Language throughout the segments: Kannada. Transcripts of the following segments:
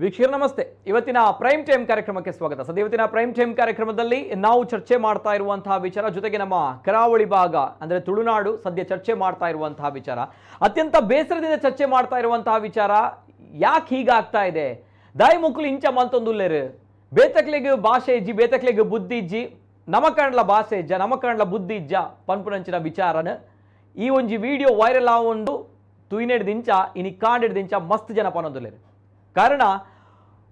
ವೀಕ್ಷಕರು ನಮಸ್ತೆ. ಇವತ್ತಿನ ಪ್ರೈಮ್ ಟೈಮ್ ಕಾರ್ಯಕ್ರಮಕ್ಕೆ ಸ್ವಾಗತ. ಸದ್ಯ ಇವತ್ತಿನ ಪ್ರೈಮ್ ಟೈಮ್ ಕಾರ್ಯಕ್ರಮದಲ್ಲಿ ನಾವು ಚರ್ಚೆ ಮಾಡ್ತಾ ಇರುವಂತಹ ವಿಚಾರ, ಜೊತೆಗೆ ನಮ್ಮ ಕರಾವಳಿ ಭಾಗ ಅಂದ್ರೆ ತುಳುನಾಡು ಸದ್ಯ ಚರ್ಚೆ ಮಾಡ್ತಾ ಇರುವಂತಹ ವಿಚಾರ, ಅತ್ಯಂತ ಬೇಸರದಿಂದ ಚರ್ಚೆ ಮಾಡ್ತಾ ಇರುವಂತಹ ವಿಚಾರ. ಯಾಕೆ ಹೀಗಾಗ್ತಾ ಇದೆ? ದಾಯಿ ಮುಕ್ಳು ಇಂಚ ಮಲ್ತೊಂದುಲ್ಲೇರು ಬೇತಕ್ಲೆಗೆ ಭಾಷೆ ಇಜ್ಜಿ, ಬೇತಕ್ಲೆಗೆ ಬುದ್ಧಿ ಇಜ್ಜಿ, ನಮಕಂಡ್ಲ ಭಾಷೆ ಇಜ್ಜ, ನಮಕಂಡ್ಲ ಬುದ್ಧಿ ಇಜ್ಜ ಪನ್ಪುನಂಚಿನ ವಿಚಾರನ ಈ ಒಂಜಿ ವಿಡಿಯೋ ವೈರಲ್ ಆವೊಂಡು ತುಯಿನೆಡ್ದಿಂಚ ಇನಿ ಕಾಂಡೆಡ್ದಿಂಚ ಮಸ್ತ್ ಜನ ಪನೊಂದುಲ್ಲೇರು. ಕಾರಣ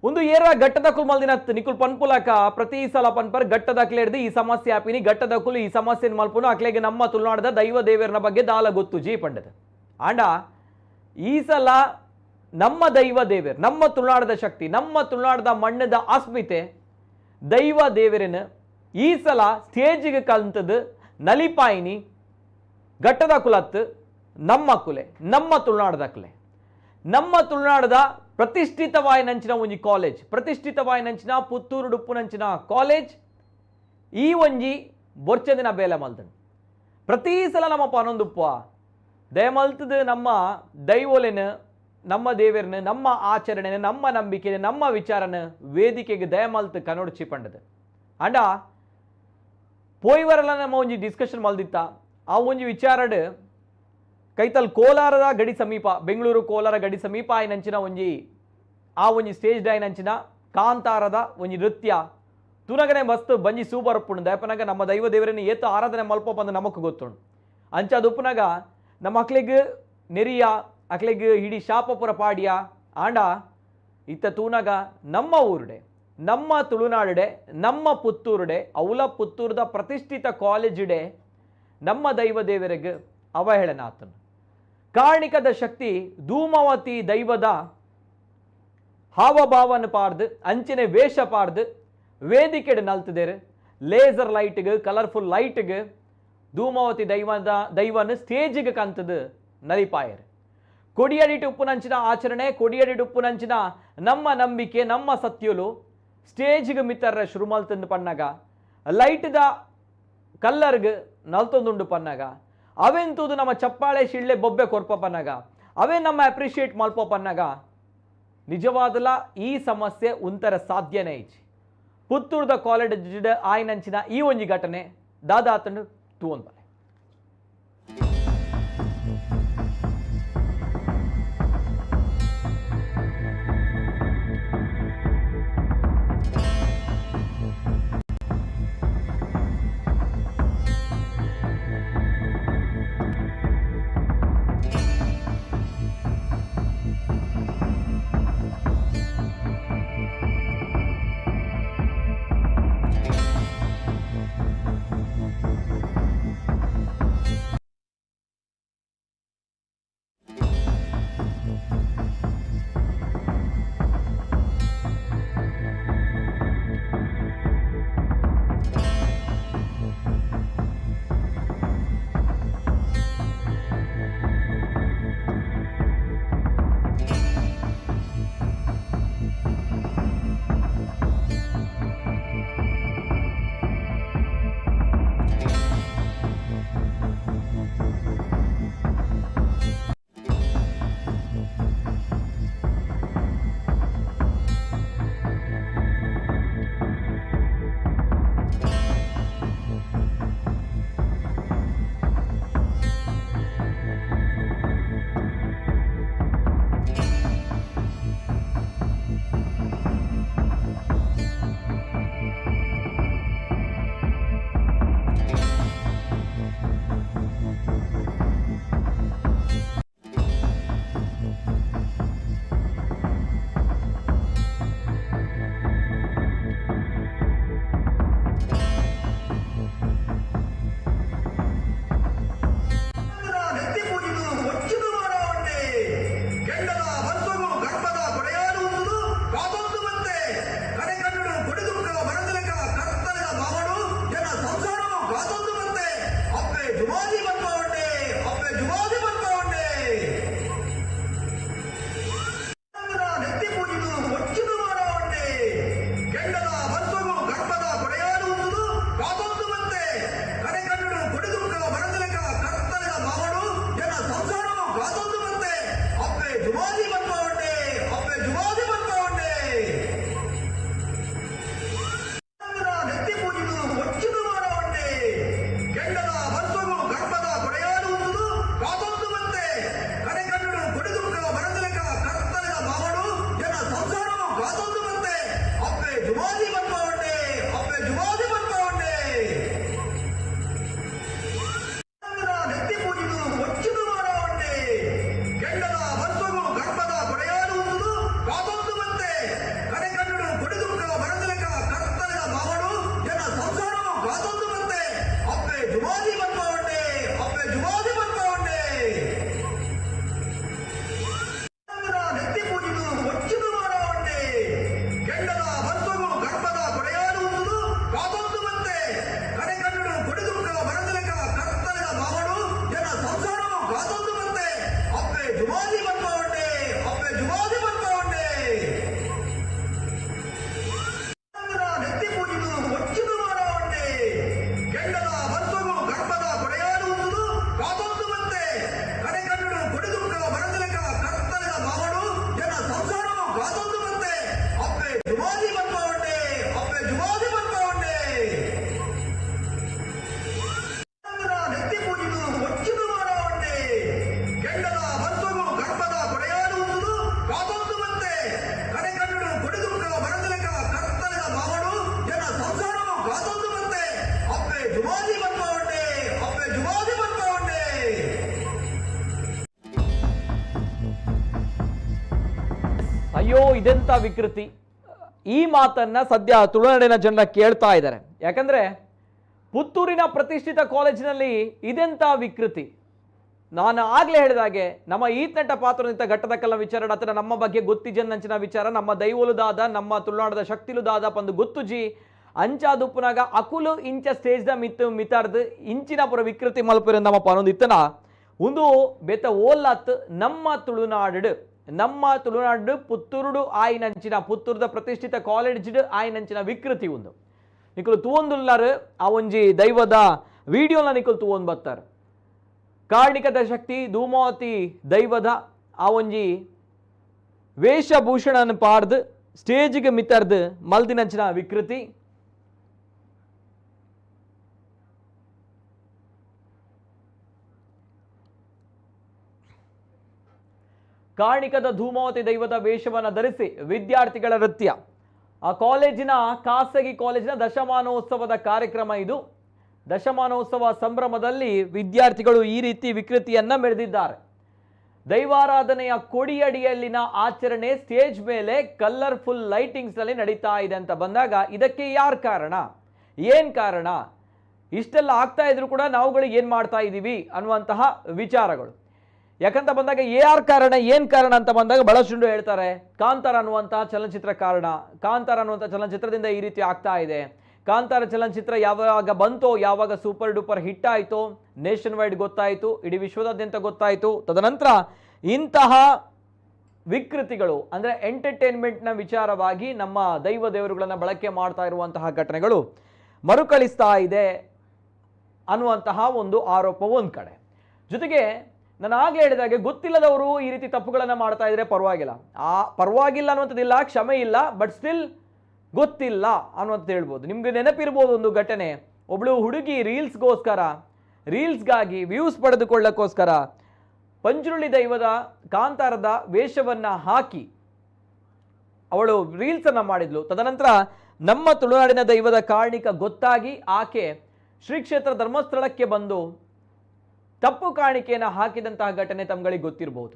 ಒಂದು ಏರ ಗಟ್ಟದಕ್ಕೂ ಮಲ್ದಿನ ನಿಕುಲ್ ಪನ್ಪುಲಕ ಪ್ರತಿ ಸಲ ಪನ್ಪರ್ ಗಟ್ಟದಕ್ಲೇಡ್ದು ಈ ಸಮಸ್ಯೆ ಆಪಿನಿ, ಗಟ್ಟದಕ್ಕೂ ಈ ಸಮಸ್ಯೆ ಮಲ್ಪುನು ಅಕ್ಲೆಗೆ ನಮ್ಮ ತುಳುನಾಡದ ದೈವ ದೇವರನ ಬಗ್ಗೆ ದಾಲ ಗೊತ್ತು ಜೀ ಪಂಡದ ಆಂಡ ಈ ಸಲ ನಮ್ಮ ದೈವ ದೇವರ್, ನಮ್ಮ ತುಳುನಾಡದ ಶಕ್ತಿ, ನಮ್ಮ ತುಳುನಾಡದ ಮಣ್ಣದ ಆಸ್ಮಿತೆ ದೈವ ದೇವರನ ಈ ಸಲ ಸ್ಟೇಜಿಗೆ ಕಲ್ತದ್ದು ನಲಿಪಾಯಿನಿ ಗಟ್ಟದ ಕುಲತ್ತು ನಮ್ಮ ಕುಲೆ, ನಮ್ಮ ತುಳುನಾಡದ ಕುಲೆ, ನಮ್ಮ ತುಳುನಾಡದ ಪ್ರತಿಷ್ಠಿತವಾಯಿ ನಂಚಿನ ಒಂಜಿ ಕಾಲೇಜ್, ಪ್ರತಿಷ್ಠಿತವಾಯಿ ನಂಚಿನ ಪುತ್ತೂರು ಡುಪ್ಪು ನಂಚಿನ ಕಾಲೇಜ್ ಈ ಒಂಜಿ ಬೊರ್ಚದಿನ ಬೇಲೆ ಮಲ್ತನು. ಪ್ರತಿ ಸಲ ನಮ್ಮ ಪನೊಂದುಪ್ಪ ದಯಮಲ್ತದ ನಮ್ಮ ದೈವೋಲೆನ, ನಮ್ಮ ದೇವರನ್ನ, ನಮ್ಮ ಆಚರಣೆನ, ನಮ್ಮ ನಂಬಿಕೆ, ನಮ್ಮ ವಿಚಾರನ ವೇದಿಕೆಗೆ ದಯಮಲ್ತು ಕನ್ನೊಡ್ಚಿ ಪಂಡದು. ಅಂಡ ಪೋಯ್ವರಲ್ಲ ನಮ್ಮ ಒಂಜಿ ಡಿಸ್ಕಷನ್ ಮಲ್ದಿತ್ತ. ಆ ಒಂಜಿ ವಿಚಾರಡ್ ಕೈತಲ್ ಕೋಲಾರದ ಗಡಿ ಸಮೀಪ, ಬೆಂಗಳೂರು ಕೋಲಾರ ಗಡಿ ಸಮೀಪ ಆಯ್ನಂಚಿನ ಒಂಜಿ ಆ ಒಂಜಿ ಸ್ಟೇಜ್ ಡಾಯ್ನಂಚಿನ ಕಾಂತಾರದ ಒಂಜಿ ನೃತ್ಯ ತುನಗನೆ ಮಸ್ತ್ ಬಂಜಿ ಸೂಪರ್ ಉಪ್ಪುಂಡು. ದಯಪನಾಗ ನಮ್ಮ ದೈವ ದೇವರನ್ನು ಏತು ಆರಾಧನೆ ಮಲ್ಪ ಬಂದು ನಮಕ್ ಗೊತ್ತುಂಡು. ಅಂಚ ಅದು ಉಪ್ಪುನಾಗ ನಮ್ಮ ಅಕ್ಲೆಗ್ ನೆರಿಯ, ಅಕ್ಲೆಗ್ ಇಡೀ ಶಾಪಪುರ ಪಾಡ್ಯ ಆಂಡ ಇತ್ತ ತೂನಾಗ ನಮ್ಮ ಊರುಡೆ, ನಮ್ಮ ತುಳುನಾಡುಡೆ, ನಮ್ಮ ಪುತ್ತೂರುಡೆ, ಅವಲ ಪುತ್ತೂರದ ಪ್ರತಿಷ್ಠಿತ ಕಾಲೇಜುಡೆ ನಮ್ಮ ದೈವ ದೇವರಿಗೆ ಅವಹೇಳನ ಆತನು. ಕಾರಣಿಕದ ಶಕ್ತಿ ಧೂಮಾವತಿ ದೈವದ ಹಾವಭಾವನ ಪಾರ್ದು, ಅಂಚನೆ ವೇಷ ಪಾರ್ದು ವೇದಿಕೆಡ್ ನಲ್ತದೇರು. ಲೇಸರ್ ಲೈಟ್ಗೆ, ಕಲರ್ಫುಲ್ ಲೈಟ್ಗೆ ಧೂಮಾವತಿ ದೈವನ ಸ್ಟೇಜಿಗೆ ಕಂತದು ನಲಿಪಾಯರು. ಕೊಡಿಯಡಿಟ್ಟು ಉಪ್ಪುನಂಚಿನ ಆಚರಣೆ, ಕೊಡಿಯಡಿಟ್ಟು ಉಪ್ಪುನಂಚಿನ ನಮ್ಮ ನಂಬಿಕೆ, ನಮ್ಮ ಸತ್ಯುಲು ಸ್ಟೇಜಿಗೆ ಮಿತ್ತರ್ರ ಶುರುಮಲ್ತಂದು ಪನ್ನಾಗ, ಲೈಟ್ದ ಕಲ್ಲರ್ಗೆ ನಲ್ತೊಂದುಂಡು ಪನ್ನಾಗ, ಅವೆಂತುದು ನಮ್ಮ ಚಪ್ಪಾಳೆ ಶಿಳ್ಳೆ ಬೊಬ್ಬೆ ಕೊರ್ಪ ಪನ್ನಾಗ, ಅವೇ ನಮ್ಮ ಅಪ್ರಿಷಿಯೇಟ್ ಮಲ್ಪ ಪನ್ನಾಗ ನಿಜವಾದಲ್ಲ ಈ ಸಮಸ್ಯೆ ಉಂತರ ಸಾಧ್ಯನೇ ಇಚ್ಚಿ. ಪುತ್ತೂರ್ದ ಕಾಲೇಜ್ ಆಯ್ನಂಚಿನ ಈ ಒಂಜಿ ಘಟನೆ ದಾದಾತನು ತೂವೊಂದು. ಇದೆಂತ ವಿಕೃತಿ, ಈ ಮಾತನ್ನ ಸದ್ಯ ತುಳುನಾಡಿನ ಜನ ಕೇಳ್ತಾ ಇದ್ದಾರೆ. ಯಾಕಂದ್ರೆ ಪುತ್ತೂರಿನ ಪ್ರತಿಷ್ಠಿತ ಕಾಲೇಜಿನಲ್ಲಿ ಇದೆಂತ ವಿಕೃತಿ. ನಾನು ಆಗ್ಲೇ ಹೇಳಿದಾಗೆ ನಮ್ಮ ಈತ್ನಟ ಪಾತ್ರನಿಂತ ಘಟ್ಟದ ಕಲ್ಲ ವಿಚಾರ ಅಥವಾ ನಮ್ಮ ಬಗ್ಗೆ ಗೊತ್ತಿ ಜನ್ನಂಚಿನ ವಿಚಾರ ನಮ್ಮ ದೈವಲುದಾದ ನಮ್ಮ ತುಳುನಾಡದ ಶಕ್ತಿಲುದಾದ ಪಂದು ಗೊತ್ತುಜಿ ಅಂಚಾದುಪ್ಪನಾಗ ಅಕುಲು ಇಂಚ ಸ್ಟೇಜ್ದ ಮಿತಾರ್ದು ಇಂಚಿನ ಪುರ ವಿಕೃತಿ ಮಲ್ಪುರ ನಮ್ಮ ಪನೊಂದಿತ್ತನ ಒಂದು ಬೆತ್ತ ಓಲಾತ್ ನಮ್ಮ ತುಳುನಾಡು ಪುತ್ತೂರುಡು ಆಯ್ನಂಚಿನ ಪುತ್ತೂರ್ದ ಪ್ರತಿಷ್ಠಿತ ಕಾಲೇಜ್ ಆಯ್ನಂಚಿನ ವಿಕೃತಿ ಒಂದು ನಿಕಲು ತೂವೊಂದುಲ್ಲಾರು ಆ ಒಂಜಿ ದೈವದ ವಿಡಿಯೋನ ನಿಕಲು ತೂವೊಂದು ಬರ್ತಾರೆ. ಕಾರ್ಣಿಕದ ಶಕ್ತಿ ಧೂಮಾವತಿ ದೈವದ ಆ ಒಂಜಿ ವೇಷಭೂಷಣ ಪಾರ್ದು ಸ್ಟೇಜ್ಗೆ ಮಿತರ್ದು ಮಲ್ದಿನಂಚಿನ ವಿಕೃತಿ. ಕಾರ್ಣಿಕದ ಧೂಮಾವತಿ ದೈವದ ವೇಷವನ್ನು ಧರಿಸಿ ವಿದ್ಯಾರ್ಥಿಗಳ ನೃತ್ಯ. ಆ ಕಾಲೇಜಿನ ಖಾಸಗಿ ಕಾಲೇಜಿನ ದಶಮಾನೋತ್ಸವದ ಕಾರ್ಯಕ್ರಮ ಇದು. ದಶಮಾನೋತ್ಸವ ಸಂಭ್ರಮದಲ್ಲಿ ವಿದ್ಯಾರ್ಥಿಗಳು ಈ ರೀತಿ ವಿಕೃತಿಯನ್ನ ಮೆರೆದಿದ್ದಾರೆ. ದೈವಾರಾಧನೆಯ ಕೊಡಿಯಡಿಯಲ್ಲಿನ ಆಚರಣೆ ಸ್ಟೇಜ್ ಮೇಲೆ ಕಲರ್ಫುಲ್ ಲೈಟಿಂಗ್ಸ್ ನಲ್ಲಿ ನಡೀತಾ ಇದೆ ಅಂತ ಬಂದಾಗ ಇದಕ್ಕೆ ಯಾರು ಕಾರಣ, ಏನ್ ಕಾರಣ, ಇಷ್ಟೆಲ್ಲ ಆಗ್ತಾ ಇದ್ರು ಕೂಡ ನಾವುಗಳು ಏನ್ ಮಾಡ್ತಾ ಇದ್ದೀವಿ ಅನ್ನುವಂತಹ ವಿಚಾರಗಳು. ಯಾಕಂತ ಬಂದಾಗ ಯಾರು ಕಾರಣ ಏನ್ ಕಾರಣ ಅಂತ ಬಂದಾಗ ಬಹಳಷ್ಟು ಹೇಳ್ತಾರೆ ಕಾಂತಾರ ಅನ್ನುವಂತಹ ಚಲನಚಿತ್ರ ಕಾರಣ. ಕಾಂತಾರ ಅನ್ನುವಂಥ ಚಲನಚಿತ್ರದಿಂದ ಈ ರೀತಿ ಆಗ್ತಾ ಇದೆ. ಕಾಂತಾರ ಚಲನಚಿತ್ರ ಯಾವಾಗ ಬಂತೋ, ಯಾವಾಗ ಸೂಪರ್ ಡೂಪರ್ ಹಿಟ್ ಆಯಿತು, ನೇಷನ್ ವೈಡ್ ಗೊತ್ತಾಯಿತು, ಇಡೀ ವಿಶ್ವದಾದ್ಯಂತ ಗೊತ್ತಾಯಿತು, ತದನಂತರ ಇಂತಹ ವಿಕೃತಿಗಳು ಅಂದರೆ ಎಂಟರ್ಟೈನ್ಮೆಂಟ್ನ ವಿಚಾರವಾಗಿ ನಮ್ಮ ದೇವರುಗಳನ್ನು ಬಳಕೆ ಮಾಡ್ತಾ ಇರುವಂತಹ ಘಟನೆಗಳು ಮರುಕಳಿಸ್ತಾ ಇದೆ ಅನ್ನುವಂತಹ ಒಂದು ಆರೋಪ ಒಂದು ಕಡೆ. ಜೊತೆಗೆ ನಾನು ಆಗಲೇ ಹೇಳಿದಾಗೆ ಗೊತ್ತಿಲ್ಲದವರು ಈ ರೀತಿ ತಪ್ಪುಗಳನ್ನು ಮಾಡ್ತಾ ಇದ್ರೆ ಪರವಾಗಿಲ್ಲ, ಪರವಾಗಿಲ್ಲ ಅನ್ನುವಂಥದ್ದಿಲ್ಲ, ಕ್ಷಮೆ ಇಲ್ಲ, ಬಟ್ ಸ್ಟಿಲ್ ಗೊತ್ತಿಲ್ಲ ಅನ್ನುವಂಥದ್ದು ಹೇಳ್ಬೋದು. ನಿಮ್ಗೆ ನೆನಪಿರ್ಬೋದು ಒಂದು ಘಟನೆ, ಒಬ್ಳು ಹುಡುಗಿ ರೀಲ್ಸ್ಗಾಗಿ ವ್ಯೂಸ್ ಪಡೆದುಕೊಳ್ಳಕ್ಕೋಸ್ಕರ ಪಂಜುರುಳಿ ದೈವದ ಕಾಂತಾರದ ವೇಷವನ್ನ ಹಾಕಿ ಅವಳು ರೀಲ್ಸನ್ನು ಮಾಡಿದ್ಲು. ತದನಂತರ ನಮ್ಮ ತುಳುನಾಡಿನ ದೈವದ ಕಾರ್ಣಿಕ ಗೊತ್ತಾಗಿ ಆಕೆ ಶ್ರೀ ಕ್ಷೇತ್ರ ಧರ್ಮಸ್ಥಳಕ್ಕೆ ಬಂದು ತಪ್ಪು ಕಾಣಿಕೆಯನ್ನು ಹಾಕಿದಂತಹ ಘಟನೆ ತಮ್ಗಳಿಗೆ ಗೊತ್ತಿರಬಹುದು.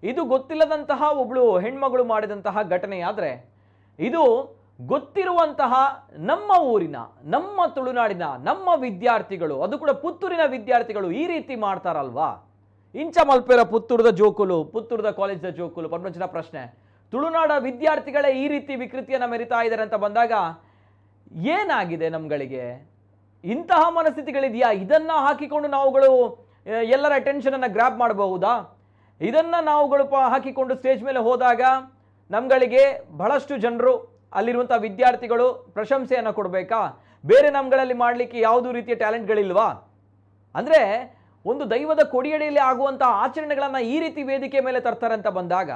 ಇದು ಗೊತ್ತಿಲ್ಲದಂತಹ ಒಬ್ಳು ಹೆಣ್ಮಗಳು ಮಾಡಿದಂತಹ ಘಟನೆಯಾದರೆ ಇದು ಗೊತ್ತಿರುವಂತಹ ನಮ್ಮ ಊರಿನ, ನಮ್ಮ ತುಳುನಾಡಿನ, ನಮ್ಮ ವಿದ್ಯಾರ್ಥಿಗಳು, ಅದು ಕೂಡ ಪುತ್ತೂರಿನ ವಿದ್ಯಾರ್ಥಿಗಳು ಈ ರೀತಿ ಮಾಡ್ತಾರಲ್ವಾ. ಇಂಚ ಮಲ್ಪೆರ ಪುತ್ತೂರದ ಜೋಕುಲು, ಪುತ್ತೂರದ ಕಾಲೇಜ್ದ ಜೋಕುಲು ಪರಮಂಚಿನ ಪ್ರಶ್ನೆ. ತುಳುನಾಡ ವಿದ್ಯಾರ್ಥಿಗಳೇ ಈ ರೀತಿ ವಿಕೃತಿಯನ್ನು ಮೆರಿತಾ ಇದ್ದಾರೆ ಅಂತ ಬಂದಾಗ ಏನಾಗಿದೆ ನಮ್ಗಳಿಗೆ? ಇಂತಹ ಮನಸ್ಥಿತಿಗಳಿದೆಯಾ? ಇದನ್ನ ಹಾಕಿಕೊಂಡು ನಾವುಗಳು ಎಲ್ಲರ ಅಟೆನ್ಷನ್ ಅನ್ನು ಗ್ರಾಬ್ ಮಾಡಬಹುದಾ? ಇದನ್ನ ನಾವುಗಳು ಹಾಕಿಕೊಂಡು ಸ್ಟೇಜ್ ಮೇಲೆ ಹೋದಾಗ ನಮ್ಗಳಿಗೆ ಬಹಳಷ್ಟು ಜನರು, ಅಲ್ಲಿರುವಂತಹ ವಿದ್ಯಾರ್ಥಿಗಳು ಪ್ರಶಂಸೆಯನ್ನು ಕೊಡಬೇಕಾ? ಬೇರೆ ನಮ್ಗಳಲ್ಲಿ ಮಾಡಲಿಕ್ಕೆ ಯಾವುದೂ ರೀತಿಯ ಟ್ಯಾಲೆಂಟ್ಗಳಿಲ್ವಾ? ಅಂದರೆ ಒಂದು ದೈವದ ಕೊಡಿಯಡಿಯಲ್ಲಿ ಆಗುವಂತಹ ಆಚರಣೆಗಳನ್ನು ಈ ರೀತಿ ವೇದಿಕೆ ಮೇಲೆ ತರ್ತಾರೆ ಅಂತ ಬಂದಾಗ,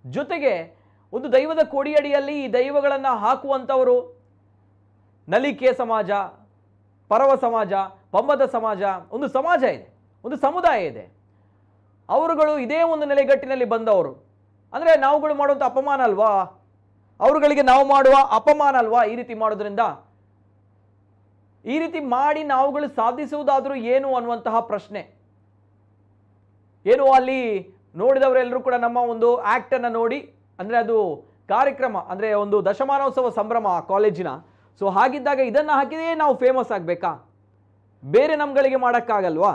ಜೊತೆಗೆ ಒಂದು ದೈವದ ಕೊಡಿಯಡಿಯಲ್ಲಿ ಈ ದೈವಗಳನ್ನು ಹಾಕುವಂಥವರು ನಲಿಕೆ ಸಮಾಜ, ಪರವ ಸಮಾಜ, ಪಂಬದ ಸಮಾಜ, ಒಂದು ಸಮಾಜ ಇದೆ, ಒಂದು ಸಮುದಾಯ ಇದೆ. ಅವರುಗಳು ಇದೇ ಒಂದು ನೆಲೆಗಟ್ಟಿನಲ್ಲಿ ಬಂದವರು. ಅಂದರೆ ನಾವುಗಳು ಮಾಡುವಂಥ ಅಪಮಾನ ಅಲ್ವಾ, ಅವರುಗಳಿಗೆ ನಾವು ಮಾಡುವ ಅಪಮಾನ ಅಲ್ವಾ ಈ ರೀತಿ ಮಾಡೋದ್ರಿಂದ? ಈ ರೀತಿ ಮಾಡಿ ನಾವುಗಳು ಸಾಧಿಸುವುದಾದರೂ ಏನು ಅನ್ನುವಂತಹ ಪ್ರಶ್ನೆ. ಏನು ಅಲ್ಲಿ ನೋಡಿದವರೆಲ್ಲರೂ ಕೂಡ ನಮ್ಮ ಒಂದು ಆ್ಯಕ್ಟನ್ನು ನೋಡಿ, ಅಂದರೆ ಅದು ಕಾರ್ಯಕ್ರಮ, ಅಂದರೆ ಒಂದು ದಶಮಾನೋತ್ಸವ ಸಂಭ್ರಮ ಕಾಲೇಜಿನ. ಸೊ ಹಾಗಿದ್ದಾಗ ಇದನ್ನು ಹಾಕಿದೇ ನಾವು ಫೇಮಸ್ ಆಗಬೇಕಾ? ಬೇರೆ ನಮ್ಗಳಿಗೆ ಮಾಡೋಕ್ಕಾಗಲ್ವಾ?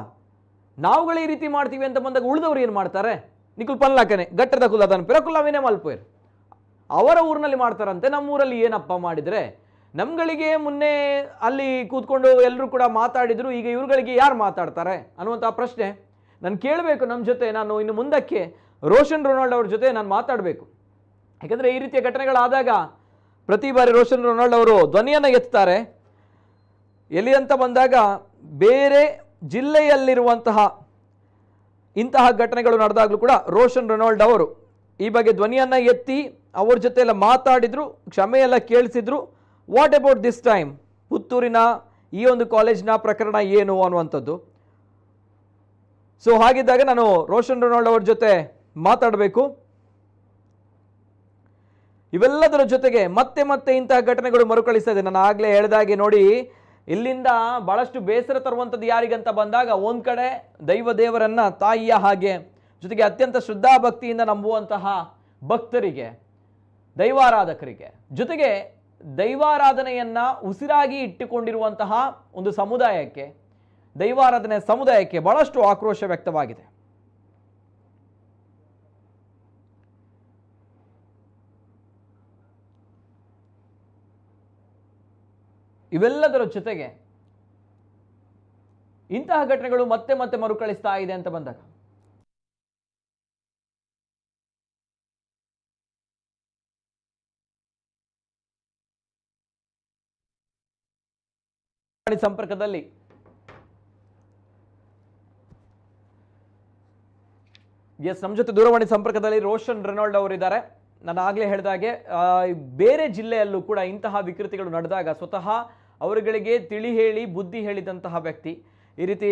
ನಾವುಗಳು ಈ ರೀತಿ ಮಾಡ್ತೀವಿ ಅಂತ ಬಂದಾಗ ಉಳಿದವರು ಏನು ಮಾಡ್ತಾರೆ? ನಿಕುಲ್ ಪನ್ಲಾಕನೆ ಗಟ್ಟದ ಕುಲದನ್ ಪಿರಕುಲ್ಲವೇನೇ ಮಲ್ಪೇರ್ ಅವರ ಊರಿನಲ್ಲಿ ಮಾಡ್ತಾರಂತೆ, ನಮ್ಮೂರಲ್ಲಿ ಏನಪ್ಪ ಮಾಡಿದರೆ? ನಮ್ಗಳಿಗೆ ಮುನ್ನೆ ಅಲ್ಲಿ ಕೂತ್ಕೊಂಡು ಎಲ್ಲರೂ ಕೂಡ ಮಾತಾಡಿದ್ರು, ಈಗ ಇವ್ರುಗಳಿಗೆ ಯಾರು ಮಾತಾಡ್ತಾರೆ ಅನ್ನುವಂಥ ಪ್ರಶ್ನೆ ನಾನು ಕೇಳಬೇಕು. ನಮ್ಮ ಜೊತೆ ನಾನು ಇನ್ನು ಮುಂದಕ್ಕೆ ರೋಷನ್ ರೊನಾಲ್ಡ್ ಅವ್ರ ಜೊತೆ ನಾನು ಮಾತಾಡಬೇಕು. ಯಾಕಂದರೆ ಈ ರೀತಿಯ ಘಟನೆಗಳಾದಾಗ ಪ್ರತಿ ಬಾರಿ ರೋಷನ್ ರೊನಾಲ್ಡ್ ಅವರು ಧ್ವನಿಯನ್ನು ಎತ್ತಾರೆ. ಎಲ್ಲಿ ಅಂತ ಬಂದಾಗ ಬೇರೆ ಜಿಲ್ಲೆಯಲ್ಲಿರುವಂತಹ ಇಂತಹ ಘಟನೆಗಳು ನಡೆದಾಗಲೂ ಕೂಡ ರೋಷನ್ ರೊನಾಲ್ಡ್ ಅವರು ಈ ಬಗ್ಗೆ ಧ್ವನಿಯನ್ನು ಎತ್ತಿ ಅವ್ರ ಜೊತೆ ಎಲ್ಲ ಮಾತಾಡಿದ್ರು, ಕ್ಷಮೆಯೆಲ್ಲ ಕೇಳಿಸಿದ್ರು. ವಾಟ್ ಅಬೌಟ್ ದಿಸ್ ಟೈಮ್ ಪುತ್ತೂರಿನ ಈ ಒಂದು ಕಾಲೇಜಿನ ಪ್ರಕರಣ ಏನು ಅನ್ನುವಂಥದ್ದು. ಸೊ ಹಾಗಿದ್ದಾಗ ನಾನು ರೋಷನ್ ರೊನಾಲ್ಡ್ ಅವ್ರ ಜೊತೆ ಮಾತಾಡಬೇಕು. ಇವೆಲ್ಲದರ ಜೊತೆಗೆ ಮತ್ತೆ ಮತ್ತೆ ಇಂತಹ ಘಟನೆಗಳು ಮರುಕಳಿಸ್ತಾ ಇದೆ. ನಾನು ಆಗಲೇ ಹೇಳಿದಾಗೆ ನೋಡಿ, ಇಲ್ಲಿಂದ ಬಹಳಷ್ಟು ಬೇಸರ ತರುವಂಥದ್ದು ಯಾರಿಗಂತ ಬಂದಾಗ, ಒಂದು ಕಡೆ ದೇವರನ್ನ ತಾಯಿಯ ಹಾಗೆ, ಜೊತೆಗೆ ಅತ್ಯಂತ ಶ್ರದ್ಧಾಭಕ್ತಿಯಿಂದ ನಂಬುವಂತಹ ಭಕ್ತರಿಗೆ ದೈವಾರಾಧಕರಿಗೆ, ಜೊತೆಗೆ ದೈವಾರಾಧನೆಯನ್ನ ಉಸಿರಾಗಿ ಇಟ್ಟುಕೊಂಡಿರುವಂತಹ ಒಂದು ಸಮುದಾಯಕ್ಕೆ, ದೈವಾರಾಧನೆ ಸಮುದಾಯಕ್ಕೆ ಬಹಳಷ್ಟು ಆಕ್ರೋಶ ವ್ಯಕ್ತವಾಗಿದೆ. ಇವೆಲ್ಲದರ ಜೊತೆಗೆ ಇಂತಹ ಘಟನೆಗಳು ಮತ್ತೆ ಮತ್ತೆ ಮರುಕಳಿಸ್ತಾ ಇದೆ ಅಂತ ಬಂದಾಗ ಸಂಪರ್ಕದಲ್ಲಿ ನಮ್ಮ ಜೊತೆ ದೂರವಾಣಿ ಸಂಪರ್ಕದಲ್ಲಿ ರೋಷನ್ ರೆನಾಲ್ಡ್ ಅವರಿದ್ದಾರೆ. ನಾನು ಆಗಲೇ ಹೇಳಿದಾಗೆ ಬೇರೆ ಜಿಲ್ಲೆಯಲ್ಲೂ ಕೂಡ ಇಂತಹ ವಿಕೃತಿಗಳು ನಡೆದಾಗ ಸ್ವತಃ ಅವರುಗಳಿಗೆ ತಿಳಿ ಹೇಳಿ ಬುದ್ಧಿ ಹೇಳಿದಂತಹ ವ್ಯಕ್ತಿ, ಈ ರೀತಿ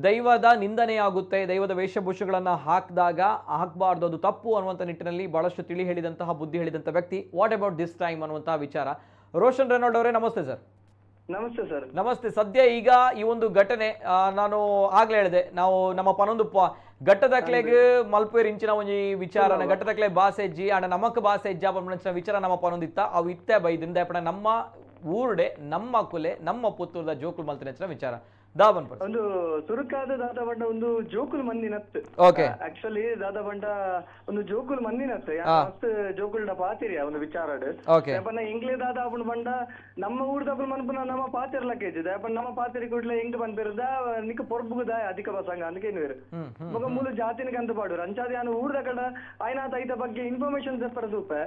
ದೈವದ ನಿಂದನೆಯಾಗುತ್ತೆ, ದೈವದ ವೇಷಭೂಷಗಳನ್ನು ಹಾಕಬಾರ್ದು, ಅದು ತಪ್ಪು ಅನ್ನುವಂಥ ನಿಟ್ಟಿನಲ್ಲಿ ಬಹಳಷ್ಟು ತಿಳಿ ಹೇಳಿದಂತಹ ಬುದ್ಧಿ ಹೇಳಿದಂಥ ವ್ಯಕ್ತಿ. ವಾಟ್ ಅಬೌಟ್ ದಿಸ್ ಟೈಮ್ ಅನ್ನುವಂತಹ ವಿಚಾರ. ರೋಷನ್ ರೆನಾಲ್ಡ್ ಅವರೇ, ನಮಸ್ತೆ ಸರ್. ನಮಸ್ತೆ ಸರ್. ನಮಸ್ತೆ. ಸದ್ಯ ಈಗ ಈ ಒಂದು ಘಟನೆ ನಾನು ಆಗ್ಲೇ ಹೇಳಿದೆ, ನಾವು ನಮ್ಮ ಪನೊಂದು ಘಟ್ಟದಕ್ಲೆಗೆ ಮಲ್ಪೇರ್ ಇಂಚಿನ ಒಂಜಿ ವಿಚಾರನ ಘಟ್ಟದಕ್ಲೆ ಬಾಸೆಜ್ಜಿ ಆಂಡ ನಮಕ್ ಬಾಸೆಜ್ಜ ಪಂಪಿನ ವಿಚಾರ ನಮ್ಮ ಪನೊಂದಿತ್ತ ಅವು ಇತ್ತೆ ಬೈದಿಂದ ಎಪ್ಪಡ ನಮ್ಮ ಊರುಡೆ ನಮ್ಮ ಕುಲೆ ನಮ್ಮ ಪುತ್ತೂರ್ದ ಜೋಕುಲ್ ಮಲ್ತಿನ ವಿಚಾರ ದಾವನ್ ಒಂದು ಸುರುಕಾದ ದಾದ ಬಂಡ ಒಂದು ಜೋಕುಲ್ ಮಂದಿನತ್ತು. ಓಕೆ, ಆಕ್ಚುಲಿ ದಾದ ಬಂಡ ಒಂದು ಜೋಕುಲ್ ಮಂದಿನತ್ತು ಮಸ್ತ್ ಜೋಕುಲ್ಡ ಪಾತಿರಿಯ ಒಂದು ವಿಚಾರಡ್. ಓಕೆ, ಯಾಪನ್ನ ಇಂಗ್ಲೇ ದಾದ ಅವನು ಬಂಡ ನಮ್ಮ ಊರ್ದಪ್ಪನ ಮನ್ಪುನ ನಮ್ಮ ಪಾತಿರ್ಲ ಕೇಜಿದ ಯಾಪನ್ನ ನಮ್ಮ ಪಾತಿರಿ ಕೂಡ್ಲೆ ಹೆಂಗ್ ಬಂದಿರದ ನಿಕ್ಕ ಪೊರ್ಬುಗದ ಅಧಿಕ ಬಸಂಗ ಅಂದ್ಕೇನು ಮಗ ಮೂಲ ಜಾತಿನ ಕಂದು ಪಾಡು ಅಂಚಾದ ಯಾನು ಊರ್ದ ಕಡ ಆಯ್ನಾತ ಐತ ಬಗ್ಗೆ ಇನ್ಫಾರ್ಮೇಶನ್ ಸೆಪ್ಪರ ಸೂಪೆ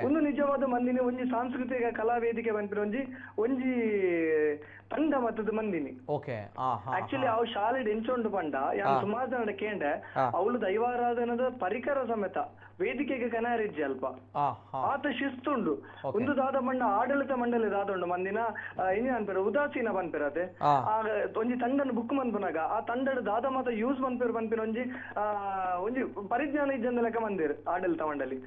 ಒಂದು ನಿಜವಾದ ಮಂದಿನಿ ಒಂಜಿ ಸಾಂಸ್ಕೃತಿಕ ಕಲಾ ವೇದಿಕೆ ಬಂದ್ಬಿರ ಒಂಜಿ ತಂಡ ಮತ್ತದ ಮಂದಿನಿ. ಓಕೆ, ಆಕ್ಚುಲಿ ಅವು ಶಾಲೆ ಎಂಚೊಂಡು ಪಂಡ ಯಾನ್ ಸುಮಾರು ಜನ ಕೇಂಡೆ ಅವಳು ದೈವಾರಾಧನದ ಪರಿಕರ ಸಮೇತ ವೇದಿಕೆಗೆ ಕನಾರಿಜ್ಜಿ ಅಲ್ಪ ಆತ ಶಿಸ್ತುಂಡು. ಒಂದು ದಾದ ಮಂಡ ಆಡಳಿತ ಮಂಡಳಿ ದಾದುಂಡು ಮಂದಿನ ಇನಿ ಅನ್ಪೇರ ಉದಾಸೀನ ಬಂದ್ಪಿರತೆ ಒಂಜಿ ತಂಡನ ಬುಕ್ ಮನ್ಪುನಾಗ ಆ ತಂಡದ ದಾದ ಮಾತ ಯೂಸ್ ಬಂದ್ಪಿರ ಒಂಜಿ ಒಂಜಿ ಪರಿಜ್ಞಾನ ಇಜ್ಜಂದ ಲೆಕ್ಕ ಮಂದಿರ್ ಆಡಳಿತ ಮಂಡಳಿ.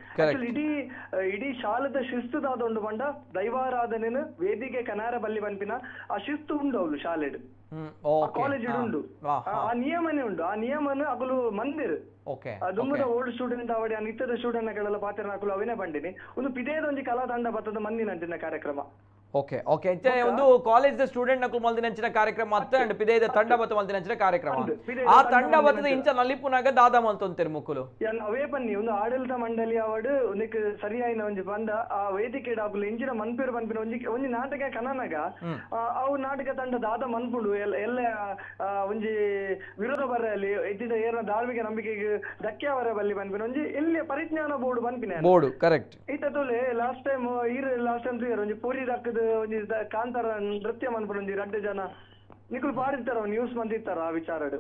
ಇಡೀ ಶಾಲದ ಶಿಸ್ತು ದಾದುಂಡು ಪಂಡ ದೈವಾರಾಧನೆನ ವೇದಿಕೆ ಕನಾರ ಬಲ್ಲಿ ಬಂಪಿನ ಆ ಶಿಸ್ತು ಉಂಡು ಅವಳು ಶಾಲೆಡ್ ಕಾಲೇಜ್ ಉಂಡು, ಆ ನಿಯಮನೇ ಉಂಡು. ಆ ನಿಯಮನ ಅಗಲು ಮಂದಿರ್ ದುಮ್ಮದ ಓಲ್ಡ್ ಸ್ಟೂಡೆಂಟ್ ಅವಡಿ ನಿತ್ಯದ ಸ್ಟೂಡೆಂಟ್ಗಳೆಲ್ಲ ಪಾತ್ರ ಹಾಕಲು ಅವೇನೇ ಬಂದಿನಿ ಒಂದು ಪಿದೇದ ಒಂಜಿ ಕಲಾ ತಂಡ ಬತ್ತದ ಮಂದಿನ ಕಾರ್ಯಕ್ರಮ. ಓಕೆ ಓಕೆ, ಒಂದು ಕಾಲೇಜ್ ಸ್ಟೂಡೆಂಟ್ ನಕು ಮಲ್ದಿನಂಚಿನ ಕಾರ್ಯಕ್ರಮ ಮತ್ತೆ ಅಂಡ್ ಪಿದೇದ ತಂಡ ಬತ್ತ ಮಲ್ದಿನಂಚಿನ ಕಾರ್ಯಕ್ರಮ. ಆ ತಂಡ ಬತ್ತದ ಇಂಚ ನಲಿಪುನಾಗ ದಾದ ಮಲ್ತೊಂತೆರ್ ಮುಕ್ಕುಲು ಅವೇ ಪನ್ನಿ ಒಂದು ಆಡಳಿತ ಮಂಡಳಿ ಅವಡು ನಿಕ್ ಸರಿಯಾಯಿನ ಒಂಜಿ ಬಂದ ಆ ವೇದಿಕೆ ಡಾಕುಲು ಇಂಚಿನ ಮನ್ಪೇರು ಪನ್ಪಿನ ಒಂಜಿ ನಾಟಕ ಕನನಾಗ ಅವು ನಾಟಕ ತಂಡ ದಾದ ಮನ್ಪುಂಡು ಎಲ್ಲ ಒಂಜಿ ವಿರೋಧ ಬರಲಿ ಇದ್ದಿದ್ದ ಏನ ಧಾರ್ಮಿಕ ನಂಬಿಕೆಗೆ ಧಕ್ಕೆ ಅವರ ಬಲ್ಲಿ ಪನ್ಪಿನ ಒಂಜಿ ಎಲ್ಲಿ ಪರಿಜ್ಞಾನ ಬೋರ್ಡ್ ಪನ್ಪಿನ ಬೋರ್ಡ್ ಕರೆಕ್ಟ್ ಈತೋಲೆ ಲಾಸ್ಟ್ ಟೈಮ್ ಒಂಜಿ ಪೂರಿ ದಕ್ಕದ ಒಂಜಿ ಕಾಂತಾರ ನೃತ್ಯ ಮನ್ಪುನ ಒಂಜಿ 2 ಜನ ನಿಕುಲು ಪಾಡಿರ್ತಾರ ನ್ಯೂಸ್ ಮಂದಿರ್ತಾರ ಆ ವಿಚಾರಡು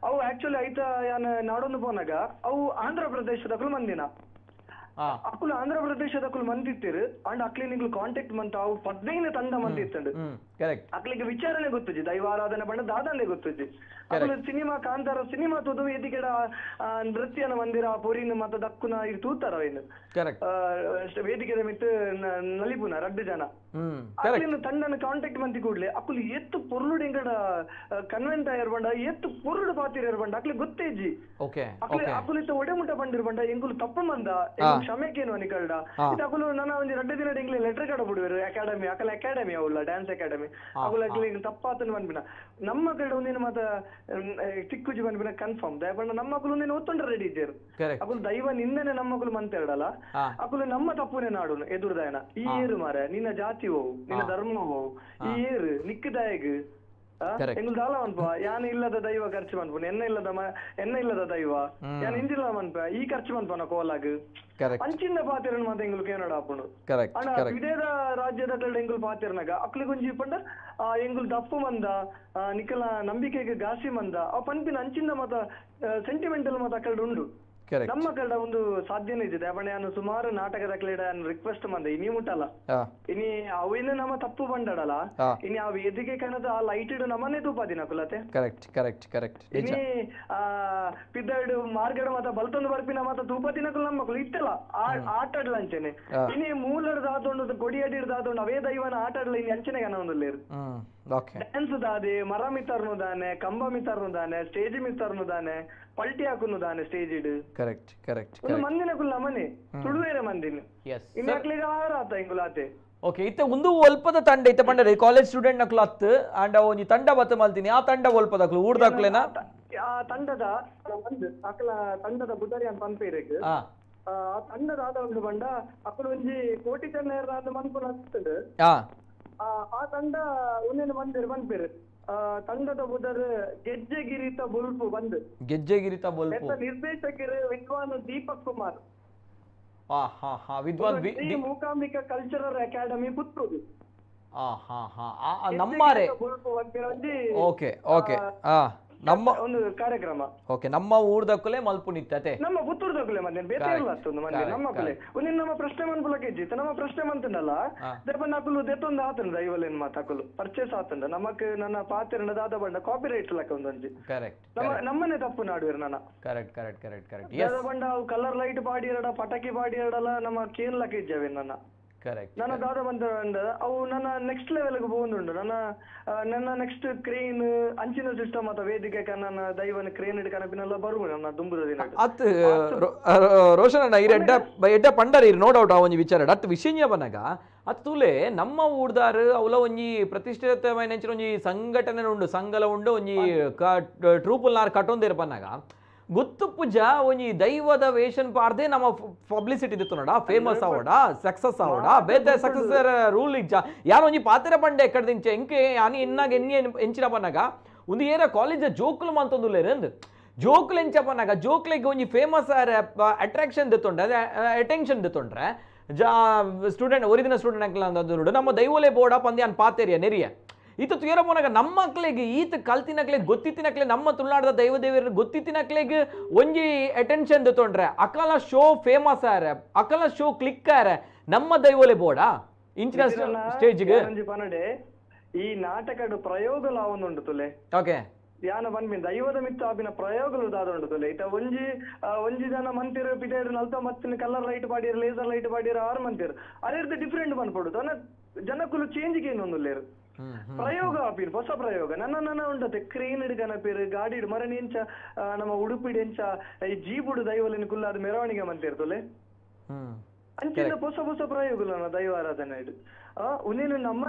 ಅವು ಆಕ್ಚುಲಿ ಐತ ಯಾನ್ ನಾಡೊಂದು ಪೋನಾಗ ಅವು ಆಂಧ್ರ ಪ್ರದೇಶದಕ್ಕೂ ಮಂದಿನ ಅಕ್ಕುಲು ಆಂಧ್ರ ಪ್ರದೇಶದಕ್ಕೂ ಮಂದಿತ್ತಿರು ಅಂಡ್ ಅಕ್ಲಿ ನಿಕ್ಲು ಕಾಂಟ್ಯಾಕ್ಟ್ ಮಂತ ಅವು 15 ತಂಡ ಮಂದಿತ್ತಂಡು ಅಕ್ಲಿಗೆ ವಿಚಾರಣೆ ಗೊತ್ತುಜಿ ದೈವಾರಾಧನೆ ಬಂಡ ದಾದಂಡೆ ಗೊತ್ತುಜಿ ಅಕ್ಕಲು ಸಿನಿಮಾ ಕಾಂತಾರ ಸಿನಿಮಾ ತೋದು ಎದಿಕೆಡ ನೃತ್ಯನ ಮಂದಿರ ಪೊರಿನ ಮತ್ತ ದಕ್ಕುನ ಇದು ತೂತಾರ ಏನು ವೇದಿಕೆ ಮಿತ್ತು ನಲಿಪುನ 2 ಜನ ಅಕ್ಲಿನ ತಂಡನ ಕಾಂಟ್ಯಾಕ್ಟ್ ಮಂತಿ ಕೂಡ್ಲೆ ಅಕ್ಕುಲು ಎತ್ತು ಪೊರ್ಲುಡು ಎಂಗಡ ಕನ್ವೆಂಟ್ ಆಯರ್ ಎತ್ತು ಪೊರ್ಲುಡು ಪಾತಿರ ಬಂಡ ಅಕ್ಲಿ ಗೊತ್ತೇಜಿ ಅಕ್ಕುಲು ಇತ್ತ ಒಡೆಮುಟ ಬಂದಿರ್ ಬಂಡ ಎಂಗುಲು ತಪ್ಪ ಮಂದ ಕ್ಷಮೆಕೇನು ಅನಿಕಲ್ಡ ಅಕ್ಕುಲು ನನ್ನ ಒಂಜಿ 2 ದಿನ ಎಂಗ್ಲೆ ಲೆಟರ್ ಕಡ ಬಿಡುವರು ಅಕಾಡೆಮಿ ಅಕಲ ಅಕಾಡೆಮಿ ಅವಳ ಡ್ಯಾನ್ಸ್ ಅಕಾಡೆಮಿ ಅಕುಲ ತಪ್ಪಾತನ ಬಂದ್ಬಿನ ನಮ್ಮ ಕಡೆ ಒಂದಿನ ಮಾತ ಚಿಕ್ಕುಜಿ ಬಂದ್ಬಿನ ಕನ್ಫರ್ಮ್ ದಯಪಂಡ ನಮ್ಮ ಅಕುಲು ಒಂದಿನ ಒತ್ತೊಂಡ್ರೆ ರೆಡಿ ಇದ್ದೇರು ಅಕುಲು ದೈವ ನಿಂದನೆ ನಮ್ಮ ಅಕುಲು ಮಂತೆರಡಲ್ಲ ಅಕುಲು ನಮ್ಮ ತಪ್ಪುನೇ ನಾಡುನು ಎದುರುದಾಯನ ಈ ಏರು ಮಾರ ನಿನ್ನ ಜಾತಿ ಹೋವು ನಿನ್ನ ಧರ್ಮ ಹೋವು ಈ ಏರು ನಿಕ್ಕದಾಯಗ್ ಎಂಗುಲ್ ದಾಲ ಮನ್ಪ ಯಾನ್ ಇಲ್ಲದ ದೈವ ಖರ್ಚು ಮನ್ಪುನ ಎನ್ನ ಇಲ್ಲದ ದೈವ ಯಾನ್ ಇಂದಿಲ್ಲ ಮನ್ಪ ಈ ಖರ್ಚು ಮನ್ಪನ ಕೋಲಾಗ್ ಅಂಚಿಂದ ಪಾತಿರನ್ ಮಾತ ಎಂಗುಲ್ ಕೇನಡ ಆಪುಂಡು ಅಣ್ಣ ವಿದೇದ ರಾಜ್ಯದ ಎಂಗುಲ್ ಪಾತಿರ್ನಾಗ ಅಕ್ಲಿ ಗುಂಜಿ ಪಂಡ ಎಂಗುಲ್ ದಪ್ಪು ಮಂದ ನಿಕಲ ನಂಬಿಕೆಗೆ ಗಾಸಿ ಮಂದ ಆ ಪನ್ಪಿನ ಅಂಚಿಂದ ಮತ ಸೆಂಟಿಮೆಂಟಲ್ ಮತ ಅಕಲ್ಡ್ ಉಂಡು ನಮ್ಮ ಕಡೆ ಒಂದು ಸಾಧ್ಯನೇ ಇದೆ ಯಾಪಣ್ಣ ನಾನು ಸುಮಾರು ನಾಟಕದ ಕ್ಲೀಡ ರಿಕ್ವೆಸ್ಟ್ ಮಂದೆ ಇನಿ ಮುಟ್ಟಲ್ಲ ಇನಿ ಅವಿನ ನಮ್ಮ ತಪ್ಪು ಬಂಡಡಲ್ಲ ಇನಿ ಆ ವೇದಿಕೆ ಕಣದ ಆ ಲೈಟ್ ಇಡು ನಮ್ಮನೆ ತೂಪಾದಿನ ಕುಲತೆ ಇನಿ ಪಿದ್ದಡು ಮಾರ್ಗಡ ಮತ ಬಲ್ತೊಂದು ಬರ್ಪಿನ ಮತ ತೂಪಾದಿನ ಕುಲ ನಮ್ಮ ಮಕ್ಕಳು ಇತ್ತಲ್ಲ ಆಟಾಡ್ಲ ಅಂಚೆನೆ ಇನಿ ಮೂಲಡ್ ದಾದೊಂಡು ಕೊಡಿ ಅಡಿಡ್ ದಾದೊಂಡು ಅವೇ ದೈವನ ಆಟಾಡ್ಲ ಇನಿ ಅಂಚನೆ ಗನ ಒಂದಲ್ಲೇರು ಡ್ಯಾನ್ಸ್ ದಾದೆ ಮರ ಮಿತ್ತರ್ನು ದಾನೆ ಕಂಬ ಮಿತ್ತರ್ನು ದಾನೆ ಸ್ಟೇಜ್ ಮಿತ್ತರ್ನು ದಾನೆ ಪಲ್ಟಿ ಹಾಕುನು ದಾನೆ ಸ್ಟೇಜ್ ಇಡು ಕರೆಕ್ಟ್ ಕರೆಕ್ಟ್ ಒಂದು ಮಂದಿನ ಕುಲ್ಲ ಮನೆ ತುಳುವೇರೆ ಮಂದಿನ ಎಸ್ ಇನ್ಯಾಕ್ಲಿಗೆ ಆಹಾರ ಆತ ಇಂಗುಲಾತೆ ಓಕೆ ಇತ್ತೆ ಒಂದು ಒಲ್ಪದ ತಂಡ ಇತ್ತೆ ಪಂಡರೆ ಕಾಲೇಜ್ ಸ್ಟೂಡೆಂಟ್ ನಕ್ಲು ಹತ್ತು ಅಂಡ್ ಒಂಜಿ ತಂಡ ಬತ್ತ ಮಲ್ತೀನಿ ಆ ತಂಡ ಒಲ್ಪದಕ್ಲು ಊರ್ದಾಕ್ಲೆನಾ ಆ ತಂಡದ ಬಂದು ಅಕಲ ತಂಡದ ಬುಧರಿ ಅಂತ ಪಂಪೇರೆಗ್ ಆ ತಂಡದ ಆದವಳು ಬಂಡ ಅಕ್ಕಳು ಒಂಜಿ ಕೋಟಿ ಚೆನ್ನೈರ ಮನ್ಪುನ ಹತ್ತದು ಆ ತಂಡ ಒಂದೇನು ಮಂದಿರ ಪಂಪೇರು ತಂಡದ ಬುಧರ್ ಗೆಜ್ಜೆಗಿರಿತ ಬುಲ್ಪು ಬಂದು ಗೆಜ್ಜೆಗಿರಿತ ಬೊಲ್ಪು ನಿರ್ದೇಶಕರು ವಿದ್ವಾನ್ ದೀಪಕ್ ಕುಮಾರ್ ವಿದ್ವಾನ್ ಮೂಕಾಂಬಿಕಾ ಕಲ್ಚರಲ್ ಅಕಾಡೆಮಿ ಪುತ್ತೂರು ನಮ್ಮರೆ ಬುಲ್ಪು ಒಂಜಿ ಓಕೆ ಓಕೆ ನಮ್ಮ ಒಂದು ಕಾರ್ಯಕ್ರಮ ಓಕೆ ನಮ್ಮ ಊರ್ದಕ್ಕಲೆ ಮಲ್ಪು ನಿತ್ಯತೆ ನಮ್ಮ ಪುತ್ತೂರ್ದಕ್ಕಲೆ ಮಂದಿ ಬೇತೆ ಒಂದು ಮಂದಿ ನಮ್ಮ ಕಲೆ ಒಂದು ನಮ್ಮ ಪ್ರಶ್ನೆ ಮನ್ಪುಲಕ್ಕೆ ಇಜ್ಜಿತ್ತು ನಮ್ಮ ಪ್ರಶ್ನೆ ಮಂತನಲ್ಲ ದೇಪ ನಕಲು ದೆತ್ತೊಂದು ಆತಂಡ ಇವಲೇನ್ ಮಾತಾಕಲು ಪರ್ಚೇಸ್ ಆತಂಡ ನಮಕ್ ನನ್ನ ಪಾತ್ರ ದಾದ ಬಂಡ ಕಾಪಿ ರೈಟ್ ಲಕ್ಕ ಒಂದೊಂಜಿ ಕರೆಕ್ಟ್ ನಮ್ಮನೆ ತಪ್ಪು ನಾಡುವಿರ ನನ್ನ ಕರೆಕ್ಟ್ ಕರೆಕ್ಟ್ ಕರೆಕ್ಟ್ ಕರೆಕ್ಟ್ ದಾದ ಬಂಡ ಅವು ಕಲರ್ ಲೈಟ್ ಬಾಡಿ ಎರಡ ಪಟಾಕಿ ಬಾಡಿ ಎರಡಲ್ಲ ನಮ್ಮ ಕೇನ್ ಲಕ್ಕ ಇಜ್ಜಾವೆ ನನ್ನ ಕರೆಕ್ಟ್ ನನ್ನ ದಾದ ಬಂದ ಅವು ನನ್ನ ನೆಕ್ಸ್ಟ್ ಲೆವೆಲ್ಗೆ ಹೋಗುಂಡು ನನ್ನ ನೆಕ್ಸ್ಟ್ ಕ್ರೇನ್ ಅಂಚಿನ ಸಿಸ್ಟಮ್ ಅಥವಾ ವೇದಿಕೆ ನನ್ನ ದೈವನ ಕ್ರೇನ್ ಹಿಡ್ ಕನಪಿನೆಲ್ಲ ಬರುವ ನನ್ನ ದುಂಬುದ ದಿನ ಅತ್ ರೋಷನ್ ಅಣ್ಣ ಇರ ಎಡ್ಡ ಪಂಡರ್ ಇರ್ ನೋ ಡೌಟ್ ಆ ಒಂಜಿ ವಿಚಾರ ಅತ್ ವಿಷಯ ಬನ್ನಗ ಅತ್ ತುಲೆ ನಮ್ಮ ಊರ್ದಾರ್ ಅವಲ ಒಂಜಿ ಪ್ರತಿಷ್ಠಿತమైన ಒಂಜಿ ಸಂಘಟನೆ ಉಂಡು ಸಂಘಲ ಉಂಡು ಒಂಜಿ ಟ್ರೂಪುಲ್ನಾರ್ ಕಟ್ಟೊಂದಿರ ಬನ್ನಗ ಗೊತ್ತು ಪೂಜ ಒಂಜಿ ದೈವದ ವೇಷನ್ ಪಾರ್ದೆ ನಮ್ಮ ಪಬ್ಲಿಸಿಟಿ ದಿತ್ತು ನೋಡ ಫೇಮಸ್ ಆವಡ ಸಕ್ಸಸ್ ಆವಡ ಬೇತೆ ಸಕ್ಸಸ್ ರೂಲ್ ಇಜ್ಜ ಯಾರು ಒಂಜಿ ಪಾತ್ರ ಪಂಡೆ ಎಕ್ಕಡ ದಿಂಚೆ ಎಂಕೆ ಯಾನಿ ಎನ್ನಾಗ ಎನ್ನಿ ಎಂಚಿನ ಪನ್ನಗ ಒಂದು ಏರ ಕಾಲೇಜ್ ಜೋಕುಲು ಮಂತೊಂದುಲ್ಲೇರಂದ್ ಜೋಕುಲು ಎಂಚ ಪನ್ನಗ ಜೋಕ್ಲೆಗೆ ಒಂಜಿ ಫೇಮಸ್ ಅಟ್ರಾಕ್ಷನ್ ದಿತ್ತೊಂಡ್ರೆ ಅಟೆನ್ಷನ್ ದಿತ್ತೊಂಡ್ರೆ ಸ್ಟೂಡೆಂಟ್ ಒರಿಜಿನ ಸ್ಟೂಡೆಂಟ್ ಅಂಕಲ್ ಅಂದ್ ನಮ್ಮ ದೈವಲೆ ಬೋರ್ಡ ಪಂದ್ಯಾನ್ ಪಾತೆರಿಯ ನೆರಿಯ ಈತ ತುಯರ ಪೋನಾಗ ನಮ್ಮ ಮಕ್ಳಿಗೆ ಈತ ಕಲ್ತಿನಕ್ಲೆ ಗೊತ್ತಿತ್ತಿನಕ್ಲೆ ನಮ್ಮ ತುಳುನಾಡದ ದೈವ ದೇವರ ಗೊತ್ತಿತ್ತಿನಕ್ಲೆಗೆ ಒಂಜಿ ಅಟೆನ್ಷನ್ ತೊಂಡ್ರೆ ಅಕಲ ಶೋ ಫೇಮಸ್ ಆರೆ ಅಕಲ ಶೋ ಕ್ಲಿಕ್ ಆರೆ ನಮ್ಮ ದೈವಲೆ ಬೋಡ ಇಂಚಿನ ಸ್ಟೇಜ್ಗೆ ಈ ನಾಟಕದ ಪ್ರಯೋಗಲ ಅವನುಂಡು ತುಲೆ ಓಕೆ ಯಾನ ಬಂದ್ಮಿ ದೈವದ ಮಿತ್ತ ಆಪಿನ ಪ್ರಯೋಗಲು ದಾದೊಂಡು ತುಲೆ ಇತ ಒಂಜಿ ಜನ ಮಂತಿರು ಪಿಟೇರು ನಲ್ತ ಮತ್ತಿನ ಕಲರ್ ಲೈಟ್ ಬಾಡಿರು ಲೇಸರ್ ಲೈಟ್ ಬಾಡಿರು ಆರು ಮಂತಿರು ಅದೇ ಡಿಫ್ರೆಂಟ್ ಬಂದ್ಪಡುದು ಜನಕ್ಕುಲು ಚೇಂಜ್ಗೆ ಏನೊಂದು ಲೇರು ಪ್ರಯೋಗ ಆಪಿರ್ ಹೊಸ ಪ್ರಯೋಗ ನನ್ನ ಉಂಟತೆ ಕ್ರೇನ್ ಹಿಡ್ ಕನಪಿರ್ ಗಾಡಿ ಹಿಡ್ ಮರಣಿ ಎಂಚ ನಮ್ಮ ಉಡುಪಿಡ್ ಎಂಚ ಈ ಜೀಬುಡು ದೈವಲಿನ ಕುಲ್ಲಾದ ಮೆರವಣಿಗೆ ಮಂತಿರ್ತಲೆ ಅಂಚಿನ ಹೊಸ ಹೊಸ ಪ್ರಯೋಗಲ ದೈವಾರಾಧನೆ ಇಡು ಉನ್ನೇನು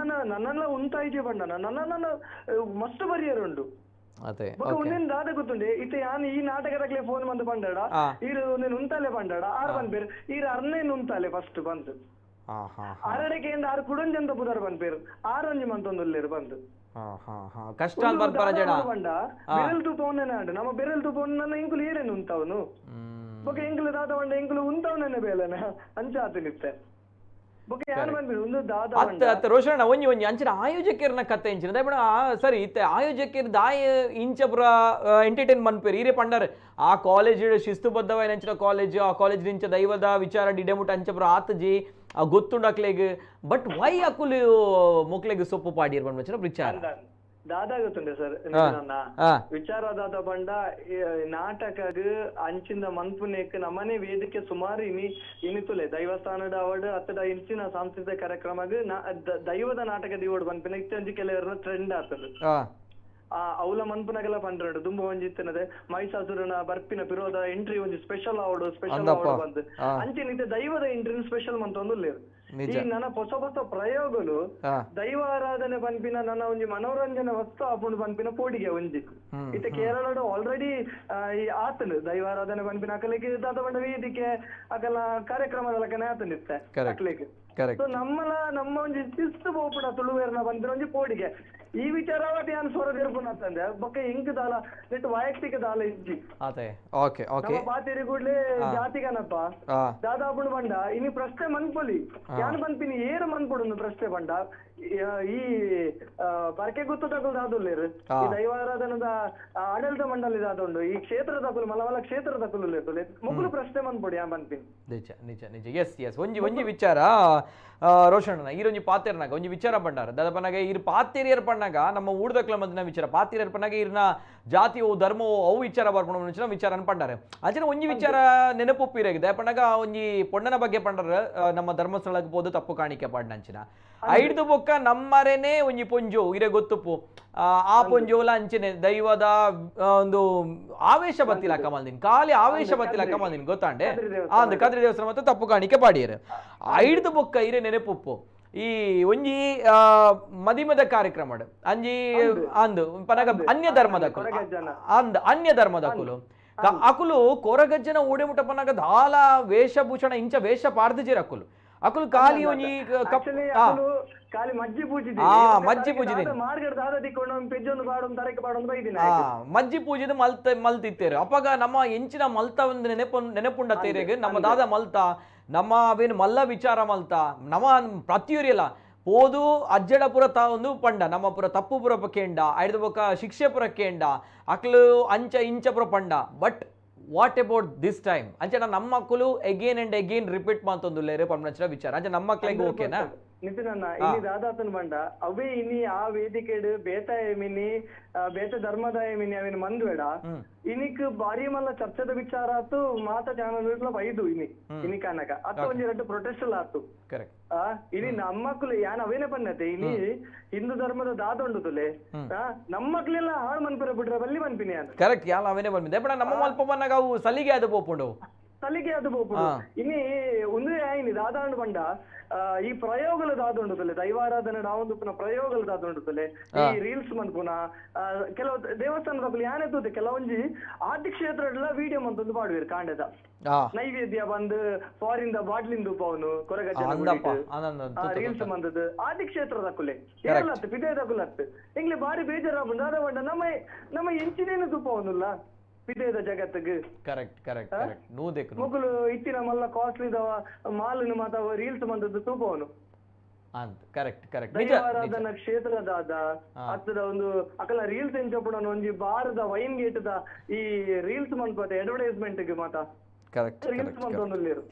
ನನ್ನನ್ನ ಉಂಟಾಯ್ಕೆ ಬಂಡ ನನ್ನ ಮಸ್ತ್ ಬರಿಯರುಂಡು ಉನ್ನೇನು ದಾದ ಗೊತ್ತುಂಡೆ ಇತ ಯಾನ್ ಈ ನಾಟಕದಾಗ್ಲೇ ಫೋನ್ ಬಂದು ಪಂಡಾಡ ಈರು ಉನ್ನೇನು ಉಂತಾಲೆ ಪಂಡಾಡ ಆರು ಬಂದ್ಬೇರು ಈರು ಅರ್ನೇನು ಉಂತಾಲೆ ಫಸ್ಟ್ ಬಂದು ಆರಡೆಕೆಯಿಂದ ಆರು ಕುಡಂಜಂತ ಪುದರ್ ಬಂದ್ಪೇರು ಆರೊಂಜಿ ಮಂತೊಂದುಲ್ಲೇರು ಬಂದು ಕಷ್ಟ ಬಂಡ ಬೆರಲ್ ತೂಪ ನಾಡು ನಮ್ಮ ಬೆರಲ್ ತೂಪ ನನ್ನ ಇಂಕುಲು ಏನೇನು ಉಂತಾವನು ಬೊಕ ಎಂಕುಲು ದಾದ ಬಂಡ ಎಂಕುಲು ಉಂತಾವನೇ ಬೇಲೆನ ಅಂಚಾತ ನಿತ್ತೆ ಬೊಕ ಯಾರು ಬಂದ್ಬಿಡು ಒಂದು ದಾದ ಅತ್ತ ರೋಷಣ ಒಂಜಿ ಅಂಚಿನ ಆಯೋಜಕರ್ನ ಕತೆ ಇಂಚಿನ ದಯಪಡ ಸರಿ ಇತ್ತೆ ಆಯೋಜಕರ್ ದಾಯ ಇಂಚಪುರ ಎಂಟರ್ಟೈನ್ ಮನ್ಪೇರು ಈರೇ ಪಂಡರ್ ಆ ಕಾಲೇಜ್ ಶಿಸ್ತುಬದ್ಧವಾದ ಅಂಚಿನ ಕಾಲೇಜ್ ಆ ಕಾಲೇಜ್ ಇಂಚ ದೈವದ ವಿಚಾರ ಡಿಡೆಮುಟ ಅಂಚಪುರ ಆತಜಿ ಆ ಗೊತ್ತುಂಡಕ್ಲೆಗ್ ಬಟ್ ವೈ ಅಕುಲು ಮೊಕ್ಲೆಗ್ ಸೊಪ್ಪು ಪಾಡಿರ್ ಬಂದ ವಿಚಾರ ದಾದಾ ಗೊತ್ತುಂಡೆ ಸರ್ ವಿಚಾರದಾದ ಬಂಡ ನಾಟಕಗ್ ಅಂಚಿಂದ ಮನ್ಪುನೇಕ್ ನಮ್ಮನೆ ವೇದಿಕೆ ಸುಮಾರು ಇನಿತುಲೆ ದೈವಸ್ಥಾನದ ಅವಡ್ ಅತ್ತಡ ಇಂಚಿನ ಸಾಂಸ್ಕೃತಿಕ ಕಾರ್ಯಕ್ರಮಗ್ ದೈವದ ನಾಟಕ ದಿವಡ್ ಬಂಪಿನ ಇತ್ತಂಜಿ ಕೆಲವರ ಟ್ರೆಂಡ್ ಆಗ್ತದೆ ಅವಲ ಮನ್ಪುನಗೆಲ್ಲ ಪಂಡ್ರಡು ದುಂಬ ಒಂಜಿತ್ತಿನದೆ ಮೈಸಾಸುರನ ಬರ್ಪಿನ ಪಿರೋದ ಎಂಟ್ರಿ ಒಂಜಿ ಸ್ಪೆಷಲ್ ಆವಡು ಬಂದು ಅಂಚಿನ ದೈವದ ಎಂಟ್ರಿನ ಸ್ಪೆಷಲ್ ಮಂತೊಂದುಲ್ಲೇರು ಈ ನನ್ನ ಹೊಸ ಹೊಸ ಪ್ರಯೋಗಲು ದೈವ ಆರಾಧನೆ ಪನ್ಪಿನ ನನ್ನ ಒಂಜಿ ಮನೋರಂಜನೆ ವಸ್ತು ಆಪುಂಡು ಪನ್ಪಿನ ಪೋಡಿಗೆ ಒಂಜಿ ಇತ ಕೇರಳಡು ಆಲ್ರೆಡಿ ಈ ಆತನು ದೈವ ಆರಾಧನೆ ಪನ್ಪಿನ ಅಕಲಿಗೆ ದಾದ ಬಂಡ ವೇದಿಕೆ ಅಕಲ ಕಾರ್ಯಕ್ರಮದಲ್ಲಕನೆ ಆತನಿತ್ತೆ ಅಕ್ಲಿಗೆ ನಮ್ಮ ಒಂಜಿ ಶಿಸ್ತು ಬೋಪುಡ ತುಳುವೇರ್ನ ಬಂದಿನ ಒಂಜಿ ಪೋಡಿಗೆ ಈ ವಿಚಾರವಾದ ಯಾನ್ ಸ್ವರ ತಿರುಪುನಂತಂದೆ ಬೊಕ್ಕ ಇಂಕ್ ದಾಲ ನೆಟ್ಟು ವೈಯಕ್ತಿಕ ದಾಲ ಇಜ್ಜಿ ನಮ್ಮ ಪಾತೇರಿ ಕೂಡ್ಲೆ ಜಾತಿಗನಪ್ಪ ದಾದಾಪುಡು ಬಂಡ ಇನಿ ಪ್ರಶ್ನೆ ಮನ್ಪೊಲಿ ಯಾನ್ ಬಂದ್ಪಿನಿ ಏರು ಮನ್ಪುಡು ಪ್ರಶ್ನೆ ಬಂಡ ಈ ಬರ್ಕೆ ಗೊತ್ತು ತಗೊಳ್ ದಾದುಲ್ಲೇರು ಈ ದೈವಾರಾಧನದ ಆಡಳಿತ ಮಂಡಳಿ ದಾದುಂಡು ಈ ಕ್ಷೇತ್ರ ತಗೊಳು ಮಲಮಲ ಕ್ಷೇತ್ರ ತಗೊಳು ಮುಗ್ಳು ಪ್ರಶ್ನೆ ಮನ್ಪೊಡು ಯಾನ್ ಬಂದ್ಪಿನಿ ನಿಜ ನಿಜ ನಿಜ ಎಸ್ ಒಂಜಿ ವಿಚಾರ ರೋಷಣ್ಣ ಈರೊಂಜಿ ಪಾತೆರ್ನಾಗ ಒಂಜಿ ವಿಚಾರ ಪಂಡಾರ ದಾದ ಪನ್ನಾಗ ಈರ್ ಪಾತೆರಿಯರ್ ಪಣ್ಣಾಗ ನಮ್ಮ ಊರ್ದಕ್ಲ ಮದ್ದಿನ ವಿಚಾರ ಪಾತೆರಿಯರ್ ಪನ್ನಾಗ ಈರ್ನ ಜಾತಿಯೋ ಧರ್ಮವೋ ಅವು ವಿಚಾರ ಬರ್ಪಣ ವಿಚಾರ ಅನ್ಪಂಡಾರೆ ಅಂಚನೆ ಒಂಜಿ ವಿಚಾರ ನೆನಪುಪ್ಪಿರಾಗಿದೆ ಪಣ್ಣಾಗ ಒಂಜಿ ಪೊಣ್ಣನ ಬಗ್ಗೆ ಪಂಡಾರ ನಮ್ಮ ಧರ್ಮಸ್ಥಳಕ್ಕೆ ಹೋದು ತಪ್ಪು ಕಾಣಿಕೆ ಪಾಡ್ನ ಅಂಚಿನ ಐದು ಬೊಕ್ಕ ನಮ್ಮರೇನೆ ಒಂಜಿ ಪೊಂಜು ಇರೆ ಗೊತ್ತುಪ್ಪು ಆ ಪೊಂಜೋಲ ಅಂಚೆನೆ ದೈವದ ಒಂದು ಆವೇಶ ಬತ್ತಿಲ್ಲ ಕಮಲ್ದಿನ್ ಖಾಲಿ ಆವೇಶ ಬತ್ತಿಲ್ಲ ಕಮಲ್ದಿನ್ ಗೊತ್ತಾಂಡೆ ಅಂದ್ ಕದ್ರಿ ದೇವಸ್ಥಾನ ಮತ್ತು ತಪ್ಪು ಕಾಣಿಕೆ ಪಾಡಿಯರು ಐಡ್ದು ಬೊಕ್ಕ ಇರೆ ನೆನಪುಪ್ಪು ಈ ಒಂಜಿ ಮದಿಮದ ಕಾರ್ಯಕ್ರಮ ಅಂಜಿ ಅಂದು ಪನಗ ಅನ್ಯ ಧರ್ಮದ ಅಂದ್ ಅನ್ಯ ಧರ್ಮದ ಕುಲು ಅಕುಲು ಕೊರಗಜ್ಜನ ಓಡೆ ಮುಟ್ಟ ಪನಗ ದಾಲ ವೇಷಭೂಷಣ ಇಂಚ ವೇಷ ಪಾರ್ದಿಜಿರ ಅಕುಲು ಅಕುಲು ಖಾಲಿ ಒಂಜಿ ಖಾಲಿ ಮಜ್ಜಿ ಪೂಜಿದಿ ಮಜ್ಜಿ ಪೂಜಿದಿ ಮಾರ್ಗಡ್ ದಾದ ದಿಕ್ಕೊಂಡು ಪೆಜ್ಜೊಂದು ಬಾಡೊಂದು ತರಕ್ಕೆ ಬಾಡೊಂದು ಬೈದಿನ ಮಜ್ಜಿ ಪೂಜಿದ ಮಲ್ತಿತ್ತೇರು ಅಪ್ಪಗ ನಮ್ಮ ಎಂಚಿನ ಮಲ್ತ ಒಂದು ನೆನಪುಂಡ ತೇರೆಗೆ ನಮ್ಮ ದಾದ ಮಲ್ತ ನಮ್ಮ ಅವೇನು ಮಲ್ಲ ವಿಚಾರ ಮಲ್ತ ನಮ್ಮ ಪ್ರತಿಯೊರಿಯಲ್ಲ ಓದು ಅಜ್ಜಡಪುರ ಒಂದು ಪಂಡ ನಮ್ಮ ಪುರ ತಪ್ಪು ಪುರ ಕೇಂಡ ಐದು ಬೊಕ್ಕ ಶಿಕ್ಷೆ ಪುರ ಕೇಂಡ ಅಕ್ಲು ಅಂಚ ಇಂಚ ಪುರ ಪಂಡ but what about this time ಅಂಚೆ ನಮ್ಮ ಮಕ್ಕಳು ಎಗೇನ್ ಅಂಡ್ ಎಗೇನ್ ರಿಪೀಟ್ ಮಾಡ್ತೊಂದುಲ್ಲೇರೆ ಪರ್ಮನಂಚಿನ ವಿಚಾರ ಅಂಚೆ ನಮ್ಮ ಮಕ್ಕಳಿಗೆ ಓಕೆನಾ ನಿತಿನನ್ನ ಇಲ್ಲಿ ದಾದಾತನ್ ಬಂಡ ಅವೇ ಇನಿ ಆ ವೇದಿಕೆಡ್ ಬೇತ ಏಮಿನಿ ಬೇತ ಧರ್ಮದ ಏಮಿನಿ ಅವೇನು ಮಂದ್ಬೇಡ ಇನಿಕ್ ಬಾರಿ ಮಲ್ಲ ಚರ್ಚದ ವಿಚಾರ ಆತು ಮಾತ ಚಾನಲ್ ಬೈದು ಇನಿ ಕಾನಕ ಅತ್ತ ಒಂಜಿ ಎರಡು ಪ್ರೊಟೆಸ್ಟ್ ಆತು ಇನಿ ನಮ್ಮ ಮಕ್ಕಳು ಯಾನ್ ಅವೇನೆ ಪನ್ನತೆ ಇನಿ ಹಿಂದೂ ಧರ್ಮದ ದಾದೊಂಡುತ್ತಲೆ ನಮ್ಮ ಮಕ್ಳೆಲ್ಲ ಹಾಳು ಮನ್ಪರ ಬಿಡ್ರೆ ಬಲ್ಲಿ ಮನ್ಪಿನಿ ಅಂತ ಕರೆಕ್ಟ್ ಯಾಲ ಅವೇನೆ ಬಂದಿದೆ ಬಟ್ ನಮ್ಮ ಮಲ್ಪ ಬಂದಾಗ ಅವು ಸಲಿಗೆ ಅದು ಪೋಪುಂಡು ಸಲಿಗೆ ಅದು ಪೋಪುಂಡು ಇನಿ ಒಂದು ಆಯ್ನಿ ದಾದಾಂಡು ಬಂಡ ಈ ಪ್ರಯೋಗಲ ದಾದೊಂಡುತ್ತಲೆ ದೈವಾರಾಧನೆ ನಾವೊಂದು ಪ್ರಯೋಗಲ ದಾದೊಂಡುತ್ತಲೆ ಈ ರೀಲ್ಸ್ ಮನ್ಪುನ ಕೆಲವು ದೇವಸ್ಥಾನದ ಯಾನೆ ತೂತೆ ಕೆಲವೊಂಜಿ ಆದಿ ಕ್ಷೇತ್ರ ವಿಡಿಯೋ ಮಂತೊಂದು ಮಾಡುವಿರು ಕಾಂಡದ ನೈವೇದ್ಯ ಬಂದು ಫಾರಿನ್ ದ ಬಾಟ್ಲಿಂದು ಪವನು ಕೊರಗಜ್ಜನ ರೀಲ್ಸ್ ಮಂದದ್ದು ಆದಿ ಕ್ಷೇತ್ರದ ಕುಲೆ ಕೇರಳತ್ತು ಪಿದೇದ ಕುಲತ್ತು ಎಂಗ್ಲೆ ಬಾರಿ ಬೇಜಾರ ಬಂದು ಅದ ಬಂಡ ನಮ್ಮ ಎಂಚಿನೇನು ತುಪ್ಪವನುಲ್ಲ ಪಿದೇದ ಜಗತ್ತಿಗೆ ಮುಗುಲು ಇತ್ತಿನ ಮಲ್ಲ ಕಾಸ್ಟ್ಲಿ ಮಾಲಿನ ಮಾತ ರೀಲ್ಸ್ ಮಂದದ್ದು ತೂಪವನು ದೈವಾರಾಧನ ಕ್ಷೇತ್ರದಾದ ಹತ್ತದ ಒಂದು ಅಕಲ ರೀಲ್ಸ್ ಎಂಚಪುಣ ಒಂಜಿ ಬಾರದ ವೈನ್ ಗೇಟದ ಈ ರೀಲ್ಸ್ ಮನ್ಪತ್ತೆ ಅಡ್ವರ್ಟೈಸ್ಮೆಂಟ್ ಗೆ ಮಾತ ರೀಲ್ಸ್ ಮಂತೊಂದುಲ್ಲೇರು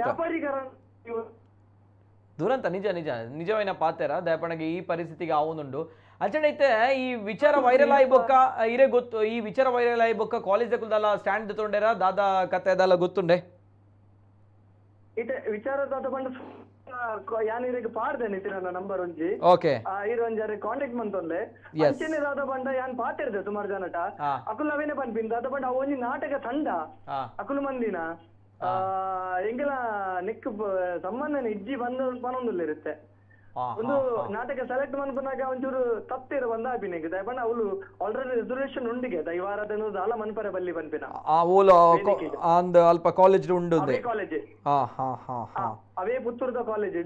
ವ್ಯಾಪಾರೀಕರಣ ದುರಂತ ನಿಜವೈನ ಪಾತೆರ ದಯಪಣಗೆ ಈ ಪರಿಸ್ಥಿತಿಗೆ ಆವುನುಂಡು ಅಂಚನೈತೆ ಈ ವಿಚಾರ ವೈರಲ್ ಆಗಿ ಬೊಕ್ಕ ಇರೇ ಗೊತ್ತು ಈ ವಿಚಾರ ವೈರಲ್ ಆಗಿ ಬೊಕ್ಕ ಕಾಲೇಜ್ ಕುಲ್ದಲ್ಲ ಸ್ಟ್ಯಾಂಡ್ ತೊಂಡೇರ ದಾದ ಕತೆ ಅದೆಲ್ಲ ಗೊತ್ತುಂಡೆ ಇತ್ತೆ ವಿಚಾರದಾದ ಬಂದು ಯಾನಿರಿಗೆ ಪಾಡ್ದೆ ನಿತಿನ ನಂಬರ್ ಒಂಜಿ ಓಕೆ ಇರು ಒಂಜಾರೆ ಕಾಂಟ್ಯಾಕ್ಟ್ ಮಂತೊಂದೆ ಅಂಚೆನೆ ದಾದ ಬಂಡ ಯಾನ್ ಪಾತಿರ್ದೆ ಸುಮಾರು ಜನಟ ಅಕುಲ್ ಅವೇನೆ ಪನ್ಪಿನ್ ದಾದ ಬಂಡ ಒಂಜಿ ನಾಟಕ ತಂಡ ಅಕುಲು ಮಂದಿನ ಎಂಗೆಲ ನೆಕ್ ಸಂಬಂಧನ ಇಜ್ಜಿ ಬಂದೊಂದುಲ್ಲ ಇರುತ್ತೆ ಒಂದು ನಾಟಕ ಸೆಲೆಕ್ಟ್ ಮನ್ಪನಾಗ ಒಂಚೂರು ತಪ್ಪಿರ ಬಂದ ಅಭಿನಯ ದಯಪಣ್ಣ ಅವಳು ಆಲ್ರೆಡಿ ರಿಸರ್ವೇಶನ್ ಉಂಡಿಗೆ ದೈವಾರಾಧನೆ ದಾಲ ಮನ್ಪರೆ ಬಲ್ಲಿ ಪನ್ಪಿನ ಅಲ್ಪ ಕಾಲೇಜ್ ಉಂಡು ಕಾಲೇಜ್ ಅವೇ ಪುತ್ತೂರ್ದ ಕಾಲೇಜ್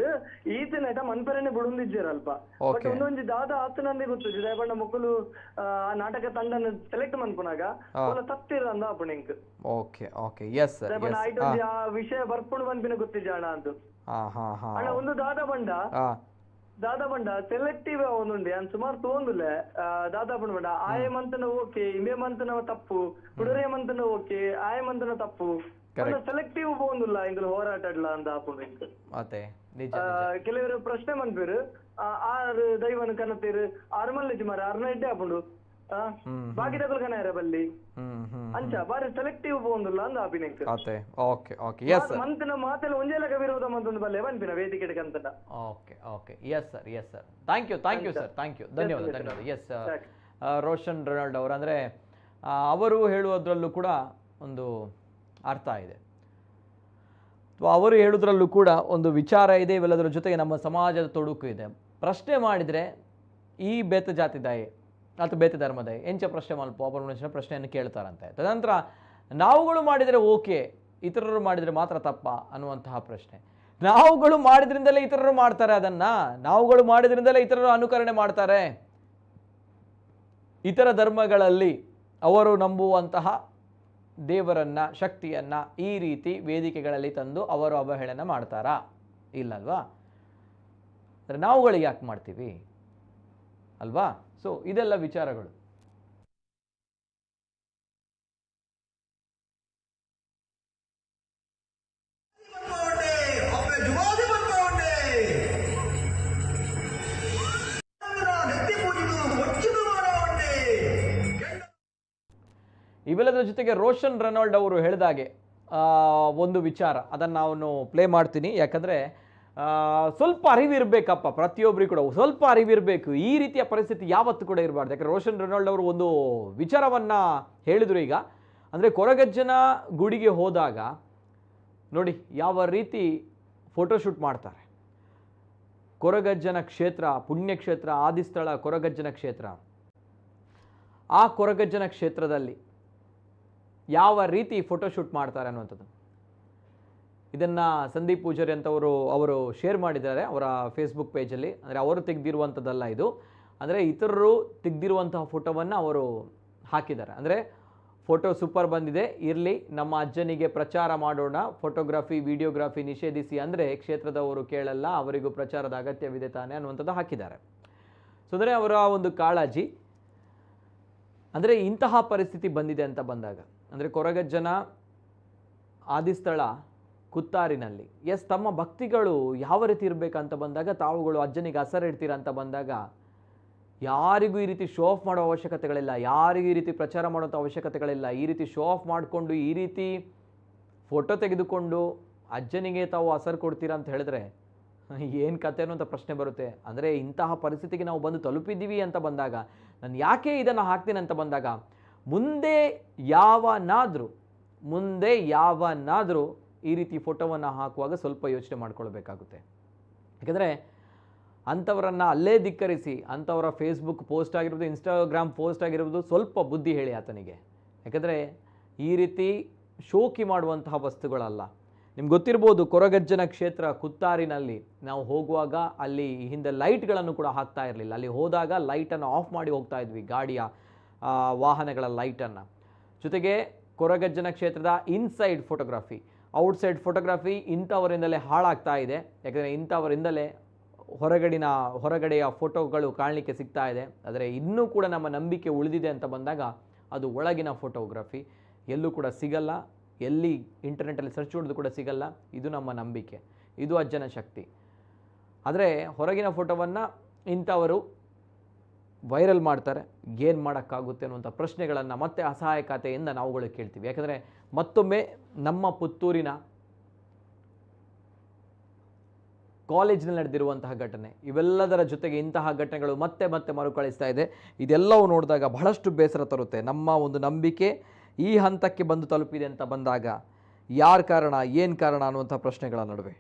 ಈತನ ಮನ್ಪರೆನೆ ಬಿಡುಂದಿಜ್ಜೇರಲ್ಪ ಬಟ್ ಒಂದೊಂದು ದಾದ ಆತನಂದೇ ಗೊತ್ತಿದ್ದು ದಯಪಣ್ಣ ಮಕ್ಕಳು ಆ ನಾಟಕ ತಂಡನ ಸೆಲೆಕ್ಟ್ ಮನ್ಪನಾಗ ತಪ್ಪಿರ ಅಂದ ಅಪಣೆಂಕ್ ದಯಪಣ್ಣ ಆಯ್ತು ಆ ವಿಷಯ ಬರ್ಪುಣ್ ಪನ್ಪಿನ ಗೊತ್ತಿಜ್ಜಾಣ ಅಂತ ಅಣ್ಣ ಒಂದು ದಾದ ಬಂಡ ಸೆಲೆಕ್ಟಿವ್ ಒಂದುಂಡೆ ಅನ್ ಸುಮಾರು ತೋಂದುಲ್ಲ ದಾದಾ ಬಂಡ ಆಯ ಮಂತನ ಓಕೆ ಇಂಬೆ ಮಂತನ ತಪ್ಪು ಕುಡುರೆ ಮಂತನ ಓಕೆ ಆಯ ಮಂತನ ತಪ್ಪು ಸೆಲೆಕ್ಟಿವ್ ಹೋಗುದಿಲ್ಲ ಇಂಗ್ಲ ಹೋರಾಟಡ್ಲ ಅಂತ ಹಾಕೊಂಡು ಕೆಲವರು ಪ್ರಶ್ನೆ ಮನ್ಪೇರು ಆರು ದೈವನ ಕನತೀರು ಆರು ಮಲ್ಲೆಜ್ ಮಾರ ಆರ್ನ ಇಡ್ಡೆ ಹಾಕೊಂಡು ಬಾಕಿ ತಗೊಳ್ ಕನಾರ ಬಲ್ಲಿ ಅಂಚ ಬಾರಿ ಸೆಲೆಕ್ಟಿವ್ ಹೋಗುದಿಲ್ಲ ಅಂತ ಅಭಿನಯಕ್ ಮಂತನ ಮಾತೆಲ್ಲ ಒಂಜೇಲಕ ವಿರೋಧ ಮಂತೊಂದು ಬಲ್ಲೆ ಬಂಪಿನ ವೇದಿಕೆ ಕಂತನ ಥ್ಯಾಂಕ್ ಯು ಸರ್ ಧನ್ಯವಾದ ಎಸ್ ರೋಷನ್ ರೊನಾಲ್ಡ್ ಅವರು ಅಂದ್ರೆ ಅವರು ಹೇಳುವುದರಲ್ಲೂ ಕೂಡ ಒಂದು ಅರ್ಥ ಇದೆ ಅವರು ಹೇಳುವುದರಲ್ಲೂ ಕೂಡ ಒಂದು ವಿಚಾರ ಇದೆ ಇವೆಲ್ಲದರ ಜೊತೆಗೆ ನಮ್ಮ ಸಮಾಜದ ತೊಡಕು ಇದೆ ಪ್ರಶ್ನೆ ಮಾಡಿದರೆ ಈ ಬೇತ ಜಾತಿದಾಯಿ ಅಥವಾ ಬೇತೆ ಧರ್ಮದಾಯಿ ಎಂಚ ಪ್ರಶ್ನೆ ಮಲ್ಪ ಅಪರ್ಮನಂಚಿನ ಪ್ರಶ್ನೆಯನ್ನು ಕೇಳ್ತಾರಂತೆ ತದನಂತರ ನಾವುಗಳು ಮಾಡಿದರೆ ಓಕೆ ಇತರರು ಮಾಡಿದರೆ ಮಾತ್ರ ತಪ್ಪ ಅನ್ನುವಂತಹ ಪ್ರಶ್ನೆ ನಾವುಗಳು ಮಾಡಿದ್ರಿಂದಲೇ ಇತರರು ಮಾಡ್ತಾರೆ ಅದನ್ನು ನಾವುಗಳು ಮಾಡಿದ್ರಿಂದಲೇ ಇತರರು ಅನುಕರಣೆ ಮಾಡ್ತಾರೆ ಇತರ ಧರ್ಮಗಳಲ್ಲಿ ಅವರು ನಂಬುವಂತಹ ದೇವರನ್ನ ಶಕ್ತಿಯನ್ನು ಈ ರೀತಿ ವೇದಿಕೆಗಳಲ್ಲಿ ತಂದು ಅವರು ಅವಹೇಳನ ಮಾಡ್ತಾರಾ ಇಲ್ಲಲ್ವಾ ಅಂದರೆ ನಾವುಗಳಿಗೆ ಯಾಕೆ ಮಾಡ್ತೀವಿ ಅಲ್ವಾ ಸೊ ಇದೆಲ್ಲ ವಿಚಾರಗಳು ಇವೆಲ್ಲದರ ಜೊತೆಗೆ ರೋಷನ್ ರೊನಾಲ್ಡ್ ಅವರು ಹೇಳಿದಾಗೆ ಒಂದು ವಿಚಾರ ಅದನ್ನು ನಾನು ಪ್ಲೇ ಮಾಡ್ತೀನಿ ಯಾಕಂದರೆ ಸ್ವಲ್ಪ ಅರಿವಿರಬೇಕಪ್ಪ, ಪ್ರತಿಯೊಬ್ಬರಿಗೂ ಕೂಡ ಸ್ವಲ್ಪ ಅರಿವಿರಬೇಕು. ಈ ರೀತಿಯ ಪರಿಸ್ಥಿತಿ ಯಾವತ್ತೂ ಕೂಡ ಇರಬಾರ್ದು. ಯಾಕಂದರೆ ರೋಷನ್ ರೆನಾಲ್ಡ್ ಅವರು ಒಂದು ವಿಚಾರವನ್ನು ಹೇಳಿದರು ಈಗ. ಅಂದರೆ ಕೊರಗಜ್ಜನ ಗುಡಿಗೆ ಹೋದಾಗ ನೋಡಿ ಯಾವ ರೀತಿ ಫೋಟೋಶೂಟ್ ಮಾಡ್ತಾರೆ. ಕೊರಗಜ್ಜನ ಕ್ಷೇತ್ರ, ಪುಣ್ಯಕ್ಷೇತ್ರ, ಆದಿಸ್ಥಳ ಕೊರಗಜ್ಜನ ಕ್ಷೇತ್ರ. ಆ ಕೊರಗಜ್ಜನ ಕ್ಷೇತ್ರದಲ್ಲಿ ಯಾವ ರೀತಿ ಫೋಟೋಶೂಟ್ ಮಾಡ್ತಾರೆ ಅನ್ನುವಂಥದ್ದು, ಇದನ್ನು ಸಂದೀಪ್ ಪೂಜಾರಿ ಅಂತವರು ಅವರು ಶೇರ್ ಮಾಡಿದ್ದಾರೆ ಅವರ ಫೇಸ್ಬುಕ್ ಪೇಜಲ್ಲಿ. ಅಂದರೆ ಅವರು ತೆಗೆದಿರುವಂಥದ್ದಲ್ಲ ಇದು, ಅಂದರೆ ಇತರರು ತೆಗೆದಿರುವಂತಹ ಫೋಟೋವನ್ನು ಅವರು ಹಾಕಿದ್ದಾರೆ. ಅಂದರೆ ಫೋಟೋ ಸೂಪರ್ ಬಂದಿದೆ, ಇರಲಿ ನಮ್ಮ ಅಜ್ಜನಿಗೆ ಪ್ರಚಾರ ಮಾಡೋಣ, ಫೋಟೋಗ್ರಫಿ ವಿಡಿಯೋಗ್ರಫಿ ನಿಷೇಧಿಸಿ ಅಂದರೆ ಕ್ಷೇತ್ರದವರು ಕೇಳಲ್ಲ, ಅವರಿಗೂ ಪ್ರಚಾರದ ಅಗತ್ಯವಿದೆ ತಾನೆ ಅನ್ನುವಂಥದ್ದು ಹಾಕಿದ್ದಾರೆ. ಸೊ ಅಂದರೆ ಅವರ ಒಂದು ಕಾಳಜಿ. ಅಂದರೆ ಇಂತಹ ಪರಿಸ್ಥಿತಿ ಬಂದಿದೆ ಅಂತ ಬಂದಾಗ, ಅಂದರೆ ಕೊರಗಜ್ಜನ ಆದಿಸ್ಥಳ ಕುತ್ತಾರಿನಲ್ಲಿ ತಮ್ಮ ಭಕ್ತಿಗಳು ಯಾವ ರೀತಿ ಇರಬೇಕಂತ ಬಂದಾಗ, ತಾವುಗಳು ಅಜ್ಜನಿಗೆ ಹೆಸರಿಡ್ತೀರ ಅಂತ ಬಂದಾಗ ಯಾರಿಗೂ ಈ ರೀತಿ ಶೋ ಆಫ್ ಮಾಡೋ ಅವಶ್ಯಕತೆಗಳಿಲ್ಲ, ಯಾರಿಗೂ ಈ ರೀತಿ ಪ್ರಚಾರ ಮಾಡೋಂಥ ಅವಶ್ಯಕತೆಗಳಿಲ್ಲ. ಈ ರೀತಿ ಶೋ ಆಫ್ ಮಾಡಿಕೊಂಡು ಈ ರೀತಿ ಫೋಟೋ ತೆಗೆದುಕೊಂಡು ಅಜ್ಜನಿಗೆ ತಾವು ಹೆಸರು ಕೊಡ್ತೀರಾ ಅಂತ ಹೇಳಿದ್ರೆ ಏನು ಕತೆ ಅನ್ನೋ ಅಂತ ಪ್ರಶ್ನೆ ಬರುತ್ತೆ. ಅಂದರೆ ಇಂತಹ ಪರಿಸ್ಥಿತಿಗೆ ನಾವು ಬಂದು ತಲುಪಿದ್ದೀವಿ ಅಂತ ಬಂದಾಗ, ನಾನು ಯಾಕೆ ಇದನ್ನು ಹಾಕ್ತೀನಿ ಅಂತ ಬಂದಾಗ, ಮುಂದೆ ಯಾವನಾದರೂ ಈ ರೀತಿ ಫೋಟೋವನ್ನು ಹಾಕುವಾಗ ಸ್ವಲ್ಪ ಯೋಚನೆ ಮಾಡ್ಕೊಳ್ಬೇಕಾಗುತ್ತೆ. ಯಾಕೆಂದರೆ ಅಂಥವರನ್ನು ಅಲ್ಲೇ ಧಿಕ್ಕರಿಸಿ, ಅಂಥವರ ಫೇಸ್ಬುಕ್ ಪೋಸ್ಟ್ ಆಗಿರ್ಬೋದು, ಇನ್ಸ್ಟಾಗ್ರಾಮ್ ಪೋಸ್ಟ್ ಆಗಿರ್ಬೋದು, ಸ್ವಲ್ಪ ಬುದ್ಧಿ ಹೇಳಿ ಆತನಿಗೆ. ಯಾಕೆಂದರೆ ಈ ರೀತಿ ಶೋಕಿ ಮಾಡುವಂತಹ ವಸ್ತುಗಳಲ್ಲ. ನಿಮ್ಗೆ ಗೊತ್ತಿರ್ಬೋದು, ಕೊರಗಜ್ಜನ ಕ್ಷೇತ್ರ ಕುತ್ತಾರಿನಲ್ಲಿ ನಾವು ಹೋಗುವಾಗ ಅಲ್ಲಿ ಹಿಂದೆ ಲೈಟ್ಗಳನ್ನು ಕೂಡ ಹಾಕ್ತಾ ಇರಲಿಲ್ಲ. ಅಲ್ಲಿ ಹೋದಾಗ ಲೈಟನ್ನು ಆಫ್ ಮಾಡಿ ಹೋಗ್ತಾ ಇದ್ವಿ, ಗಾಡಿಯ ವಾಹನಗಳ ಲೈಟನ್ನು. ಜೊತೆಗೆ ಕೊರಗಜ್ಜನ ಕ್ಷೇತ್ರದ ಇನ್ಸೈಡ್ ಫೋಟೋಗ್ರಫಿ, ಔಟ್ಸೈಡ್ ಫೋಟೋಗ್ರಫಿ ಇಂಥವರಿಂದಲೇ ಹಾಳಾಗ್ತಾ ಇದೆ. ಯಾಕೆಂದರೆ ಇಂಥವರಿಂದಲೇ ಹೊರಗಡೆಯ ಫೋಟೋಗಳು ಕಾಣಲಿಕ್ಕೆ ಸಿಗ್ತಾ ಇದೆ. ಆದರೆ ಇನ್ನೂ ಕೂಡ ನಮ್ಮ ನಂಬಿಕೆ ಉಳಿದಿದೆ ಅಂತ ಬಂದಾಗ ಅದು ಒಳಗಿನ ಫೋಟೋಗ್ರಫಿ ಎಲ್ಲೂ ಕೂಡ ಸಿಗಲ್ಲ, ಎಲ್ಲಿ ಇಂಟರ್ನೆಟ್ಟಲ್ಲಿ ಸರ್ಚ್ ಹೊಡೆದು ಕೂಡ ಸಿಗಲ್ಲ. ಇದು ನಮ್ಮ ನಂಬಿಕೆ, ಇದು ಅಜ್ಜನ ಶಕ್ತಿ. ಆದರೆ ಹೊರಗಿನ ಫೋಟೋವನ್ನು ಇಂಥವರು ವೈರಲ್ ಮಾಡ್ತಾರೆ, ಏನು ಮಾಡೋಕ್ಕಾಗುತ್ತೆ ಅನ್ನುವಂಥ ಪ್ರಶ್ನೆಗಳನ್ನು ಮತ್ತೆ ಅಸಹಾಯಕತೆಯಿಂದ ನಾವುಗಳು ಕೇಳ್ತೀವಿ. ಯಾಕಂದರೆ ಮತ್ತೊಮ್ಮೆ ನಮ್ಮ ಪುತ್ತೂರಿನ ಕಾಲೇಜಿನಲ್ಲಿ ನಡೆದಿರುವಂತಹ ಘಟನೆ, ಇವೆಲ್ಲದರ ಜೊತೆಗೆ ಇಂತಹ ಘಟನೆಗಳು ಮತ್ತೆ ಮತ್ತೆ ಮರುಕಳಿಸ್ತಾ ಇದೆ. ಇದೆಲ್ಲವೂ ನೋಡಿದಾಗ ಬಹಳಷ್ಟು ಬೇಸರ ತರುತ್ತೆ. ನಮ್ಮ ಒಂದು ನಂಬಿಕೆ ಈ ಹಂತಕ್ಕೆ ಬಂದು ತಲುಪಿದೆ ಅಂತ ಬಂದಾಗ ಯಾರು ಕಾರಣ, ಏನು ಕಾರಣ ಅನ್ನುವಂಥ ಪ್ರಶ್ನೆಗಳ ನಡುವೆ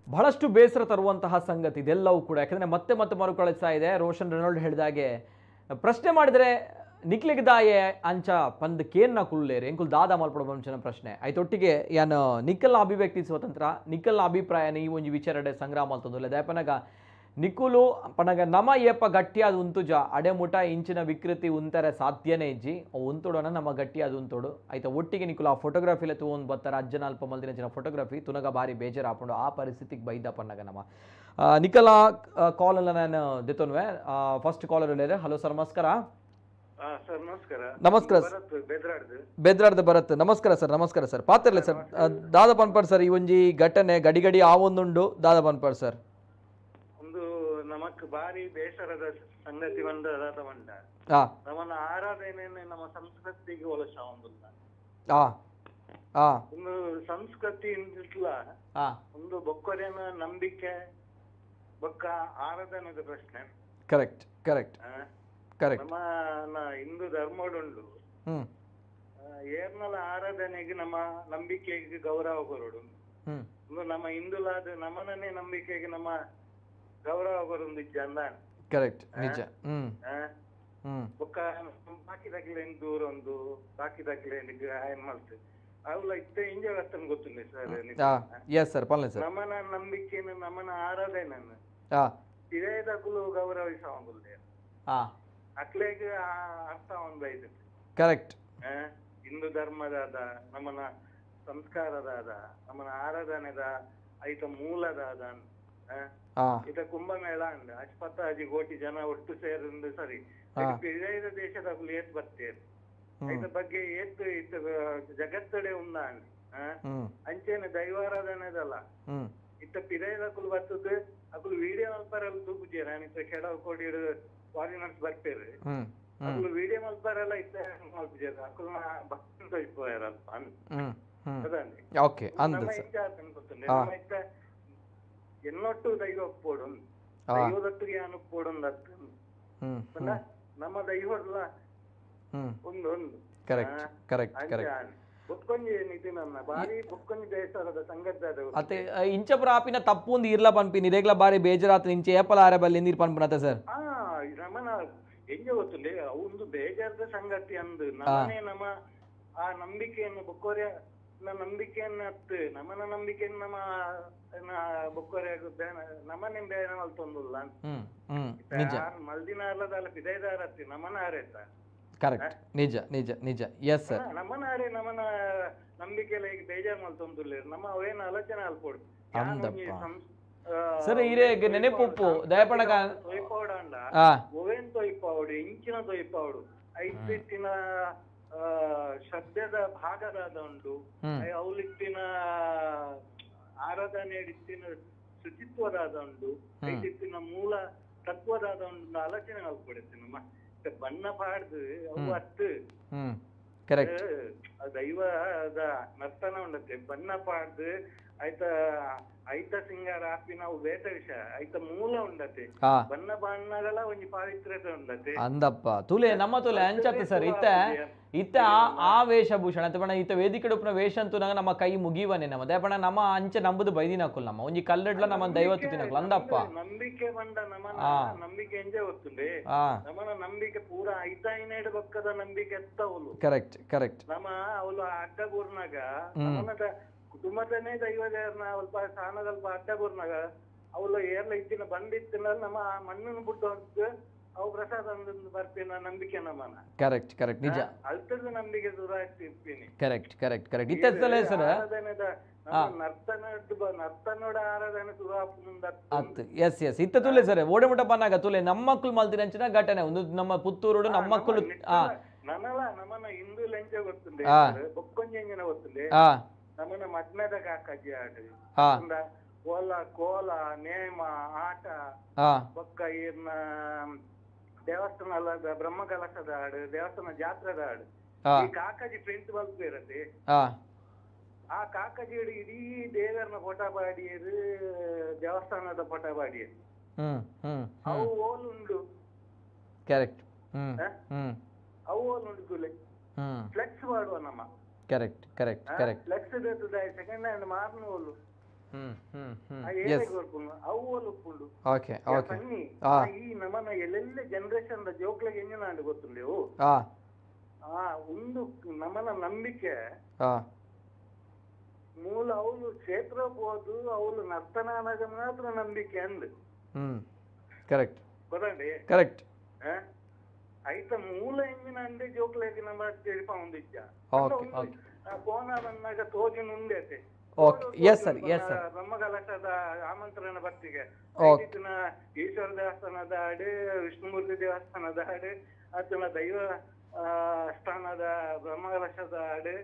ಬಹಳಷ್ಟು ಬೇಸರ ತರುವಂತಹ ಸಂಗತಿ ಇದೆಲ್ಲವೂ ಕೂಡ. ಯಾಕಂದರೆ ಮತ್ತೆ ಮತ್ತೆ ಮರುಕಳಿಸ್ತಾ ಇದೆ. ರೋಷನ್ ರೆನಾಲ್ಡ್ ಹೇಳಿದಾಗೆ ಪ್ರಶ್ನೆ ಮಾಡಿದರೆ ನಿಕ್ಲಿಗದಾಯೆ ಅಂಚ ಪಂದ್ ಕೇನ್ನ ಕುಳ್ಳೇರು ಎಂಕುಲ್ ದಾದ ಮಲ್ಪಡ ವಂಶನ ಪ್ರಶ್ನೆ ಐತೊಟ್ಟಿಗೆ ಯಾನು ನಿಕ್ಕಲ್ನ ಅಭಿವ್ಯಕ್ತಿ ಸ್ವತಂತ್ರ, ನಿಕ್ಕಲ್ನ ಅಭಿಪ್ರಾಯನ ಈ ಒಂದು ವಿಚಾರಡೆ ಸಂಗ್ರಾಮ ಅಂತಂದು ದಯಪನಗ ನಿಕುಲು ಪನಗ ನಮ ಏಪ ಗಟ್ಟಿಯಾದ ಉಂತುಜ ಅಡೆಮುಟ ಇಂಚಿನ ವಿಕೃತಿ ಉಂತಾರೆ ಸಾಧ್ಯನೇ ಇಜ್ಜಿ ಉಂತುಡೋನ ನಮ್ಮ ಗಟ್ಟಿಯಾದ ಉಂತೋಡು ಆಯ್ತಾ ಒಟ್ಟಿಗೆ ನಿಕುಲು ಆ ಫೋಟೋಗ್ರಫಿಲೆ ತಗೊಂಡು ಬರ್ತಾರೆ ಅಜ್ಜನ ಅಲ್ಪ ಮಲ್ದಿನ ಫೋಟೋಗ್ರಫಿ ತುನಗ ಬಾರಿ ಬೇಜಾರು ಹಾಕೊಂಡು ಆ ಪರಿಸ್ಥಿತಿಗೆ ಬೈದ ಪನ್ನಗ ನಮ್ಮ ನಿಕಲ ಕಾಲಲ್ಲ ನಾನು ದಿತೋನ್ವೆ ಫಸ್ಟ್ ಕಾಲರ್ ಇಲ್ಲೇ. ಹಲೋ ಸರ್, ನಮಸ್ಕಾರ. ನಮಸ್ಕಾರ ಬೆದ್ರಾಡ್ದು ಬರತ್. ನಮಸ್ಕಾರ ಸರ್, ನಮಸ್ಕಾರ ಸರ್. ಪಾತಿರ್ಲೆ ಸರ್ ದಾದ ಪನ್ಪರ್ ಸರ್ ಈ ಒಂಜಿ ಘಟನೆ ಗಡಿ ಗಡಿ ಆ ಒಂದುಂಡು ದಾದ ಪನ್ಪರ್ ಸರ್. ನಮಕ್ ಬಾರಿ ಬೇಸರದ ಸಂಗತಿ ಬಂದ ನಮ್ಮನ್ನ ಆರಾಧನೆ ನಮ್ಮ ಸಂಸ್ಕೃತಿಗೆ ಒಲಸ ಒಂದಿಲ್ಲ. ಆ ಒಂದು ಸಂಸ್ಕೃತಿ ಇಂದಿಲ್ಲ ಆ ಒಂದು ಬೊಕ್ಕರಿನ ನಂಬಿಕೆ ಬೊಕ್ಕ ಆರಾಧನೆದ ಪ್ರಶ್ನೆ. ಕರೆಕ್ಟ್ ಕರೆಕ್ಟ್ ಆ, ಕರೆಕ್ಟ್. ನಮ್ಮ ಹಿಂದೂ ಧರ್ಮೋಡುಂಡು ಹ್ಮ್ ಏರ್ನಲ ಆರಾಧನೆಗೆ ನಮ್ಮ ನಂಬಿಕೆಗೆ ಗೌರವ ಕೊರೋಡು. ಹ್ಮ್ ಒಂದು ನಮ್ಮ ಹಿಂದುಲಾದ ನಮ್ಮನೇ ನಂಬಿಕೆಗೆ ನಮ್ಮ ಗೌರವ ಕೊರೊಂದು ಜಂದಾನ್. ಕರೆಕ್ಟ್ ನಿಜ. ಹ್ಮ್ ಹ್ಮ್ ಬೊಕ್ಕ ಬಾಕಿ ತಗ್ಲೇನು ದೂರ ಒಂದು ಬಾಕಿ ತಗ್ಲೇನು ಏನ್ ಮಾಡ್ತೇವೆ ಅವಳ ಇತ್ತೆ ಇಂಜ ವರ್ತನೆ ಗೊತ್ತಿಲ್ಲ ಸರ್. ಎಸ್ ಸರ್ ಪಲ್ಲೆ ಸರ್. ನಮ್ಮನ ನಂಬಿಕೆಯನ್ನು ನಮ್ಮನ ಆರಾಧನೆಯನ್ನು ಆ ಇದೇದಕ್ಕೂ ಗೌರವಿಸೋಂಗುಲ್ಲೆ ಆ ಅಕ್ಲೇಗೆ ಅರ್ಥ ಒಂದು ಐತೆ. ಕರೆಕ್ಟ್. ಹಿಂದೂ ಧರ್ಮದಾದ ನಮ್ಮನ ಸಂಸ್ಕಾರದಾದ ನಮ್ಮನ ಆರಾಧನೆದ ಐತ ಮೂಲದಾದ ಇತ ಕುಂಭಮೇಳ ಅಂದ ಅಷ್ಪತ್ತಾಜಿ ಕೋಟಿ ಜನ ಒಟ್ಟು ಸೇರಿಂದ ಸರಿ ವಿವಿಧ ದೇಶದ ಏತ್ ಬರ್ತೇವೆ ಐತ ಬಗ್ಗೆ ಏತ್ ಇತ ಜಗತ್ತಡೆ ಉಂದ ಅಂಚೆನೆ ದೈವಾರಾಧನೆದಲ್ಲ ಇತ್ತ ಪಿರೈದಕ್ಕೂ ಬರ್ತದೆ ಅಕ್ಕಳು ವಿಡಿಯೋ ಮಲ್ಪರೆಲ್ಲ ತೂಗುಜೇರ ಅನಿತ ಕೆಡ ಕೋಡಿ ಫಾರಿನರ್ಸ್ ಬರ್ತೇವೆ ಅಕ್ಕಳು ವಿಡಿಯೋ ಮಲ್ಪರೆಲ್ಲ ಇತ್ತ ಮಲ್ಪಿಜೇರ ಅಕ್ಕಳು ಭಕ್ತಿ ತೋರಿಸ್ಬೋಯಾರಲ್ಪ ಅದಂడి. ಓಕೆ ಅಂದ ನಮ್ಮ ಇಷ್ಟ ಗೊತ್ತುಂಡೆ ನಮ್ಮ ಇಷ್ಟ ಎನ್ನೊಟ್ಟು ದೈವ ಒಪ್ಪೋಡು ದೈವದೊಟ್ಟಿಗೆ ಅನುಪ್ಪೋಡು ನಮ್ಮ ದೈವಲ್ಲ ಒಂದು ಒಂದು ಕರೆಕ್ಟ್ ಕರೆಕ್ಟ್ ಕರೆಕ್ಟ್. ಬೊಕ್ಕೊಂಜಿ ನಿತಿನನ್ನ ಬಾರಿ ಬೊಕ್ಕೊಂಜಿ ದೇಶದ ಸಂಗದ್ದದ ಅತ್ತೆ ಇಂಚಪುರ ಆಪಿನ ತಪ್ಪು ಒಂದು ಇರ್ಲ ಪನ್ಪಿನಿ ರೇಗ್ಲ ಬಾರಿ ಬೇಜಾರಾತ ಇಂಚೆ ಏಪಲ ಆರಬಲ್ಲಿ ನೀರು ಪನ್ಪನತ ಸರ್. ನಮ್ಮನ ಹೆಂಗೆ ಗೊತ್ತುಂಡೆ ಒಂದು ಬೇಜಾರದ ಸಂಗತಿ ಅಂದು ನಮ್ಮನೆ ನಮ್ಮ ಆ ನಂಬಿಕೆಯನ್ನು ಬೊಕ್ಕೋರೆ ನಂಬಿಕೆಯನ್ನ ಅತ್ತು ನಮ್ಮನ ನಂಬಿಕೆಯನ್ನು ನಮ್ಮ ಬೊಕ್ಕೋರೆ ನಮ್ಮನೆ ಬೇನ ಮಲ್ತೊಂದುಲ್ಲ ಮಲ್ದಿನ ಅಲ್ಲದಲ್ಲ ಪಿದೈದಾರ ಅತ್ತಿ ನಮ್ಮನ ಆರೇತ. ಕರೆಕ್ಟ್ ನಿಜ ನಿಜ ನಿಜ. ಎಸ್ ಸರ್ ನಮ್ಮನ ಆರೆ ನಮ್ಮನ ನಂಬಿಕೆಲ್ಲ ಈಗ ಬೇಜಾರು ಮಲ್ತೊಂದುಲ್ಲ ನಮ್ಮ ಅವೇನು ಆಲೋಚನೆ ಅಲ್ಪೋಡು ಸರ್ ಇರೇ ನೆನೆಪುಪ್ಪು ದಯಪಣಗ ತೊಯ್ಪಾವಡ ಒವೇನ್ ತೊಯ್ಪಾವಡು ಇಂಚಿನ ತೊಯ್ಪಾವಡು ಐತಿನ ಶ್ರದ್ಧೆದ ಭಾಗದಾದ ಉಂಟು ಅವಳಿತ್ತಿನ ಆರಾಧನೆ ಇತ್ತಿನ ಶುಚಿತ್ವದಾದ ಉಂಟು ಐತಿನ ಮೂಲ ತತ್ವದಾದ ಒಂದು ಆಲೋಚನೆ ಅಲ್ಕೊಡುತ್ತೆ ನಮ್ಮ ಬಣ್ಣ ಪಾಡ್ದು ಅವು ಅತ್ತು ದೈವದ ನರ್ತನ ಉಂಡತ್ತೆ ಬಣ್ಣ ಪಾಡ್ದು ಐತ ಸಿಂಗಾರ ಹಾಪಿ ನಾವು ಬೇತ ವಿಷಯ ಐತ ಮೂಲ ಉಂಡತೆ ಬಣ್ಣ ಬಣ್ಣಗಳ ಒಂದು ಪಾವಿತ್ರ್ಯತೆ ಉಂಡತೆ ಅಂದಪ್ಪ ತುಲೆ ನಮ್ಮ ತುಲೆ ಅಂಚತ್ತೆ ಸರ್ ಇತ್ತ ಆ ವೇಷಭೂಷಣ ಅಂತ ಇತ್ತ ವೇದಿಕೆಡುಪ್ನ ವೇಷ ಅಂತೂ ನಮ್ಮ ಕೈ ಮುಗಿವನೆ ನಮ್ಮ ದಯಪಣ ನಮ್ಮ ಅಂಚೆ ನಂಬುದು ಬೈದಿನಕುಲ್ ನಮ್ಮ ಒಂಜಿ ಕಲ್ಲಡ್ಲ ನಮ್ಮ ದೈವತ್ತು ತಿನ್ನಕುಲ್ ಅಂದಪ್ಪ ನಂಬಿಕೆ ಬಂದ ನಮ್ಮ ನಂಬಿಕೆ ಎಂಜೆ ಗೊತ್ತುಂಡೆ ನಮ್ಮನ ನಂಬಿಕೆ ಪೂರ ಐತಾಯಿನೇಡು ಬಕ್ಕದ ನಂಬಿಕೆ ಎತ್ತವಲು. Correct correct. ನಮ್ಮ ಅವಳು ಅಡ್ಡಗೂರ್ನಾಗ ನಮ್ಮದ ಕುಟುಂಬದನೇ ದೈವದೇವ್ರನ್ನ ಸ್ವಲ್ಪ ಸ್ಥಾನದಲ್ಪ ಅಡ್ಡಗೂರ್ನಾಗ ಅವಳು ಏರ್ಲ ಇದ್ದಿನ ಬಂದಿತ್ತಿನ ನಮ್ಮ ಮಣ್ಣಿನ ಬಿಟ್ಟು ಅಂತ ಅವು ಪ್ರಸಾದ ಬರ್ತೀನಿ ನಂಬಿಕೆ ನಮ್ಮನ. ಕರೆಕ್ಟ್ ಕರೆಕ್ಟ್ ನಿಜ. ಅಲ್ತದ ನಂಬಿಕೆ ದೂರ ಆಗ್ತಿರ್ತೀನಿ. Correct correct correct. ಇತ್ತಲ್ಲ ಸರ್ ನರ್ತನೋಡ ಆರಾಧನೆ ದೂರ ಅತ್ ಎಸ್ ಎಸ್ ಇತ್ತ ತುಲೆ ಸರ್ ಓಡೆ ಮುಟ ಪನ್ನಾಗ ತುಲೆ ನಮ್ಮಕ್ಕಳು ಮಲ್ತಿರಂಚಿನ ಘಟನೆ ಒಂದು ನಮ್ಮ ಪುತ್ತೂರು ನಮ್ಮಕ್ಕಳು ನನಲ ನಮ್ಮನ ಹಿಂದೂ ಲಂಚ ಗೊತ್ತುಂಡೆ ಬೊಕ್ಕೊಂಜನ ಗೊತ್ತುಂಡೆ ನಮ್ಮನ ಮದ್ಮೆದ ಕಾಕಜ್ಜಿ ಆಡು ಕೋಲ ನೇಮ ಆಟ ಬೊಕ್ಕ ಇರ್ನ ದೇವಸ್ಥಾನ ಅಲ್ಲದ ಬ್ರಹ್ಮ ಕಲಶದ ಹಾಡು ದೇವಸ್ಥಾನ ಜಾತ್ರೆದ ಹಾಡು ಈ ಕಾಕಜಿ ಪ್ರಿನ್ಸಿಪಲ್ ಇರತ್ತೆ ಆ ಕಾಕಜಿ ಇಡೀ ದೇವರನ್ನ ಫೋಟೋ ಬಾಡಿಯರು ದೇವಸ್ಥಾನದ ಫೋಟೋ ಬಾಡಿಯರು ಅವು ಓಲ್ ಉಂಡು. ಕರೆಕ್ಟ್ ಅವು ಓಲ್ ಉಂಡು ತುಲೆ ಫ್ಲೆಕ್ಸ್ ಮಾಡುವ ನಮ್ಮ. Correct correct correct. Flex second hand ಮಾರ್ನ ಓಲು ಈ ನಮ್ಮನ ಎಲ್ಲೆಲ್ಲ ಜನರೇಷನ್ ಜೋಕ್ಲಾಗ ಹೆಂಗ ನಾಡು ಗೊತ್ತುಂಡೆವು ಒಂದು ನಮ್ಮನ ನಂಬಿಕೆ ಮೂಲ ಅವಳು ಕ್ಷೇತ್ರ ಹೋದು ಅವಳು ನರ್ತನಾಗ ಮಾತ್ರ ನಂಬಿಕೆ ಅಂದ್ ಕರೆಕ್ಟ್ ಗೊತ್ತಂಡಿ. ಕರೆಕ್ಟ್. ಐತ ಮೂಲ ಹೆಂಗಿನ ಅಂದೆ ಜೋಕ್ಲಾಗಿ ನಮ್ಮ ತಿಳಿಪ ಒಂದಿಜ್ಜ ಕೋನಾಗ ತೋಜಿನ ಉಂಡೈತೆ. ಬ್ರಹ್ಮಕಲಶದ ಆಮಂತ್ರಣ ಭಕ್ತಿಗೆ ಈಶ್ವರ ದೇವಸ್ಥಾನದ ಹಾಡು ವಿಷ್ಣುಮೂರ್ತಿ ದೇವಸ್ಥಾನದ ಹಾಡು ಆತನ ದೈವ ಸ್ಥಾನದ ಬ್ರಹ್ಮಕಲಶದ ಹಾಡು.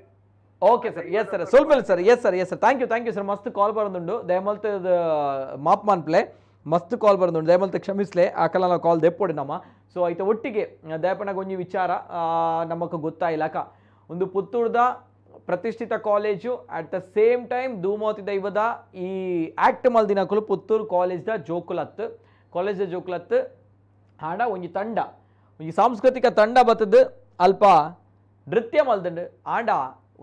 ಓಕೆ ಸರ್ ಎಸ್ ಸರ್ ಸೋಲ್ಮೇಲ್ sir yes sir yes sir thank you sir ಮಸ್ತ್ ಕಾಲ್ ಬರೋದುಂಡು ದಯಮಲ್ತ ಮಾಪ್ ಮಾನ್ಪ್ಲೆ ಮಸ್ತ್ ಕಾಲ್ ಬರೋದುಂಡು ದಯಮಲ್ತ ಕ್ಷಮಿಸ್ಲೆ ಆಕಲ ನಾವು ಕಾಲ್ ದೆಪ್ಪೊಡೆ ನಮ್ಮ ಸೊ ಐತೆ ಒಟ್ಟಿಗೆ ದಯಪಣಗ ಒಂಜಿ ವಿಚಾರ ನಮಕ್ ಗೊತ್ತಾಯಿಲ್ಲಕ ಒಂದು ಪುತ್ತೂರ್ದ ಪ್ರತಿಷ್ಠಿತ college at the same time Dhumavati ದೈವದ ಈ ಆಕ್ಟ್ ಮಲ್ದಿನಕುಲು ಪುತ್ತೂರು ಕಾಲೇಜ್ದ ಜೋಕುಲತ್ ಆಂಡ ಒಂಜಿ ತಂಡ ಒಂಜಿ ಸಾಂಸ್ಕೃತಿಕ ತಂಡ ಬತ್ತದು ಅಲ್ಪ ನೃತ್ಯ ಮಲ್ದಂಡು ಆಂಡ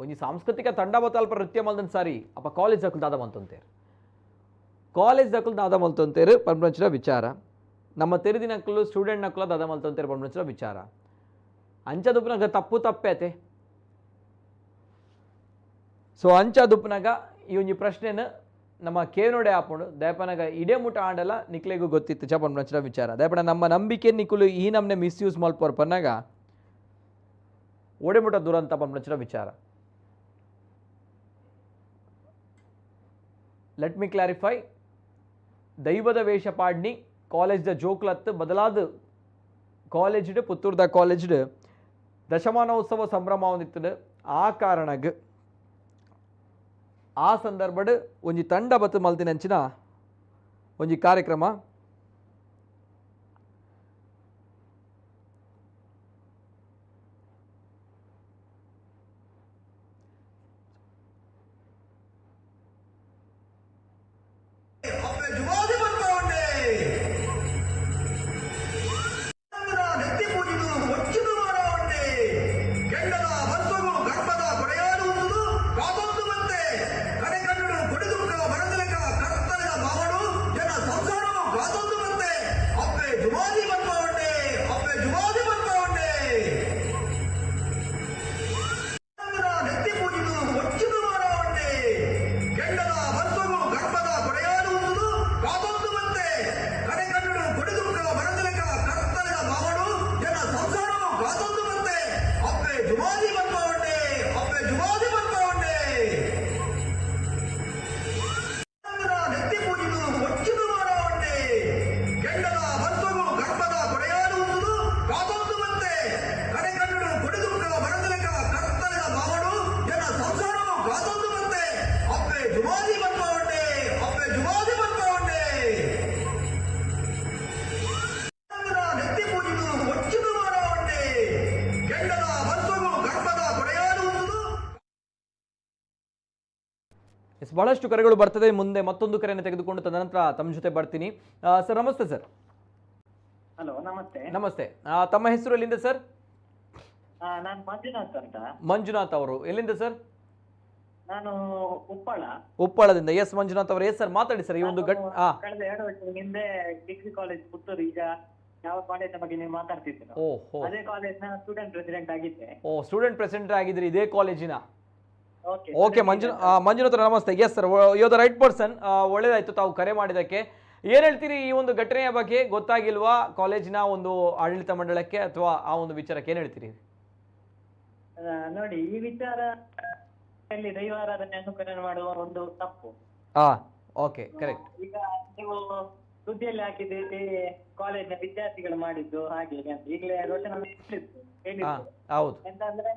ಒಂಜಿ ಸಾಂಸ್ಕೃತಿಕ ತಂಡ ಬತ್ತ ಅಲ್ಪ ನೃತ್ಯ ಮಲ್ದಂಡು ಸಾರಿ ಅಪ್ಪ ಕಾಲೇಜ್ ದಕ್ಕಲು ದಾದ ಮಲ್ತೊಂತೇರು ಪಂಪಂಚಿನ ವಿಚಾರ ನಮ್ಮ ತೆರಿದಿನಕ್ಕಲು ಸ್ಟೂಡೆಂಟ್ ನಕ್ಕಲ ದಾದ ಮಲ್ತೊಂತೇರು ಪಂಪಂಚಿನ ವಿಚಾರ ಅಂಚದುಪ್ಪನಾಗ ತಪ್ಪೇತೆ ಸೊ ಅಂಚದುಪ್ಪನಾಗ ಈ ಒಂಜಿ ಪ್ರಶ್ನೆನ ನಮ್ಮ ಕೇವನೋಡೆ ಹಾಕೊಂಡು ದಯಪನಾಗ ಇಡೇ ಮುಟ ಆಂಡಲ ನಿಕ್ಲೆಗೂ ಗೊತ್ತಿತ್ತು ಪಂಪಂಚಿನ ವಿಚಾರ ದಯಪನ ನಮ್ಮ ನಂಬಿಕೆ ನಿಕ್ಕಲು ಈ ನಮ್ಮನೆ ಮಿಸ್ಯೂಸ್ ಮಲ್ಪೋರ್ ಪನ್ನಾಗ ಒಡೆಮುಟ ದುರಂತ ಪಂಪಂಚಿನ ವಿಚಾರ. ಲೆಟ್ ಮಿ ಕ್ಲಾರಿಫೈ, ದೈವದ ವೇಷ ಪಾಡ್ನಿ ಕಾಲೇಜ್ದ ಜೋಕ್ಲತ್ತು ಬದಲಾದ ಕಾಲೇಜ್ಡ್ ಪುತ್ತೂರ್ದ ಕಾಲೇಜ್ಡ್ ದಶಮಾನೋತ್ಸವ ಸಂಭ್ರಮ ಹೊಂದಿತ್ತು. ಆ ಕಾರಣಕ್ಕೆ ಆ ಸಂದರ್ಭಡ್ ಒಂಜಿ ತಂಡ ಬತ್ತು ಮಲ್ತಿನಂಚಿನ ಒಂಜಿ ಕಾರ್ಯಕ್ರಮ ಬಹಳಷ್ಟು ಕರೆಗಳು ಬರ್ತದೆ. ಮುಂದೆ ಮತ್ತೊಂದು ಕರೆಯನ್ನು ತೆಗೆದುಕೊಂಡು ತದನಂತರ ತಮ್ಮ ಜೊತೆ ಬರ್ತೀನಿ. ಸರ್ ನಮಸ್ತೆ ಸರ್. ಹಲೋ ನಮಸ್ತೆ. ನಮಸ್ತೆ. ತಮ್ಮ ಹೆಸರು ಎಲ್ಲಿಂದ ಸರ್? ನಾನು ಮಂಜುನಾಥ್ ಅಂತ. ಮಂಜುನಾಥ್ ಅವರು ಎಲ್ಲಿಂದ ಸರ್? ನಾನು ಉಪ್ಪಳದಿಂದ. ಎಸ್ ಮಂಜುನಾಥ್ ಅವರು. ಎಸ್ ಸರ್ ಮಾತಾಡಿ ಸರ್. ಈ ಒಂದು ಕಳೆದ 2 ವರ್ಷದ ಹಿಂದೆ ಡಿಗ್ರಿ ಕಾಲೇಜ್ ಪುತ್ತೂರು, ಈಗ ಯಾವ ಕಾಲೇಜ್ ಬಗ್ಗೆ ನೀವು ಮಾತಾಡ್ತಿದ್ದೀರಾ ಅದೇ ಕಾಲೇಜ್ ನ ಸ್ಟೂಡೆಂಟ್ ಪ್ರೆಸಿಡೆಂಟ್ ಆಗಿದ್ದೆ. ಸ್ಟೂಡೆಂಟ್ ಪ್ರೆಸಿಡೆಂಟ್ ಆಗಿದ್ರಿ ಇದೇ ಕಾಲೇಜಿನ? ಓಕೆ ಮಂಜುನಾಥ್ ನಮಸ್ತೆ. Yes sir, you the right person. ಒಳ್ಳೇದಾಯ್ತು ತಾವು ಕರೆ ಮಾಡಿದಕ್ಕೆ. ಏನ್ ಹೇಳ್ತೀರಿ ಈ ಒಂದು ಘಟನೆಯ ಬಗ್ಗೆ? ಗೊತ್ತಾಗಿಲ್ವಾ ಕಾಲೇಜಿನ ಒಂದು ಆಡಳಿತ ಮಂಡಳಕ್ಕೆ ಅಥವಾ ಆ ಒಂದು ವಿಚಾರಕ್ಕೆ ಏನ್ ಹೇಳ್ತೀರಿ? ನೋಡಿ, ಈ ವಿಚಾರ ದೈವಾರಾಧನೆ ಅನುಕರಣೆ ಮಾಡುವ ಒಂದು ತಪ್ಪು. Okay, correct. ಈಗ ನೀವು ಸುದ್ದಿಯಲ್ಲಿ ಹಾಕಿದ್ದೀರಿ ಕಾಲೇಜಿನ ವಿದ್ಯಾರ್ಥಿಗಳು ಮಾಡಿದ್ದು ಹಾಗೆ ಅಂತ. ಈಗಲೇ ರೋಷನ್ ಹೌದು. ಎಂತಂದ್ರೆ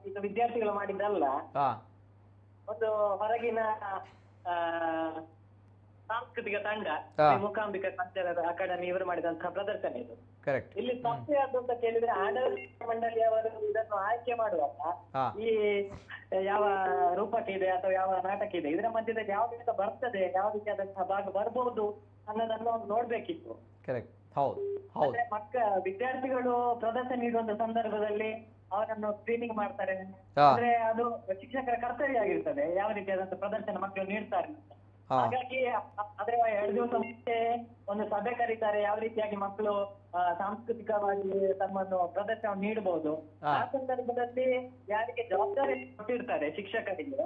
ಈಗ ವಿದ್ಯಾರ್ಥಿಗಳು ಮಾಡಿದ್ದಲ್ಲ, ಒಂದು ಹೊರಗಿನ ಸಾಂಸ್ಕೃತಿಕ ತಂಡ, ಮೂಕಾಂಬಿಕಾ ಕಲ್ಚರಲ್ ಅಕಾಡೆಮಿ ಇವರು ಮಾಡಿದಂತಹ ಪ್ರದರ್ಶನ ಇದು. ಇಲ್ಲಿ ತಪ್ಪು ಯಾವುದು ಅಂತ ಕೇಳಿದ್ರೆ, ಆಡಳಿತ ಮಂಡಳಿಯವರು ಇದನ್ನು ಆಯ್ಕೆ ಮಾಡುವಾಗ ಈ ಯಾವ ರೂಪಕ ಇದೆ ಅಥವಾ ಯಾವ ನಾಟಕ ಇದೆ, ಇದರ ಮಧ್ಯದಲ್ಲಿ ಯಾವ ರೀತಿ ಬರ್ತದೆ, ಯಾವ ರೀತಿಯಾದಂತಹ ಭಾಗ ಬರ್ಬಹುದು ಅನ್ನೋದನ್ನು ನೋಡ್ಬೇಕಿತ್ತು. ವಿದ್ಯಾರ್ಥಿಗಳು ಪ್ರದರ್ಶನ ನೀಡುವಂತ ಸಂದರ್ಭದಲ್ಲಿ ಅವರನ್ನು ಸ್ಕ್ರೀನಿಂಗ್ ಮಾಡ್ತಾರೆ ಅಂದ್ರೆ ಅದು ಶಿಕ್ಷಕರ ಕರ್ತವ್ಯ ಆಗಿರ್ತದೆ, ಯಾವ ರೀತಿಯಾದಂತಹ ಪ್ರದರ್ಶನ ಮಕ್ಕಳು ನೀಡ್ತಾರೆ. ಹಾಗಾಗಿ ಆದ್ರೆ 2 ದಿವಸ ಮುಂಚೆ ಒಂದು ಸಭೆ ಕರೀತಾರೆ, ಯಾವ ರೀತಿಯಾಗಿ ಮಕ್ಕಳು ಸಾಂಸ್ಕೃತಿಕವಾಗಿ ತಮ್ಮನ್ನು ಪ್ರದರ್ಶನ ನೀಡಬಹುದು. ಆ ಸಂದರ್ಭದಲ್ಲಿ ಯಾರಿಗೆ ಜವಾಬ್ದಾರಿ ಕೊಟ್ಟಿರ್ತಾರೆ ಶಿಕ್ಷಕರಿಗೆ,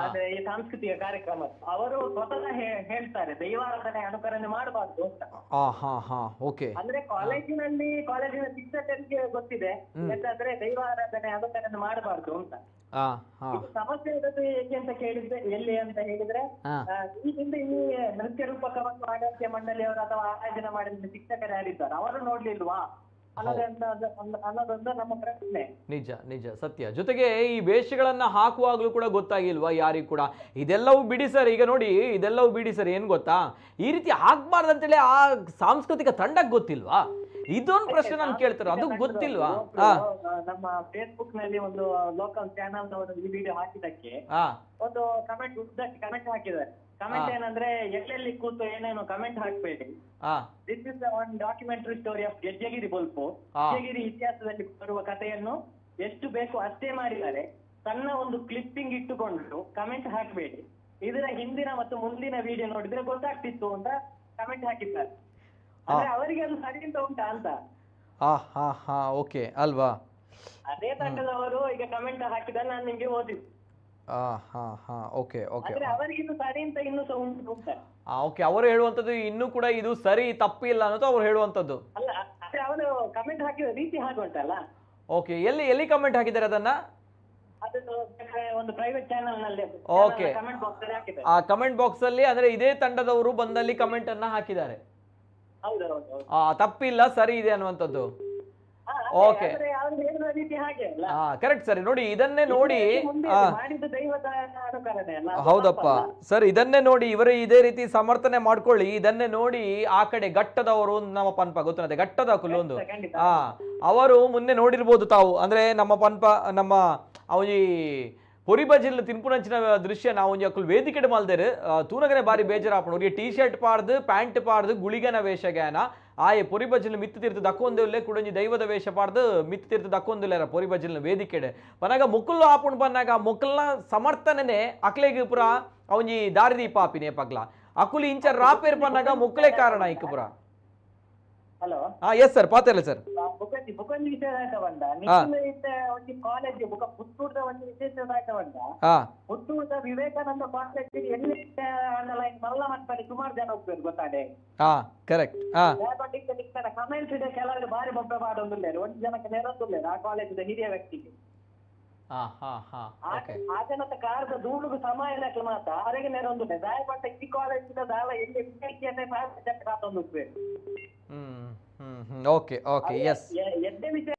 ಆದ್ರೆ ಈ ಸಾಂಸ್ಕೃತಿಕ ಕಾರ್ಯಕ್ರಮ ಅವರು ಸ್ವತಃ ಹೇಳ್ತಾರೆ ದೈವಾರಾಧನೆ ಅನುಕರಣೆ ಮಾಡಬಾರ್ದು ಅಂತ. ಅಂದ್ರೆ ಕಾಲೇಜಿನ ಶಿಕ್ಷಕರಿಗೆ ಗೊತ್ತಿದೆ ಯಾಕಂದ್ರೆ ದೈವಾರಾಧನೆ ಅನುಕರಣೆ ಮಾಡಬಾರ್ದು ಅಂತ. ಸಮಸ್ಯೆ ಇರೋದು ಏಕೆ ಅಂತ ಕೇಳಿದ್ರೆ, ಎಲ್ಲಿ ಅಂತ ಹೇಳಿದ್ರೆ, ಈ ಹಿಂದೆ ಈ ನೃತ್ಯ ರೂಪಕ ಮತ್ತು ಆಡಳಿತ ಮಂಡಳಿಯವರು ಅಥವಾ ಆಯೋಜನೆ ಮಾಡಿದ ಶಿಕ್ಷಕರು ಯಾರಿದ್ದಾರೆ ಅವರು ನೋಡ್ಲಿಲ್ವಾ ಅನ್ನೋದೊಂದು ನಮ್ಮ ಪ್ರಶ್ನೆ. ನಿಜ ಸತ್ಯ. ಜೊತೆಗೆ ಈ ವೇಷಗಳನ್ನ ಹಾಕುವಾಗ್ಲೂ ಕೂಡ ಗೊತ್ತಾಗಿಲ್ವಾ ಯಾರಿಗೂ ಕೂಡ? ಇದೆಲ್ಲವೂ ಬಿಡಿ ಸರ್, ಈಗ ನೋಡಿ ಇದೆಲ್ಲವೂ ಬಿಡಿ ಸರ್, ಏನ್ ಗೊತ್ತಾ, ಈ ರೀತಿ ಹಾಕ್ಬಾರ್ದಂತೇಳಿ ಆ ಸಾಂಸ್ಕೃತಿಕ ತಂಡಕ್ಕೆ ಗೊತ್ತಿಲ್ವಾ? ಇದೊಂದು ಪ್ರಶ್ನೆ ನಾನು ಕೇಳ್ತಾರೆ, ಅದು ಗೊತ್ತಿಲ್ವಾ? ನಮ್ಮ ಫೇಸ್ಬುಕ್ ನಲ್ಲಿ ಒಂದು ಲೋಕಲ್ ಚಾನಲ್ ನವರು ಈ ವಿಡಿಯೋ ಹಾಕಿದಕ್ಕೆ ಒಂದು ಕಮೆಂಟ್ ಉದ್ದಕ್ಕೆ ಕಮೆಂಟ್ ಹಾಕಿದ್ದಾರೆ. ಕಮೆಂಟ್ ಏನಂದ್ರೆ ಎಲ್ಲೆಲ್ಲಿ ಕೂತು ಏನೇನು ಕಮೆಂಟ್ ಹಾಕ್ಬೇಡಿ, this is one documentary story of Gejjegiri ಬೊಲ್ಪು. ಗೆಜ್ಜೆಗಿರಿ ಇತಿಹಾಸದಲ್ಲಿ ಬರುವ ಕಥೆಯನ್ನು ಎಷ್ಟು ಬೇಕು ಅಷ್ಟೇ ಮಾಡಿದ್ದಾರೆ, ಸಣ್ಣ ಒಂದು ಕ್ಲಿಪ್ಪಿಂಗ್ ಇಟ್ಟುಕೊಂಡು ಕಮೆಂಟ್ ಹಾಕ್ಬೇಡಿ, ಇದರ ಹಿಂದಿನ ಮತ್ತು ಮುಂದಿನ ವಿಡಿಯೋ ನೋಡಿದ್ರೆ ಗೊತ್ತಾಗ್ತಿತ್ತು ಅಂತ ಕಮೆಂಟ್ ಹಾಕಿದ್ದಾರೆ. ಅಂದ್ರೆ ಅವರಿಗೆ ಅದು ಸರಿ ಅಂತ ಉಂಟಾ ಅಂತ. ಓಕೆ ಅಲ್ವಾ? ಅದೇ ತಂಡದವರು ಈಗ ಕಮೆಂಟ್ ಹಾಕಿದ್ರೆ ನಾನು ನಿಮ್ಗೆ ಓದಿದ್ದು. ಓಕೆ ಓಕೆ ಅಂದ್ರೆ ಅವರಿಗಿನ್ನು ಸರಿ ಅಂತ ಇನ್ನೂ ಸಹ ಉಂಟಾ? ಓಕೆ, ಅವರು ಹೇಳುವಂತದ್ದು ಇನ್ನೂ ಕೂಡ ಇದು ಸರಿ ತಪ್ಪಿಲ್ಲ ಅನ್ನೋದು ಅವ್ರು ಹೇಳುವಂತದ್ದು. ಅಲ್ಲ, ಅಂದ್ರೆ ಅವರು ಕಮೆಂಟ್ ಹಾಕಿದ ರೀತಿ ಹಾಗುಂಟಲ್ಲ. ಓಕೆ, ಎಲ್ಲಿ ಕಮೆಂಟ್ ಹಾಕಿದ್ದಾರೆ ಅದನ್ನ? ಅದು ಒಂದು ಪ್ರೈವೇಟ್ ಚಾನೆಲ್ ನಲ್ಲಿ ಓಕೆ, ಕಮೆಂಟ್ ಬಾಕ್ಸ್ ಅಲ್ಲಿ ಹಾಕಿದ್ದಾರೆ. ಆ ಕಮೆಂಟ್ ಬಾಕ್ಸ್ ಅಲ್ಲಿ ಅಂದ್ರೆ ಇದೇ ತಂಡದವರು ಬಂದಲ್ಲಿ ಕಮೆಂಟ್ ಅನ್ನ ಹಾಕಿದ್ದಾರೆ. ಹೌದೌದು, ತಪ್ಪಿಲ್ಲ, ಸರಿ ಇದೆ ಅನ್ನುವಂಥದ್ದು. Okay, correct sir. ನೋಡಿ ಇದನ್ನೇ ನೋಡಿ, ಹೌದಪ್ಪ ಸರ್, ಇದನ್ನೇ ನೋಡಿ ಇವರು ಇದೇ ರೀತಿ ಸಮರ್ಥನೆ ಮಾಡ್ಕೊಳ್ಳಿ. ಇದನ್ನೇ ನೋಡಿ ಆ ಕಡೆ ಘಟ್ಟದವರು ನಮ್ಮ ಪನ್ಪ ಗೊತ್ತಿದೆ, ಘಟ್ಟದ ಕುಲ್ಲೊಂದು ಅವರು ಮುನ್ನೆ ನೋಡಿರ್ಬೋದು ತಾವು. ಅಂದ್ರೆ ನಮ್ಮ ಪನ್ಪ ನಮ್ಮ ಅವಜಿ ಪೊರಿಬಜಿಲ್ ತಿನ್ಪುನಂಚಿನ ದೃಶ್ಯ ನಾವು ಒಂಜಿ ಅಕ್ಕುಲು ವೇದಿಕೆಡ್ ಮಲ್ದೇರು ತೂನಗನೆ ಬಾರಿ ಬೇಜಾರಾಪಣ. ಅವ್ರಿಗೆ ಟೀ ಶರ್ಟ್ ಪಾಡ್ದು ಪ್ಯಾಂಟ್ ಪಾಡ್ದು ಗುಳಿಗನ ವೇಷಗಾನ ಆಯೆ ಪೊರಿಬಜಿಲ್ ಮಿತ್ತು ತೀರ್ತು ದಕ್ಕೊಂದಿಲ್ಲೇ ಕುಡಂಜಿ ದೈವದ ವೇಷ ಪಾಡ್ದು ಮಿತ್ತು ತೀರ್ತು ದಕ್ಕೊಂದಿಲ್ಲ ಪೊರಿಬಜಿಲ್ನ ವೇದಿಕೆಡೆ ಪನಾಗ ಮುಕ್ಕುಲ್ಲು ಆಪುಣ್ ಬಂದಾಗ ಮುಕ್ಕಲ್ನ ಸಮರ್ಥನೆ ಅಕ್ಲೆಗೆ ಪುರ ಅವನಿ ದಾರಿದೀಪ ಆಪಿನೇ ಪಗ್ಲ ಅಕುಲಿ ಇಂಚ ರಾಪೇರ್ ಪನ್ನಾಗ ಮುಕ್ಕಲೇ ಕಾರಣ ಇಕ್ ಪುರ. ಹಲೋ, ಎಸ್ ಸರ್, ಪಾತೆಲ್ಲ ಸರ್. ಬುಕೊಂದು ವಿಶೇಷ ಬಂದ ಒಂದು ಕಾಲೇಜ್ ಪುತ್ತೂರದ ಒಂದು ವಿಶೇಷ ಬಂದ ಪುತ್ತೂರದ ವಿವೇಕಾನಂದ ಕಾಲೇಜ್ ಎಲ್ಲಿ ಮಲ್ಲ ಮಟ್ಟದಲ್ಲಿ ಸುಮಾರು ಜನ ಹೋಗ್ಬೇಕು ಗೊತ್ತಾಡೆ. ಕರೆಕ್ಟ್. ಕಮೆಂಟ್ಸ್ ಇದೆ, ಕೆಲವರು ಬಾರಿ ಬೊಬ್ಬೆ ಮಾಡೋದಿಲ್ಲ, ಒಂದು ಜನಕ್ಕೆ ನೆರೊಂದಿಲ್ಲ ಆ ಕಾಲೇಜ್ ಹಿರಿಯ ವ್ಯಕ್ತಿಗೆ. ಆ ಜನದ ಕಾರದ ಧೂಳುಗು ಸಮಯ ಮಾತ್ರ ಅವರಿಗೆ ನೆರೊಂದಿಲ್ಲ. ದಯಪಟ್ಟ ಈ ಕಾಲೇಜ್ ದಾಳ ಎಲ್ಲಿ ವಿದ್ಯಾರ್ಥಿಯನ್ನೇ ಕಾತೊಂದಿರ್ಬೇಕು. ಓಕೆ ಓಕೆ, ಎಸ್ ಎಡ್ಡೆ ವಿಷಯ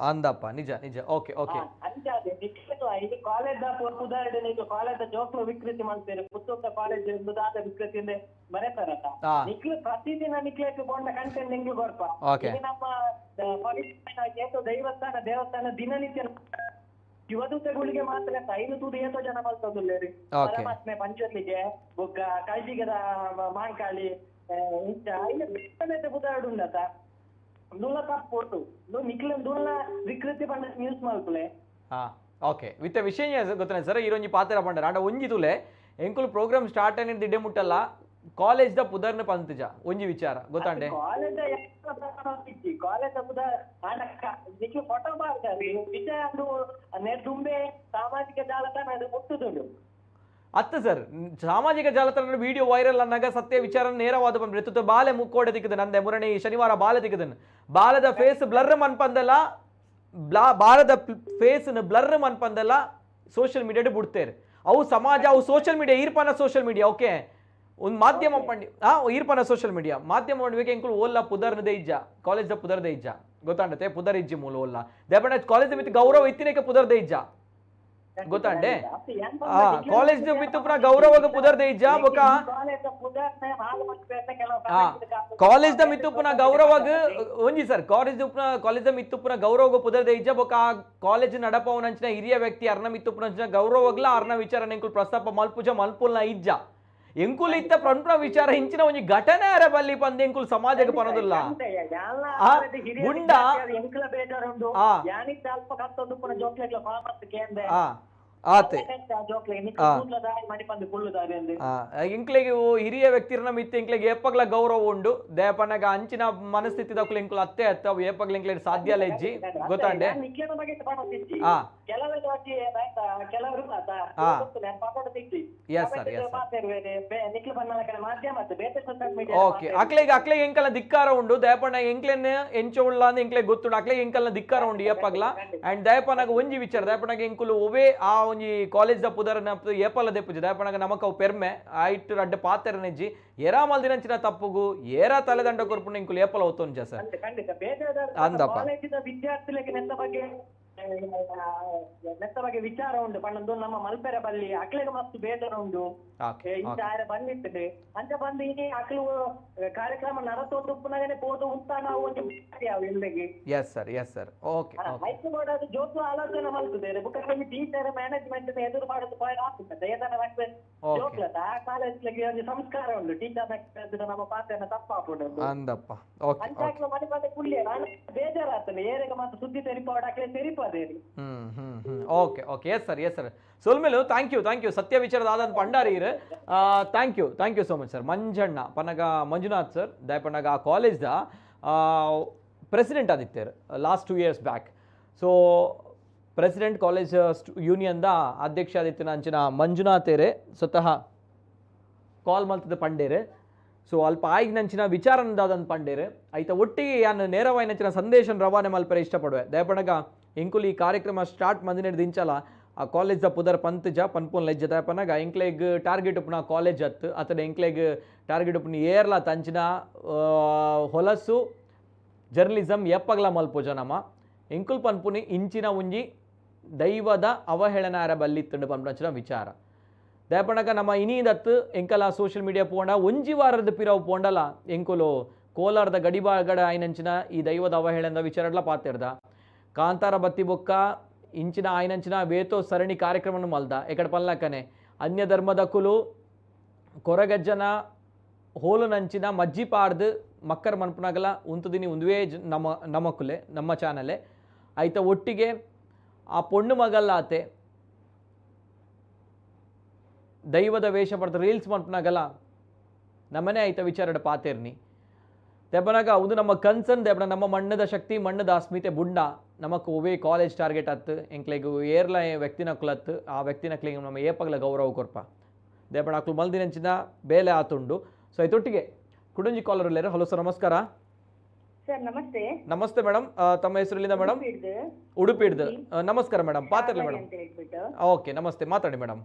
ಅಂದಪ್ಪ ನಿಜ ನಿಜ. ಓಕೆ ಓಕೆ, ಇದು ಕಾಲೇಜ್ ಉದಾಹರಣೆ, ಇದು ಕಾಲೇಜ್ ಜೋಕ್ಲು ವಿಕೃತಿ ಮಾಡ್ತಾರೆ, ಪುಸ್ತಕ ಕಾಲೇಜ್ ದಾದ ವಿಕೃತಿಯಿಂದ ಬರೀತಾರಲ್ಲ. ನಿಕ್ಲು ಪ್ರತಿದಿನ ನಿಕ್ಲಕ್ಕೆ ಕೊಂಡ ಕಂಟೆಂಟ್ ನಿಂಗ್ಲು ಕೊಡ್ಪ. ನಮ್ಮ ದೇವಸ್ಥಾನ ದಿನನಿತ್ಯ ಯುವದೂತಗಳಿಗೆ ಮಾತ್ರ 5 ತೂದು 8 ಜನ ಮಲ್ತೊಂದಿಲ್ಲ ರೀ. ಪರಮಾತ್ಮೆ ಪಂಚೋತ್ಲಿಗೆ ಬೊಕ್ಕ ಕಳ್ಜಿಗದ ಮಾಂಕಾಳಿ ಉದಾಹರಣೆ ನುಲ ತಪ್ಪೊಟ್ಟು ನಿಕ್ಲ ನುಲ ವಿಕೃತಿ ಪಂಡ ನ್ಯೂಸ್ ಮಲ್ಪುಲೆ. ಓಕೆ, ವಿತ್ ವಿಷಯ ಗೊತ್ತಾನೆ ಸರ್. ಈರೊಂಜಿ ಪಾತ್ರ ಪಂಡರ ಆಂಡ ಒಂಜಿ ತುಲೆ ಎಂಕುಲು ಪ್ರೋಗ್ರಾಮ್ ಸ್ಟಾರ್ಟ್ ಆಗಿ ದಿಡ್ಡೆ ಮುಟ್ಟಲ್ಲ ಕಾಲೇಜ್ ದ ಪುದರ್ನ ಪಂತಜ ಒಂಜಿ ವಿಚಾರ ಗೊತ್ತಾಂಡೆ. ಕಾಲೇಜ್ ಫೋಟೋ ಮಾಡ್ತಾರೆ ವಿಷಯ ಅದು ತುಂಬೆ ಸಾಮಾಜಿಕ ಜಾಲತಾಣ ಮುಟ್ಟುದುಂಡು ಅತ್ತ ಸರ್. ಸಾಮಾಜಿಕ ಜಾಲತಾಣ ವಿಡಿಯೋ ವೈರಲ್ ಅನ್ನಗ ಸತ್ಯ ವಿಚಾರ ನೇರವಾದ ಬಂದ್ರೆ ಬಾಲೆ ಮುಕ್ಕೋಡೆ ದಿಕ್ಕದ ನಂದೆ ಮುರಣಿ ಶನಿವಾರ ಬಾಲೆ ದಿಕ್ಕದನ್ ಬಾಲದ ಫೇಸ್ ಬ್ಲರ್ ಮನ್ಪಂದಲ್ಲ, ಬಾಲದ ಫೇಸ್ ಬ್ಲರ್ ಮನ್ಪಂದಲ್ಲ ಸೋಷಿಯಲ್ ಮೀಡಿಯಾ ಬಿಡ್ತೇರೆ. ಅವು ಸಮಾಜ ಅವು ಸೋಷಿಯಲ್ ಮೀಡಿಯಾ ಈರ್ಪನ ಸೋಷಿಯಲ್ ಮೀಡಿಯಾ ಓಕೆ ಒಂದು ಮಾಧ್ಯಮ ಪಂಡಿ ಈರ್ಪನ ಸೋಷಿಯಲ್ ಮೀಡಿಯಾ ಮಾಧ್ಯಮ ಮಾಡ್ಬೇಕು ಎಂಕುಲು ಓಲ್ಲ ಪುದರ್ನದೇ ಇಜ್ಜ ಕಾಲೇಜ್ ದ ಪುದರ್ದೇ ಇಜ್ಜ ಗೊತ್ತಾಂಡತೆ ಪುದರ್ ಇಜ್ಜಿ ಮೂಲ ಓಲ್ಲ ದೇಪಂಡ ಕಾಲೇಜ್ ಮಿತ್ ಗೌರವ ಇತ್ತಿನೇಕ ಪುದರ್ದೇ ಇಜ್ಜ ಗೊತ್ತಾಂಡೆ. ಕಾಲೇಜ್ ಮಿತ್ತು ಪುನಃ ಗೌರವಗ ಪುದರ್ದೇ ಇಜ್ಜ ಬೊಕ ಕಾಲೇಜ್ ದ ಮಿತ್ತು ಪುನಃ ಗೌರವಗ ಒಂಜಿ ಸರ್ ಕಾಲೇಜ್ ದ ಮಿತ್ತು ಪುನಃ ಗೌರವಗ ಪುದರ್ದೇ ಇಜ್ಜ ಬೊಕ ಕಾಲೇಜ್ ನಡಪವನಂಚಿನ ಹಿರಿಯ ವ್ಯಕ್ತಿ ಅರ್ನ ಮಿತ್ತು ಪುನಂಚಿನ ಗೌರವಗ್ಲ ಅರ್ನ ವಿಚಾರ ಎಂಕುಲು ಪ್ರಸ್ತಾಪ ಮಲ್ಪುಜ ಮಲ್ಪುಲ್ನ ಇಜ್ಜ ಎಂಕುಲ್ ಇತ್ತ ಪ್ರಮುಖ ವಿಚಾರ ಹಿಂಚಿನ ಒಂದು ಘಟನೆ ಅರ ಬಲ್ಲಿ ಪಂದ ಎಂಕುಲ್ ಸಮಾಜಕ್ಕೆ ಪನೋದಿಲ್ಲ ಗುಂಡ ಆತೆ ಇಂಕ್ಲೆಗೆ ಹಿರಿಯ ವ್ಯಕ್ತಿರನ್ನ ಮಿತ್ತ ಇಂಕ್ಲೆಗೆ ಏಪಗ್ಲ ಗೌರವ ಉಂಡು ದೇಪನಗ ಅಂಚಿನ ಮನಸ್ಥಿತಿ ದಕ್ಕಲು ಇಂಕ್ಲು ಅತ್ತೆ ಅತ್ತ ಅವು ಏಪಗ್ಲ ಇಂಕ್ಲೆ ಸಾಧ್ಯ ಇಲ್ಲ ಇಜ್ಜಿ ಗೊತ್ತಾಂಡೆ. ಓಕೆ, ಅಕ್ಲೆಗೆ ಎಂಕಲ್ನ ಧಿಕ್ಕಾರ ಉಂಡು ದಯಪಣ್ಣ ಎಂಕ್ಲೆನ್ ಎಂಚ ಉಳ್ಳ ಅಂತ ಎಂಕ್ಲೆಗೆ ಗೊತ್ತುಂಡು ಅಕ್ಲೆಗೆ ಎಂಕಲ್ನ ಧಿಕ್ಕಾರ ಉಂಡು ಏಪಗ್ಲ ಅಂಡ್ ದಯಪನಗ ಒಂಜಿ ವಿಚಾರ ದಯಪನಗ ಎಂಕುಲು ಒವೇ ಆ ಒಂಜಿ ಕಾಲೇಜ್ ದ ಪುದರ್ನ ಏಪಲ್ಲ ದೆಪ್ಪುಜಿ ದಯಪನಗ ನಮಕ್ ಅವು ಪೆರ್ಮೆ ಆಯ್ಟ್ ಅಡ್ಡ ಪಾತೆರ ನೆಜ್ಜಿ ಏರಾ ಮಲ್ದಿನಂಚಿನ ತಪ್ಪುಗು ಏರಾ ತಲೆದಂಡ ಕೊರ್ಪುಂಡು ಎಂಕುಲು ಏಪಲ್ಲ ಒತ್ತೊಂಜ ಸರ್ ಅಂದಪ್ಪ. ನೆತ್ತ ಬಗ್ಗೆ ವಿಚಾರ ಉಂಡು ಪಂಡೊಂದು ನಮ್ಮ ಮಲ್ಪೆರ ಬಲ್ಲಿ ಅಕ್ಲೆಗ ಮಸ್ತ್ ಬೇಜಾರ ಉಂಡು ಇಂಚ ಆರೆ ಬಂದಿರ್ತದೆ ಅಂತ ಬಂದು ಈ ಅಕ್ಲು ಕಾರ್ಯಕ್ರಮ ನಡತೊಂದು ಪುನಗನೆ ಪೋದು ಉಂಟ ನಾವು ಒಂದು ಇಲ್ಲಿಗೆ ಹೈಸ್ಕೂಲ್ ಅದು ಜೋತು ಆಲೋಚನೆ ಮಲ್ತದೆ ಬುಕ್ಕಲ್ಲಿ ಟೀಚರ್ ಮ್ಯಾನೇಜ್ಮೆಂಟ್ ಎದುರು ಮಾಡೋದು ಆಗ್ತದೆ ಏನಾರ ಜೋಕ್ಲದ ಆ ಕಾಲೇಜ್ಗೆ ಒಂದು ಸಂಸ್ಕಾರ ಉಂಟು ಟೀಚರ್ ನಮ್ಮ ಪಾತ್ರನ ತಪ್ಪಾಗ್ಬಿಡು ಅಂಚಾಕ್ಲ ಮನೆ ಬಂದ ಕುಳ್ಳಿ ನಾನು ಬೇಜಾರಾಗ್ತದೆ ಏರಿಗೆ ಮತ್ತೆ ಸುದ್ದಿ ತೆರಿಪಾಡು ಹಾಕಿ ತೆರಿಪಾದೇರಿ ಓಕೆ ಎಸ್ ಸರ್ ಸೊಲ್ಮೇಲು ಥ್ಯಾಂಕ್ ಯು ಸತ್ಯ ವಿಚಾರದ ಆದಂತ ಪಂಡಾರಿ thank you so much sir Manjanna ಪನ್ನಗ ಮಂಜುನಾಥ್ ಸರ್ ದಯಪನ್ನಗ ಆ ಕಾಲೇಜ್ದ ಪ್ರೆಸಿಡೆಂಟ್ ಆದಿತ್ಯರು last 2 years back so president college ಯೂನಿಯನ್ದ ಅಧ್ಯಕ್ಷ ಆದಿತ್ಯನ ಅಂಚಿನ ಮಂಜುನಾಥೇರೆ ಸ್ವತಃ ಕಾಲ್ ಮಲ್ತದ ಪಂಡೇರೆ ಸೊ ಅಲ್ಪ ಆಯ್ಗೆ ನಂಚಿನ ವಿಚಾರನದಾದಂತ ಪಂಡೇರೆ ಐತ ಒಟ್ಟಿಗೆ ಯಾನು ನೇರವಾಗಿ ನಂಚಿನ ಸಂದೇಶ ರವಾನೆ ಮಲ್ಪರೆ ಇಷ್ಟಪಡುವೆ ದಯಪಣಗ ಇಂಕುಲ್ ಈ ಕಾರ್ಯಕ್ರಮ ಸ್ಟಾರ್ಟ್ ಮಂದಿನ ದಿಂಚಲ ಆ ಕಾಲೇಜ್ದ ಪುದರ್ ಪಂತಜ ಪನ್ಪುನ್ ಲೆಜ್ಜ ದಯಪನಗ ಇಂಕ್ಲೆಗ್ ಟಾರ್ಗೆಟ್ ಉಪ್ನ ಕಾಲೇಜ್ ಹತ್ತು ಅತಡ ಇಂಕ್ಲೆಗ್ ಟಾರ್ಗೆಟ್ ಉಪ್ನ ಏರ್ಲ ತಂಚಿನ ಹೊಲಸು ಜರ್ನಲಿಸಮ್ ಎಪ್ಪಗಲ ಮಲ್ಪೋಜ ನಮ್ಮ ಇಂಕುಲ್ ಪನ್ಪುನಿ ಇಂಚಿನ ಒಂಜಿ ದೈವದ ಅವಹೇಳನಾರ ಬಲ್ಲಿತ್ತಂಡು ಪನ್ಪಂಚಿನ ವಿಚಾರ ದಯಪಣಗ ನಮ್ಮ ಇನಿದತ್ತು ಎಂಕಲ ಸೋಷಿಯಲ್ ಮೀಡಿಯಾ ಪೋಂಡ ಒಂಜಿ ವಾರದ ಪಿರವು ಪೋಂಡಲ ಎಂಕುಲು ಕೋಲಾರದ ಗಡಿಬಾಗಡ ಆಯ್ನಂಚಿನ ಈ ದೈವದ ಅವಹೇಳನದ ವಿಚಾರಡ್ಲ ಪಾತಿರ್ದ ಕಾಂತಾರ ಬತ್ತಿ ಬೊಕ್ಕ ಇಂಚಿನ ಆಯ್ನಂಚಿನ ವೇತೋ ಸರಣಿ ಕಾರ್ಯಕ್ರಮ ಮಲ್ದ ಎಕಡೆ ಪಲ್ಲಕನೆ ಅನ್ಯ ಧರ್ಮದ ಕುಲು ಕೊರಗಜ್ಜನ ಹೋಲು ನಂಚಿನ ಮಜ್ಜಿ ಪಾಡ್ದು ಮಕ್ಕರ್ ಮನ್ಪನಗಲ ಉಂತುದಿನಿ ಒಂದುವೇ ನಮಕುಲೆ ನಮ್ಮ ಚಾನಲೆ ಆಯ್ತ ಒಟ್ಟಿಗೆ ಆ ಪೊಣ್ಣು ಮಗಲ್ಲಾತೆ ದೈವದ ವೇಷ ಪಡ್ತ ರೀಲ್ಸ್ ಮನ್ಪನಗಲ ನಮ್ಮನೆ ಆಯ್ತ ವಿಚಾರಡ ಪಾತೇರ್ನಿ ದೆಬ್ಬನಾಗ ಅದು ನಮ್ಮ ಕನ್ಸರ್ನ್ ದೆಬ್ಬನ ನಮ್ಮ ಮಣ್ಣದ ಶಕ್ತಿ ಮಣ್ಣದ ಅಸ್ಮಿತೆ ಬುಂಡ ನಮಕ್ ಒವೇ ಕಾಲೇಜ್ ಟಾರ್ಗೆಟ್ ಹತ್ತು ಎಂಕ್ಲೆಗ್ ಏರ್ಲ ವ್ಯಕ್ತಿನ ಕುಲತ್ತು ಆ ವ್ಯಕ್ತಿನ ಕ್ಲಿಂಗ್ ನಮ್ಮ ಏಪಗ್ಲ ಗೌರವ ಕೊರ್ಪ ದೆಬ್ಬಣ ಅಕ್ಲು ಮಲ್ದಿನಂಚಿನ ಬೇಲೆ ಆತುಂಡು ಸೊ ಐತೊಟ್ಟಿಗೆ ಕುಡುಂಜಿ ಕಾಲರ್ ಇಲ್ಲೇರು ಹಲೋ ಸರ್ ನಮಸ್ಕಾರ ಸರ್ ನಮಸ್ತೆ ನಮಸ್ತೆ ಮೇಡಮ್ ತಮ್ಮ ಹೆಸರು ಇಲ್ಲಿಂದ ಮೇಡಮ್ ಉಡುಪಿಡ್ದು ನಮಸ್ಕಾರ ಮೇಡಮ್ ಪಾತಿರ್ಲಿ ಮೇಡಮ್ ಓಕೆ ನಮಸ್ತೆ ಮಾತಾಡಿ ಮೇಡಮ್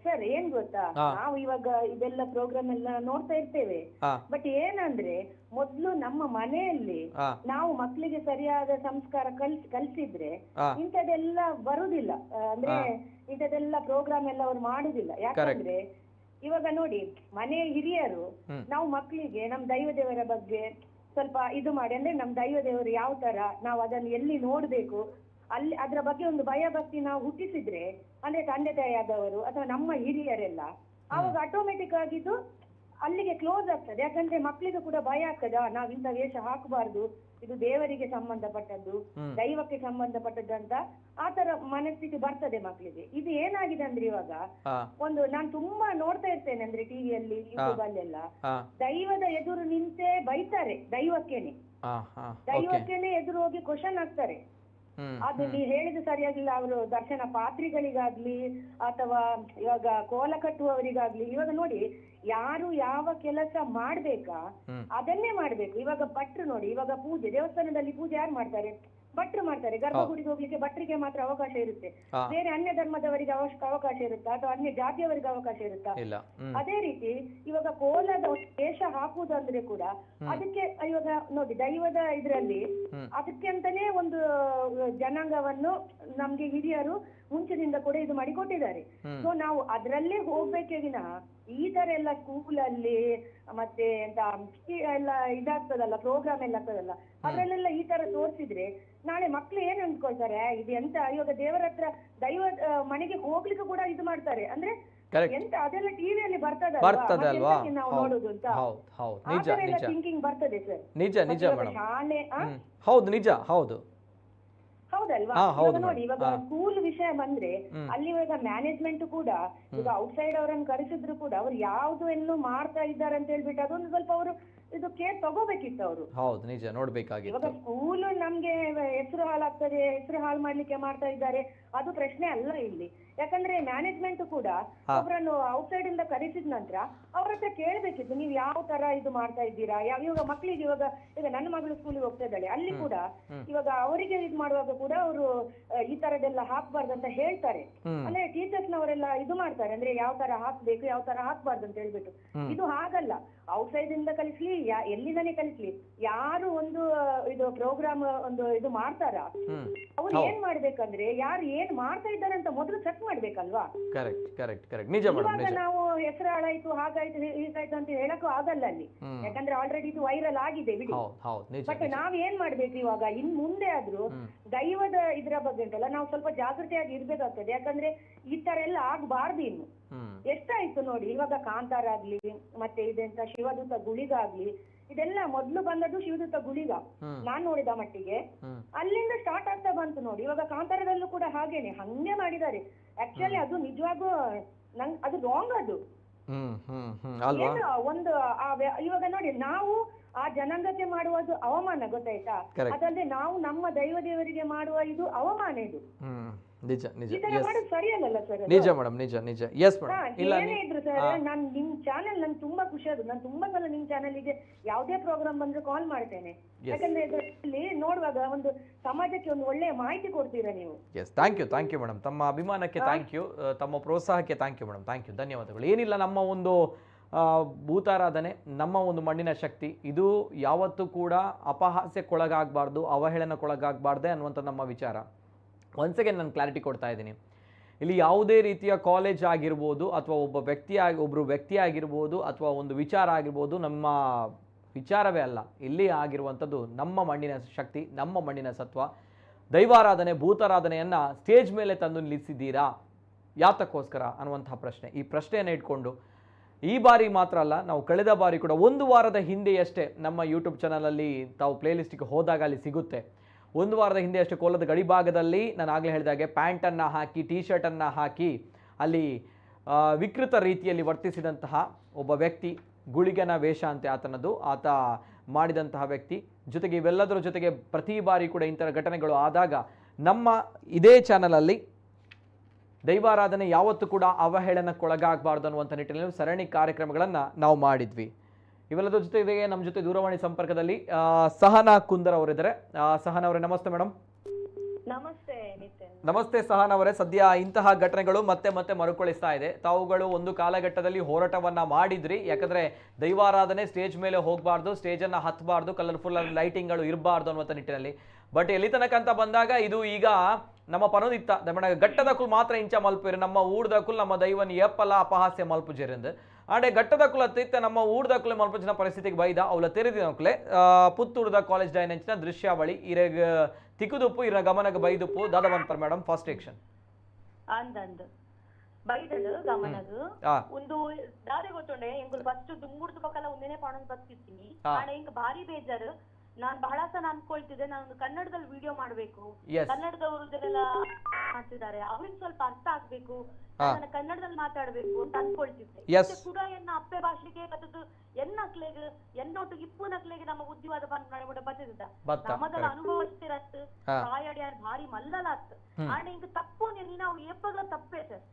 ಸರ್ ಏನ್ ಗೊತ್ತಾ ನಾವು ಇವಾಗ ಇದೆಲ್ಲ ಪ್ರೋಗ್ರಾಮ್ ಎಲ್ಲ ನೋಡ್ತಾ ಇರ್ತೇವೆ ಬಟ್ ಏನಂದ್ರೆ ಮೊದ್ಲು ನಮ್ಮ ಮನೆಯಲ್ಲಿ ನಾವು ಮಕ್ಕಳಿಗೆ ಸರಿಯಾದ ಸಂಸ್ಕಾರ ಕಲ್ಸಿದ್ರೆ ಇಂಥದೆಲ್ಲ ಬರುದಿಲ್ಲ ಅಂದ್ರೆ ಇಂಥದೆಲ್ಲ ಪ್ರೋಗ್ರಾಮ್ ಎಲ್ಲ ಅವ್ರು ಮಾಡುದಿಲ್ಲ ಯಾಕಂದ್ರೆ ಇವಾಗ ನೋಡಿ ಮನೆ ಹಿರಿಯರು ನಾವು ಮಕ್ಕಳಿಗೆ ನಮ್ ದೈವ ದೇವರ ಬಗ್ಗೆ ಸ್ವಲ್ಪ ಇದು ಮಾಡಿ ಅಂದ್ರೆ ನಮ್ ದೈವ ದೇವರು ಯಾವ ತರ ನಾವು ಅದನ್ನು ಎಲ್ಲಿ ನೋಡ್ಬೇಕು ಅಲ್ಲಿ ಅದ್ರ ಬಗ್ಗೆ ಒಂದು ಭಯ ಭಕ್ತಿ ನಾವು ಹುಟ್ಟಿಸಿದ್ರೆ ಅಂದ್ರೆ ತಂದೆ ತಾಯಿಯಾದವರು ಅಥವಾ ನಮ್ಮ ಹಿರಿಯರೆಲ್ಲ ಆವಾಗ ಆಟೋಮೆಟಿಕ್ ಆಗಿದ್ದು ಅಲ್ಲಿಗೆ ಕ್ಲೋಸ್ ಆಗ್ತದೆ ಯಾಕಂದ್ರೆ ಮಕ್ಕಳಿಗೂ ಕೂಡ ಭಯ ಆಗ್ತದ ನಾವ್ ಇಂಥ ವೇಷ ಹಾಕಬಾರ್ದು ಇದು ದೇವರಿಗೆ ಸಂಬಂಧಪಟ್ಟದ್ದು ದೈವಕ್ಕೆ ಸಂಬಂಧಪಟ್ಟದ್ದು ಅಂತ ಆತರ ಮನಸ್ಥಿತಿ ಬರ್ತದೆ ಮಕ್ಕಳಿಗೆ ಇದು ಏನಾಗಿದೆ ಅಂದ್ರೆ ಇವಾಗ ಒಂದು ನಾನು ತುಂಬಾ ನೋಡ್ತಾ ಇರ್ತೇನೆ ಅಂದ್ರೆ ಟಿವಿಯಲ್ಲಿ ಯೂಟ್ಯೂಬ್ ಅಲ್ಲೆಲ್ಲ ದೈವದ ಎದುರು ನಿಂತೇ ಬೈತಾರೆ ದೈವಕ್ಕೇನೆ ಎದುರು ಹೋಗಿ ಕ್ವಶನ್ ಆಗ್ತಾರೆ ಅದು ನೀವು ಹೇಳಿದ ಸರಿಯಾಗಿಲ್ಲ ಅವರು ದರ್ಶನ ಪಾತ್ರಿಗಳಿಗಾಗ್ಲಿ ಅಥವಾ ಇವಾಗ ಕೋಲ ಕಟ್ಟುವವರಿಗಾಗ್ಲಿ ಇವಾಗ ನೋಡಿ ಯಾರು ಯಾವ ಕೆಲಸ ಮಾಡ್ಬೇಕಾ ಅದನ್ನೇ ಮಾಡ್ಬೇಕು ಇವಾಗ ಭಟ್ರು ನೋಡಿ ಇವಾಗ ಪೂಜೆ ದೇವಸ್ಥಾನದಲ್ಲಿ ಪೂಜೆ ಯಾರು ಮಾಡ್ತಾರೆ ಭಟ್ರು ಮಾಡ್ತಾರೆ ಗರ್ಭಗುಡಿಗೆ ಹೋಗ್ಲಿಕ್ಕೆ ಭಟ್ರಿಗೆ ಮಾತ್ರ ಅವಕಾಶ ಇರುತ್ತೆ ಬೇರೆ ಅನ್ಯ ಧರ್ಮದವರಿಗೆ ಅವಕಾಶ ಇರುತ್ತಾ ಅಥವಾ ಅನ್ಯ ಜಾತಿಯವರಿಗೆ ಅವಕಾಶ ಇರುತ್ತಾ ಅದೇ ರೀತಿ ಇವಾಗ ಕೋಲದ ವೇಷ ಹಾಕುವುದಂದ್ರೆ ಕೂಡ ಅದಕ್ಕೆ ಇವಾಗ ನೋಡಿ ದೈವದ ಇದ್ರಲ್ಲಿ ಅದಕ್ಕೆ ಅಂತಾನೆ ಒಂದು ಜನಾಂಗವನ್ನು ನಮ್ಗೆ ಹಿರಿಯರು ಮುಂಚಿನಿಂದ ಕೂಡ ಇದು ಮಾಡಿಕೊಟ್ಟಿದ್ದಾರೆ ಸೊ ನಾವು ಅದ್ರಲ್ಲೇ ಹೋಗ್ಬೇಕೇ ವಿನಃ ಈ ತರ ಎಲ್ಲ ಸ್ಕೂಲಲ್ಲಿ ಮತ್ತೆ ಎಂತ ಎಲ್ಲ ಇದಾಗ್ತದಲ್ಲ ಪ್ರೋಗ್ರಾಮ್ ಎಲ್ಲ ಆಗ್ತದಲ್ಲ ಅದ್ರಲ್ಲೆಲ್ಲ ಈ ತರ ತೋರಿಸಿದ್ರೆ ನಾಳೆ ಮಕ್ಳು ಏನ್ ಅಂದ್ಕೊಳ್ತಾರೆ ಇದು ಎಂತ ಇವಾಗ ದೇವರ ಹತ್ರ ದೈವ ಮನೆಗೆ ಹೋಗ್ಲಿಕ್ಕೆ ಕೂಡ ಇದು ಮಾಡ್ತಾರೆ ಅಂದ್ರೆ ಎಂತ ಅದೆಲ್ಲ ಟಿವಿಯಲ್ಲಿ ಬರ್ತದಲ್ವಾ ನಾವು ನೋಡುದು ಅಂತ ಆತರ ಎಲ್ಲ ಥಿಂಕಿಂಗ್ ಬರ್ತದೆ ಸರ್ ಶಾಲೆ ಹೌದು ನಿಜ ಹೌದು ಹೌದಲ್ವಾ ನೋಡಿ ಇವಾಗ ಸ್ಕೂಲ್ ವಿಷಯ ಬಂದ್ರೆ ಅಲ್ಲಿ ಇವಾಗ ಮ್ಯಾನೇಜ್ಮೆಂಟ್ ಕೂಡ ಈಗ ಔಟ್ಸೈಡ್ ಅವರನ್ನು ಕರೆಸಿದ್ರು ಕೂಡ ಅವ್ರು ಯಾವ್ದು ಏನು ಮಾಡ್ತಾ ಇದ್ದಾರೆ ಅಂತ ಹೇಳ್ಬಿಟ್ಟು ಅದೊಂದು ಸ್ವಲ್ಪ ಅವರು ಇದು ಕೇರ್ ತಗೋಬೇಕಿತ್ತು ಅವರು ಹೌದು ನಿಜ ನೋಡ್ಬೇಕಾಗಿತ್ತು ಇವಾಗ ಸ್ಕೂಲ್ ನಮ್ಗೆ ಹೆಸರು ಹಾಳಾಗ್ತದೆ ಹೆಸರು ಹಾಳು ಮಾಡ್ಲಿಕ್ಕೆ ಮಾಡ್ತಾ ಇದ್ದಾರೆ ಅದು ಪ್ರಶ್ನೆ ಅಲ್ಲ ಇಲ್ಲಿ ಯಾಕಂದ್ರೆ ಮ್ಯಾನೇಜ್ಮೆಂಟ್ ಕೂಡ ಒಬ್ಬರನ್ನು ಔಟ್ಸೈಡ್ ಇಂದ ಕರೆಸಿದ ನಂತರ ಅವ್ರ ಹತ್ರ ಕೇಳ್ಬೇಕಿತ್ತು, ನೀವು ಯಾವ ತರ ಇದು ಮಾಡ್ತಾ ಇದ್ದೀರಾ, ಇವಾಗ ಮಕ್ಳಿಗೆ ಈಗ ನನ್ನ ಮಗಳು ಸ್ಕೂಲಿಗೆ ಹೋಗ್ತಾ ಇದ್ದಾಳೆ, ಅಲ್ಲಿ ಕೂಡ ಇವಾಗ ಅವರಿಗೆ ಇದು ಮಾಡುವಾಗ ಕೂಡ ಅವರು ಈ ತರದೆಲ್ಲ ಹಾಕ್ಬಾರ್ದು ಅಂತ ಹೇಳ್ತಾರೆ. ಅಂದ್ರೆ ಟೀಚರ್ಸ್ ನವರೆಲ್ಲ ಇದು ಮಾಡ್ತಾರೆ, ಅಂದ್ರೆ ಯಾವ ತರ ಹಾಕ್ಬೇಕು ಯಾವ ತರ ಹಾಕ್ಬಾರ್ದು ಅಂತ ಹೇಳ್ಬಿಟ್ಟು. ಇದು ಹಾಗಲ್ಲ, ಔಟ್ಸೈಡ್ ಇಂದ ಕಲಿಸ್ಲಿ ಎಲ್ಲಿಂದಾನೇ ಕಲಿಸ್ಲಿ, ಯಾರು ಒಂದು ಇದು ಪ್ರೋಗ್ರಾಮ್ ಒಂದು ಇದು ಮಾಡ್ತಾರ ಅವ್ರು ಏನ್ ಮಾಡ್ಬೇಕಂದ್ರೆ ಯಾರು ಏನ್ ಮಾಡ್ತಾ ಇದ್ದಾರೆ ಅಂತ ಮೊದಲು ಚೆಕ್ ಮಾಡ್ಬೇಕಲ್ವಾ. ಇವಾಗ ನಾವು ಹೆಸರು ಹಾಳಾಯ್ತು ಹಾಗಾಯ್ತು ಹೀಗಾಯ್ತು ಅಂತ ಹೇಳಕ್ಕೂ ಆಗಲ್ಲ ಅಲ್ಲಿ, ಯಾಕಂದ್ರೆ ಆಲ್ರೆಡಿ ಇದು ವೈರಲ್ ಆಗಿದೆ ಬಿಡಿ. ಬಟ್ ನಾವ್ ಏನ್ ಮಾಡ್ಬೇಕು ಇವಾಗ ಇನ್ ಮುಂದೆ ಆದ್ರೂ ದೈವದ ಇದ್ರ ಬಗ್ಗೆ ಉಂಟಲ್ಲ ನಾವು ಸ್ವಲ್ಪ ಜಾಗೃತಿಯಾಗಿ ಇರ್ಬೇಕಾಗ್ತದೆ. ಯಾಕಂದ್ರೆ ಈ ತರ ಎಲ್ಲ ಆಗ್ಬಾರ್ದು. ಇನ್ನು ಎಷ್ಟಾಯ್ತು ನೋಡಿ, ಇವಾಗ ಕಾಂತಾರ ಆಗ್ಲಿ ಮತ್ತೆ ಇದೆಂತ ಶಿವದೂತ ಗುಳಿಗ ಆಗ್ಲಿ, ಇದೆಲ್ಲ ಮೊದ್ಲು ಬಂದದ್ದು ಶಿವದೂತ ಗುಳಿಗ ನಾನ್ ನೋಡಿದ ಮಟ್ಟಿಗೆ, ಅಲ್ಲಿಂದ ಸ್ಟಾರ್ಟ್ ಆಗ್ತಾ ಬಂತು ನೋಡಿ. ಇವಾಗ ಕಾಂತಾರದಲ್ಲೂ ಕೂಡ ಹಾಗೇನೆ ಹಂಗೆ ಮಾಡಿದ್ದಾರೆ. ಆಕ್ಚುಲಿ ಅದು ನಿಜವಾಗೂ ನಂಗ್ ಅದು ರಾಂಗ್. ಅದು ಒಂದು ಇವಾಗ ನೋಡಿ, ನಾವು ಆ ಜನಾಂಗಕ್ಕೆ ಮಾಡುವುದು ಅವಮಾನ, ಗೊತ್ತಾಯ್ತಾ? ಅದಲ್ಲದೆ ನಾವು ನಮ್ಮ ದೈವ ದೇವರಿಗೆ ಮಾಡುವ ಇದು ಅವಮಾನ. ಇದು ನಿಜ ನಿಜ ಸರಿಯಲ್ಲ ಸರ್. ನಿಜ ಮೇಡಮ್, ನಿಜ ನಿಜ. ಎಸ್ ಮೇಡಮ್, ಏನೇ ಇದ್ರು ಸರ್, ನಾನ್ ನಿಮ್ ಚಾನೆಲ್ ನನ್ಗೆ ತುಂಬಾ ಖುಷಿ ಆದ್ರು. ನಾನು ತುಂಬಾ ಸಲ ನಿಮ್ ಚಾನೆಲ್ಗೆ ಯಾವುದೇ ಪ್ರೋಗ್ರಾಮ್ ಬಂದ್ರೆ ಕಾಲ್ ಮಾಡ್ತೇನೆ. ಯಾಕಂದ್ರೆ ಇದರಲ್ಲಿ ನೋಡುವಾಗ ಒಂದು ಸಮಾಜಕ್ಕೆ ಒಂದು ಒಳ್ಳೆಯ ಮಾಹಿತಿ ಕೊಡ್ತೀರಾ ನೀವು. Yes, thank you madam. ತಮ್ಮ ಅಭಿಮಾನಕ್ಕೆ ಥ್ಯಾಂಕ್ ಯು, ತಮ್ಮ ಪ್ರೋತ್ಸಾಹಕ್ಕೆ thank you madam. Thank you, ಧನ್ಯವಾದಗಳು. ಏನಿಲ್ಲ, ನಮ್ಮ ಒಂದು ಭೂತಾರಾಧನೆ, ನಮ್ಮ ಒಂದು ಮಣ್ಣಿನ ಶಕ್ತಿ, ಇದು ಯಾವತ್ತೂ ಕೂಡ ಅಪಹಾಸ್ಯಕ್ಕೊಳಗಾಗಬಾರ್ದು, ಅವಹೇಳನಕ್ಕೊಳಗಾಗಬಾರ್ದೆ ಅನ್ನುವಂಥ ನಮ್ಮ ವಿಚಾರ. ಒನ್ಸ್ ಅಗೇನ್ ನಾನು ಕ್ಲಾರಿಟಿ ಕೊಡ್ತಾ ಇದ್ದೀನಿ. ಇಲ್ಲಿ ಯಾವುದೇ ರೀತಿಯ ಕಾಲೇಜ್ ಆಗಿರ್ಬೋದು ಅಥವಾ ಒಬ್ಬರು ವ್ಯಕ್ತಿ ಆಗಿರ್ಬೋದು ಅಥವಾ ಒಂದು ವಿಚಾರ ಆಗಿರ್ಬೋದು, ನಮ್ಮ ವಿಚಾರವೇ ಅಲ್ಲ. ಇಲ್ಲಿ ಆಗಿರುವಂಥದ್ದು ನಮ್ಮ ಮಣ್ಣಿನ ಶಕ್ತಿ, ನಮ್ಮ ಮಣ್ಣಿನ ಸತ್ವ. ದೈವಾರಾಧನೆ, ಭೂತಾರಾಧನೆಯನ್ನು ಸ್ಟೇಜ್ ಮೇಲೆ ತಂದು ನಿಲ್ಲಿಸಿದ್ದೀರಾ, ಯಾತಕ್ಕೋಸ್ಕರ ಅನ್ನುವಂಥ ಪ್ರಶ್ನೆ. ಈ ಪ್ರಶ್ನೆಯನ್ನು ಇಟ್ಕೊಂಡು ಈ ಬಾರಿ ಮಾತ್ರ ಅಲ್ಲ, ನಾವು ಕಳೆದ ಬಾರಿ ಕೂಡ 1 ವಾರದ ಹಿಂದೆಯಷ್ಟೇ ನಮ್ಮ ಯೂಟ್ಯೂಬ್ ಚಾನಲಲ್ಲಿ ತಾವು ಪ್ಲೇಲಿಸ್ಟಿಗೆ ಹೋದಾಗ ಅಲ್ಲಿ ಸಿಗುತ್ತೆ. 1 ವಾರದ ಹಿಂದೆ ಅಷ್ಟೇ ಕೋಲದ ಗಡಿಭಾಗದಲ್ಲಿ ನಾನು ಆಗಲೇ ಹೇಳಿದಾಗೆ ಪ್ಯಾಂಟನ್ನು ಹಾಕಿ, ಟೀ ಶರ್ಟನ್ನು ಹಾಕಿ ಅಲ್ಲಿ ವಿಕೃತ ರೀತಿಯಲ್ಲಿ ವರ್ತಿಸಿದಂತಹ ಒಬ್ಬ ವ್ಯಕ್ತಿ, ಗುಳಿಗನ ವೇಷ ಅಂತೆ ಆತನದು, ಆತ ಮಾಡಿದಂತಹ ವ್ಯಕ್ತಿ. ಜೊತೆಗೆ ಇವೆಲ್ಲದರ ಜೊತೆಗೆ ಪ್ರತಿ ಬಾರಿ ಕೂಡ ಇಂಥ ಘಟನೆಗಳು ಆದಾಗ ನಮ್ಮ ಇದೇ ಚಾನಲಲ್ಲಿ ದೈವಾರಾಧನೆ ಯಾವತ್ತೂ ಕೂಡ ಅವಹೇಳನಕ್ಕೊಳಗಾಗಬಾರ್ದು ಅನ್ನುವಂಥ ನಿಟ್ಟಿನಲ್ಲಿ ಸರಣಿ ಕಾರ್ಯಕ್ರಮಗಳನ್ನು ನಾವು ಮಾಡಿದ್ವಿ. ಇವೆಲ್ಲದರ ಜೊತೆಗೆ ನಮ್ಮ ಜೊತೆ ದೂರವಾಣಿ ಸಂಪರ್ಕದಲ್ಲಿ ಸಹನಾ ಕುಂದರ್ ಅವರಿದ್ದಾರೆ. ಸಹನಾ ಅವರೇ, ನಮಸ್ತೆ ಮೇಡಮ್. ನಮಸ್ತೆ ನಿತಿನ್. ನಮಸ್ತೆ ಸಹನಾ ಅವರೇ. ಸದ್ಯ ಇಂತಹ ಘಟನೆಗಳು ಮತ್ತೆ ಮತ್ತೆ ಮರುಕಳಿಸ್ತಾ ಇದೆ. ತಾವುಗಳು ಒಂದು ಕಾಲಘಟ್ಟದಲ್ಲಿ ಹೋರಾಟವನ್ನ ಮಾಡಿದ್ರಿ, ಯಾಕಂದ್ರೆ ದೈವಾರಾಧನೆ ಸ್ಟೇಜ್ ಮೇಲೆ ಹೋಗಬಾರ್ದು, ಸ್ಟೇಜನ್ನು ಹತ್ತಬಾರ್ದು, ಕಲರ್ಫುಲ್ ಲೈಟಿಂಗ್ಗಳು ಇರಬಾರ್ದು ಅನ್ನುವಂಥ ನಿಟ್ಟಿನಲ್ಲಿ. ಬಟ್ ಎಲ್ಲಿ ತನಕ ಅಂತ ಬಂದಾಗ ಇದು ಈಗ ನಮ್ಮ ಪನೋದಿತ್ತ ದಮಣ ಗಟ್ಟದಕ್ಕೂ ಮಾತ್ರ ಇಂಚ ಮಲ್ಪಿರು, ನಮ್ಮ ಊರ್ದಕ್ಕೂ ನಮ್ಮ ದೈವನ್ ಏಪ್ಪಲ ಅಪಹಾಸ್ಯ ಮಲ್ಪುಜಿರಿಂದ ಆಡೆ ಗಟ್ಟದಕ್ಕುಲ ತಿತ್ತ ನಮ್ಮ ಊರ್ದಕ್ಕುಲೆ ಮಲ್ಪುಜಿನ ಪರಿಸ್ಥಿತಿಗೆ ಬೈದ ಅವಳ ತೆರೆದಿನಕ್ಲೆ ಪುತ್ತೂರ್ದ ಕಾಲೇಜ್ ಡೈನೆಂಚಿನ ದೃಶ್ಯಾವಳಿ ಇರಗ ತಿಕ್ಕುದುಪ್ಪು ಇರ ಗಮನಗ ಬೈದುಪ್ಪು ದಾದವಂತರ ಮೇಡಮ್ ಫಸ್ಟ್ ಆಕ್ಷನ್ ಅಂದಂದು ಬೈದಳು ಗಮನದು ಒಂದು ದಾರಿ ಗೊತ್ತುಂಡೆ ಎಂಗುಲು ಫಸ್ಟ್ ದುಂಗುಡ್ದು ಪಕ್ಕಲ ಒಂದೇನೆ ಪಾಣನ್ ಬರ್ತಿರ್ತೀನಿ ಆಡ ಇಂಕ ಭಾರಿ ಬೇಜಾರು. ನಾನ್ ಬಹಳ ಸಲ ಅನ್ಕೊಳ್ತಿದ್ದೆ, ನಾನು ಕನ್ನಡದಲ್ಲಿ ವಿಡಿಯೋ ಮಾಡ್ಬೇಕು, ಕನ್ನಡದವರದೆಲ್ಲ ಮಾಡ್ತಿದ್ದಾರೆ, ಅವ್ರಿಗೆ ಸ್ವಲ್ಪ ಅರ್ಥ ಆಗ್ಬೇಕು, ನಾನು ಕನ್ನಡದಲ್ಲಿ ಮಾತಾಡ್ಬೇಕು ಅಂತ ಅನ್ಕೊಳ್ತಿದ್ದೆ. ಕೂಡ ಎನ್ನ ಅಪ್ಪೆ ಭಾಷೆಗೆ ಬತ್ತದು ಎನ್ನಕ್ಲೆಗ್ ಎನ್ನೊಟ್ಟಿಗೆ ಇಪ್ಪುನಕ್ಲೆಗೆ ನಮ್ಮ ಉದ್ಯೋಗದ ಬಂದ ಬತ್ತಿದ್ದ ನಮ್ಮದಲ್ಲ ಅನುಭವ ಅಷ್ಟಿರತ್ತು ಕಾಯಡ್ಯಾರ ಭಾರಿ ಮಲ್ಲಲಾತ್ ಆಡ ಇಂಕ ತಪ್ಪು ನಾವು ಏಪದ ತಪ್ಪೇ ಸರ್.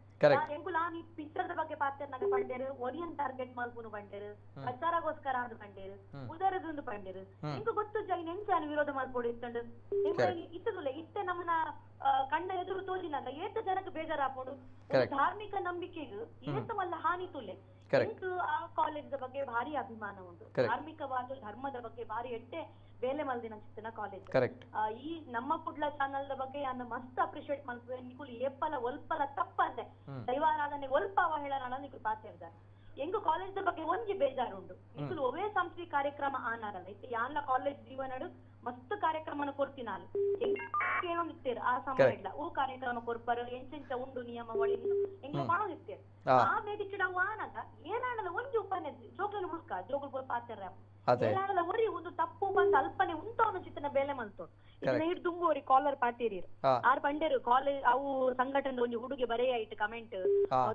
ಎಂಕುಲ ಈ ಪಿಕ್ಚರ್ದ ಬಗ್ಗೆ ಪಾತ್ರ ಪಂಡೇರು, ಒರಿಯನ್ ಟಾರ್ಗೆಟ್ ಮಾಡ್ಕೊಂಡು ಪಂಡೇರು, ಪ್ರಚಾರಗೋಸ್ಕರ ಅದು ಪಂಡೇರು, ಉದರದೊಂದು ಪಂಡೇರು. ಇಂಕ ಗೊತ್ತು ಜೈನ್ ಹೆಂಚಾನು ವಿರೋಧ ಮಾಡ್ಕೊಂಡು ಇತ್ತಂಡು ಇತ್ತದುಲ್ಲ ಇತ್ತೆ ನಮ್ಮನ್ನ ಕಣ್ಣ ಎದುರು ತೋಜಿನಲ್ಲ ಏತ ಜನಕ್ಕೆ ಬೇಜಾರಾಪೋಡು. ಧಾರ್ಮಿಕ ನಂಬಿಕೆಗೂ ಏತ ಮಲ್ಲ ಹಾನಿ ತುಲೆ. ಆ ಕಾಲೇಜ್ ಬಗ್ಗೆ ಭಾರಿ ಅಭಿಮಾನ ಉಂಟು, ಧಾರ್ಮಿಕವಾದ ಧರ್ಮದ ಬಗ್ಗೆ ಭಾರಿ ಎಟ್ಟೆ ಬೇಲೆ ಮಲ್ದಿನ ಚಿತ್ತನ ಕಾಲೇಜ್. ಈ ನಮ್ಮ ಕುಡ್ಲ ಚಾನಲ್ ಬಗ್ಗೆ ಅನ್ನ ಮಸ್ತ್ ಅಪ್ರಿಶಿಯೇಟ್ ಮಾಡ್ತೇವೆ. ನಿಕುಲ್ ಏಪಲ ಒಲ್ಪಲ ತಪ್ಪಂದೆ ದೈವಾರಾಧನೆ ಒಲ್ಪ ಅವಹೇಳನ ನಿಕುಲ್ ಪಾತಿರ್ದಾರೆ. ಎಂಗು ಕಾಲೇಜ್ ಬಗ್ಗೆ ಒಂಜಿ ಬೇಜಾರುಂಡು. ನಿಕುಲ್ ಒವೇ ಸಂಸ್ಥೆ ಕಾರ್ಯಕ್ರಮ ಆನಾರಲ್ಲ ಇತ್ತೆ ಯಾನ್ಲ ಕಾಲೇಜ್ ಜೀವನಡು ಮಸ್ತ್ ಕಾರ್ಯಕ್ರಮನ ಕೊಡ್ತಿನಾಲ್ ಏನೊಂದಿತ್ತೇರು ಆ ಸಮಯ ಓ ಕಾರ್ಯಕ್ರಮ ಕೊರ್ಪರು ಎಂಚೆಂಚ ಉಂಡು ನಿಯಮಾವಳಿ ಎಂಗ್ಲು ಮಾಡೋದಿತ್ತೇರು. ಆ ಬೇಡಿಕೆ ನಾವು ಆನಾಗ ಏನಾಡಲ್ಲ ಒಂಜಿ ಉಪನ್ನೆ ಜೋಗ್ಲನ್ನು ಹುಡ್ಕ ಜೋಗ್ಲು ಪಾತ್ರ ಏನಾಡಲ್ಲ ಒರಿ ಒಂದು ತಪ್ಪು ಬಂದ ಅಲ್ಪನೆ ಉಂಟು ಅನ್ನೋ ಚಿತ್ತನ ಬೇಲೆ ಮಲ್ತೋಡು. ಇದನ್ನ ಹಿಡ್ ದುಂಬೋರಿ ಕಾಲರ್ ಪಾತೇರಿ ಆರ್ ಪಂಡೇರು ಕಾಲೇಜ್ ಅವು ಸಂಘಟನೆ ಒಂಜಿ ಹುಡುಗೆ ಬರೆಯ ಆಯ್ತು ಕಮೆಂಟ್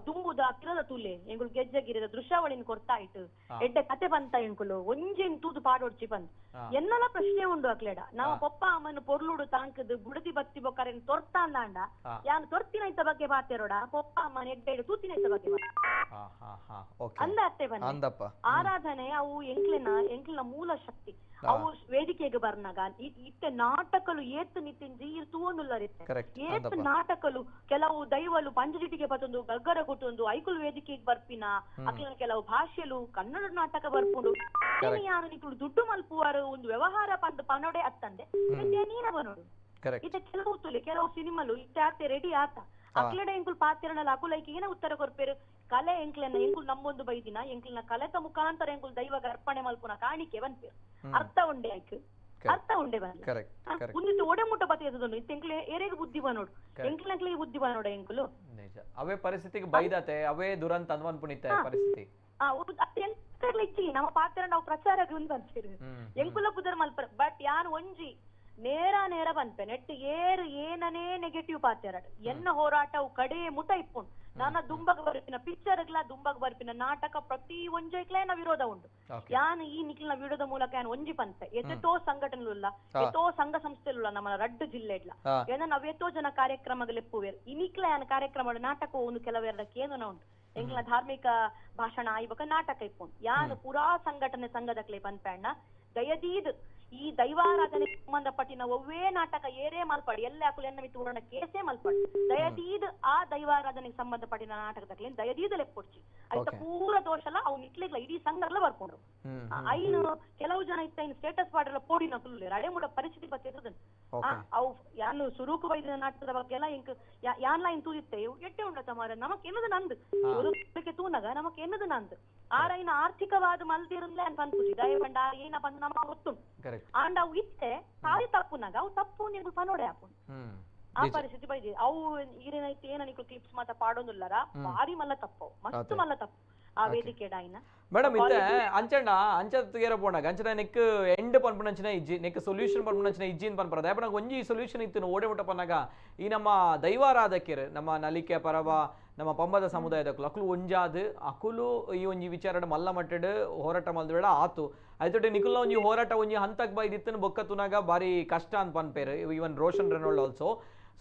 ದುಂಬುದ ಕಿರದ ತುಲೆ ಎಂಗುಳು ಗೆಜ್ಜಗಿರದ ದೃಶ್ಯಾವಳಿನ ಕೊಡ್ತಾ ಆಯ್ತು ಎಡ್ಡೆ ಕತೆ ಬಂತ ಎಂಕುಲು ಒಂಜೆನ್ ತೂದು ಪಾಡೋಡ್ಚಿ ಬಂದ್ ಎನ್ನಲ ಪ್ರಶ್ನೆ ಉಂಡು ಅಕ್ಲೇಡ ನಾವು ಪಪ್ಪ ಅಮ್ಮನ ಪೊರ್ಲುಡು ತಾಂಕದ್ ಬುಡದಿ ಬತ್ತಿ ಬೊಕ್ಕರೇನ್ ತೊರ್ತಾ ಅಂದಾಂಡ ಯಾನ್ ತೊರ್ತಿನೈತ ಬಗ್ಗೆ ಬಾತೇರೋಡ ಪಪ್ಪ ಅಮ್ಮನ ಎಡ್ಡೆ ತೂತಿನೈತ ಬಗ್ಗೆ ಅಂದ ಅತ್ತೆ ಬಂದ ಆರಾಧನೆ ಅವು ಎಂಕ್ಲಿನ ಮೂಲ ಶಕ್ತಿ ಅವು ವೇದಿಕೆಗೆ ಬರ್ನಾಗ ಇತ್ತೆ ನಾಟಕಲು ಏತ್ ನಿತಿಂಜಿ ತೂವೊಂದುಲ್ಲರಿತ್ತೆ ಏತ್ ನಾಟಕಲು ಕೆಲವು ದೈವಲು ಪಂಚಜಿಟಿಗೆ ಬತ್ತೊಂದು ಗಗ್ಗರ ಕೊಟ್ಟೊಂದು ಐಕುಲು ವೇದಿಕೆಗೆ ಬರ್ಪಿನ ಅಕ್ಲಿನ ಕೆಲವು ಭಾಷೆಲು ಕನ್ನಡ ನಾಟಕ ಬರ್ಪುಂಡು ಯಾರು ನಿಕ್ಲು ದುಡ್ಡು ಮಲ್ಪುವಾರು ಒಂದು ವ್ಯವಹಾರ ಪಂದ್ ಪನೊಡೆ ಅತ್ತಂದೆ ನೀನ ಬನೋಡು ಇತ್ತೆ ಕೆಲವು ತುಲೆ ಕೆಲವು ಸಿನಿಮಲು ಇತ್ತೆ ಆತೆ ರೆಡಿ ಆತ ಅಕ್ಲೆಡ ಎಂಕುಲ್ ಪಾತಿರನಲ್ಲ ಅಕುಲೈಕೆ ಏನ ಉತ್ತರ ಕೊರ್ಪೇರು ಕಲೆ ಎಂಕ್ಲೆನ ಎಂಕುಲ್ ನಮ್ಮೊಂದು ಬೈದಿನ ಎಂಕ್ಲಿನ ಕಲೆತ ಮುಖಾಂತರ ಎಂಕುಲ್ ದೈವಗ ಅರ್ಪಣೆ ಮಲ್ಪುನ ಕಾಣಿಕೆ ಬನ್ಪೇರು ಅರ್ಥ ಉಂಡೆ ಆಯ್ತು ಅರ್ಥ ಉಂಡೆ ಬಂದು ಮುಂದಿತ್ತು ಒಡೆ ಮುಟ್ಟ ಬತ್ತಿ ಎತ್ತದೊಂದು ಇತ್ತು ಎಂಕ್ಲೆ ಎರೆಗೆ ಬುದ್ಧಿ ಬನೋಡು ಎಂಕ್ಲೆಂಕ್ಲಿಗೆ ಬುದ್ಧಿ ಬನೋಡು ಎಂಕುಲು ಅವೇ ಪರಿಸ್ಥಿತಿಗೆ ಬೈದತೆ ಅವೇ ದುರಂತ ಅನ್ವನ್ಪುಣಿತೆ ಪರಿಸ್ಥಿತಿ ನಮ್ಮ ಪಾತ್ರ ನಾವು ಪ್ರಚಾರಕ್ಕೆ ಒಂದು ಬಂದ್ಸೇರು ಎಂಕುಲ ಪುದರ್ ಮಲ್ಪರ ಬಟ್ ಯಾನ್ ಒಂಜಿ ನೇರ ಬಂದ್ಪೆ ನೆಟ್ ಏರು ಏನನೇ ನೆಗೆಟಿವ್ ಪಾತ್ಯಾರಡ್ ಎನ್ನ ಹೋರಾಟವು ಕಡೆ ಮುಟ ಇಪ್ಪುಂಡು ನನ್ನ ದುಂಬಗ್ ಬರ್ಪಿನ ಪಿಕ್ಚರ್ಗ್ಲ ದುಂಬಗ್ ಬರ್ಪಿನ ನಾಟಕ ಪ್ರತಿ ಒಂಜೈಕ್ಲೇನ ವಿರೋಧ ಉಂಟು ಯಾನ್ ಈ ನಿಕ್ಲಿನ ವಿರೋಧ ಮೂಲಕ ಯಾನ್ ಒಂಜಿ ಪಂತೆ ಎತ್ತೋ ಸಂಘಟನೆಲ್ಲ ಎತ್ತೋ ಸಂಘ ಸಂಸ್ಥೆಲ್ಲ ನಮ್ಮ ರಡ್ಡು ಜಿಲ್ಲೆಡ್ಲ ಏನ ನಾವ್ ಎತ್ತೋ ಜನ ಕಾರ್ಯಕ್ರಮಗಳೆಪ್ಪುವೇರು ಈ ನಿಕ್ಲ ಯಾನ್ ಕಾರ್ಯಕ್ರಮ ನಾಟಕ ಒಂದು ಕೆಲವೆರಡಕ್ಕೆ ಏನೋ ಉಂಟು ಎಂಕ್ಲ ಧಾರ್ಮಿಕ ಭಾಷಣ ಆಯ್ಬಕ ನಾಟಕ ಇಪ್ಪುಂಡು ಯಾನ್ ಪುರಾ ಸಂಘಟನೆ ಸಂಘದಕ್ಲೆ ಪನ್ಪಣ್ಣ ದಯದೀದ್ ಈ ದೈವಾರಾಧನೆ ಸಂಬಂಧಪಟ್ಟಿನ ಒವ್ವೇ ನಾಟಕ ಏರೇ ಮಲ್ಪಡಿ ಎಲ್ಲ ಹಾಕಲು ಎನ್ನ ಮಿತ್ತು ಊರಣ ಕೇಸೇ ಮಲ್ಪಡಿ ದಯದೀದ್ ಆ ದೈವಾರಾಧನೆಗೆ ಸಂಬಂಧಪಟ್ಟಿನ ನಾಟಕದಲ್ಲಿ ದಯದೀದ್ ಲೆಪ್ಪೊಡ್ಚಿ ಆಯ್ತ ಪೂರ ದೋಷಲ ಅವು ನಿಕ್ಲಿಗ್ಲ ಇಡೀ ಸಂಘರ್ಲ ಬರ್ಕೊಂಡ್ರು ಐನು ಕೆಲವು ಜನ ಇತ್ತ ಇನ್ನು ಸ್ಟೇಟಸ್ ಪಾಡ್ರೆಲ್ಲ ಪೋಡಿ ನಕಲು ಅಡೆ ಮೂಡ ಪರಿಸ್ಥಿತಿ ಬತ್ತಿರ್ತದನ್ ಅವು ಯಾನು ಸುರೂಕು ವೈದ್ಯ ನಾಟಕದ ಬಗ್ಗೆ ಎಲ್ಲ ಇಂಕ್ ಯಾನ್ಲ ಇನ್ ತೂದಿತ್ತೆ ಎಟ್ಟೆ ಉಂಡತ ಮಾರ ನಮಕ್ ಎನ್ನದು ನಂದು ತೂನಗ ನಮಕ್ ಎನ್ನದು ನಂದು ಆರೈನ ಆರ್ಥಿಕವಾದ ಮಲ್ದಿರುಂದ್ಲೆ ಅಂತ ಅನ್ಪುಜಿ ದಯವಂಡ ಏನ ಬಂದು ನಮಗ ಗೊತ್ತುಂಟು ಆಂಡ ಅವು ಇತ್ತೆ ಸಾರಿ ತಪ್ಪುನಾಗ ಅವು ತಪ್ಪು ನೀವು ಪನೋಡೆ ಹಾಕೊಂಡು ಆ ಪರಿಸ್ಥಿತಿ ಬೈದಿ ಅವು ಈರೇನೈತಿ ಏನ ನಿಕ್ಲು ಕ್ಲಿಪ್ಸ್ ಮಾತ ಪಾಡೋದಿಲ್ಲರ ಭಾರಿ ಮಲ್ಲ ತಪ್ಪು ಮಸ್ತ್ ಮಲ್ಲ ತಪ್ಪು ಆ ವೇದಿಕೆ ಡಾಯಿನ ಮೇಡಮ್ ಇತ್ತೆ ಅಂಚಣ್ಣ ಅಂಚತ್ಗೆರ ಪೋಣಾಗ ಅಂಚನ ನೆಕ್ ಎಂಡ್ ಪನ್ಪುನಂಚಿನ ಇಜ್ಜಿ ನೆಕ್ ಸೊಲ್ಯೂಷನ್ ಪನ್ಪುನಂಚಿನ ಇಜ್ಜಿನ್ ಪನ್ಪರದ ಯಾಪನ ಒಂಜಿ ಸೊಲ್ಯೂಷನ್ ಇತ್ತು ಓಡೆ ಮುಟ್ಟ ಪನ್ನಾಗ ಈ ನಮ್ಮ ದೈವಾರಾಧಕರು ನಮ್ಮ ನಲಿಕೆ ಪರವ ನಮ್ಮ ಪಂಬದ ಸಮುದಾಯದಕ್ಕಲು ಅಕುಲು ಒಂಜಾದು ಅಕುಲು ಈ ಒಂಜಿ ವಿಚಾರ ಮಲ್ಲ ಮಟ್ಟಡ್ ಹೋರಾಟ ಮಲ್ದಬೇಡ ಆತು ಆಯ್ತೊಟ್ಟೆ ನಿಕುಲ್ನ ಒಂಜಿ ಹೋರಾಟ ಒಂಜಿ ಹಂತಕ್ ಬೈದಿತ್ತನ ಬೊಕ್ಕತುನಾಗ ಬಾರಿ ಕಷ್ಟ ಅಂತ ಪನ್ಪೇರು even Roshan Renald also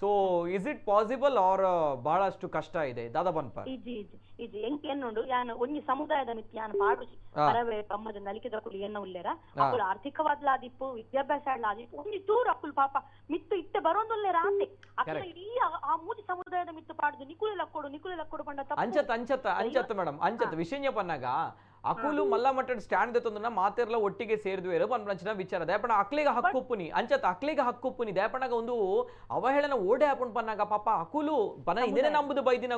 so is it possible or ಬಹಳಷ್ಟು ಕಷ್ಟ ಇದೆ ದಾದ ಪನ್ಪ ಇಜಿ ಎಂಕ್ ಎನ್ನುಂಡು ಯಾನ್ ಒಂಜಿ ಸಮುದಾಯದ ಮಿತ್ ಯಾನ್ ಪಾಡುಜಿ ಪರವೇ ಪಮ್ಮದ ನಲಿಕೆದ ಕುಲು ಎನ್ನ ಉಲ್ಲೇರ ಅಕುಲು ಆರ್ಥಿಕವಾದ್ಲಾದಿಪ್ಪು ವಿದ್ಯಾಭ್ಯಾಸ ಆಡ್ಲಾದಿಪ್ಪು ಒಂಜಿ ತೂರು ಅಕುಲು ಪಾಪ ಮಿತ್ತು ಇತ್ತೆ ಬರೋಂದುಲ್ಲೇರ ಆತೆ ಅಕುಲ ಇಡೀ ಆ ಮೂಜಿ ಸಮುದಾಯದ ಮಿತ್ತು ಪಾಡುದು ನಿಕುಲೆಲ್ಲ ಕೊಡು ಪಂಡ ಅಂಚತ್ತ ಮೇಡಮ್ ಅಂಚತ್ತ ವಿಷಯ ಪನ್ನಾಗ ಅಕುಲು ಮಲ್ಲ ಮಟ್ಟಡ್ ಸ್ಟ್ಯಾಂಡ್ ದೆತ್ತೊಂದನ್ನ ಮಾತೆರ್ಲ ಒಟ್ಟಿಗೆ ಸೇರಿದ್ವೇರು ಪನ್ಪಂಚಿನ ವಿಚಾರ ದಯಪಣ ಅಕ್ಲಿಗ ಹಕ್ಕುಪ್ಪುನಿ ಅಂಚತ್ತ ಅಕ್ಲಿಗ ಹಕ್ಕುಪ್ಪುನಿ ದಯಪಣಗ ಒಂದು ಅವಹೇಳನ ಓಡೆ ಹಾಪುಂಡ್ ಪನ್ನಾಗ ಪಾಪ ಅಕುಲು ಪನ ಇಂದೇನೆ ನಂಬುದು ಬೈದಿನ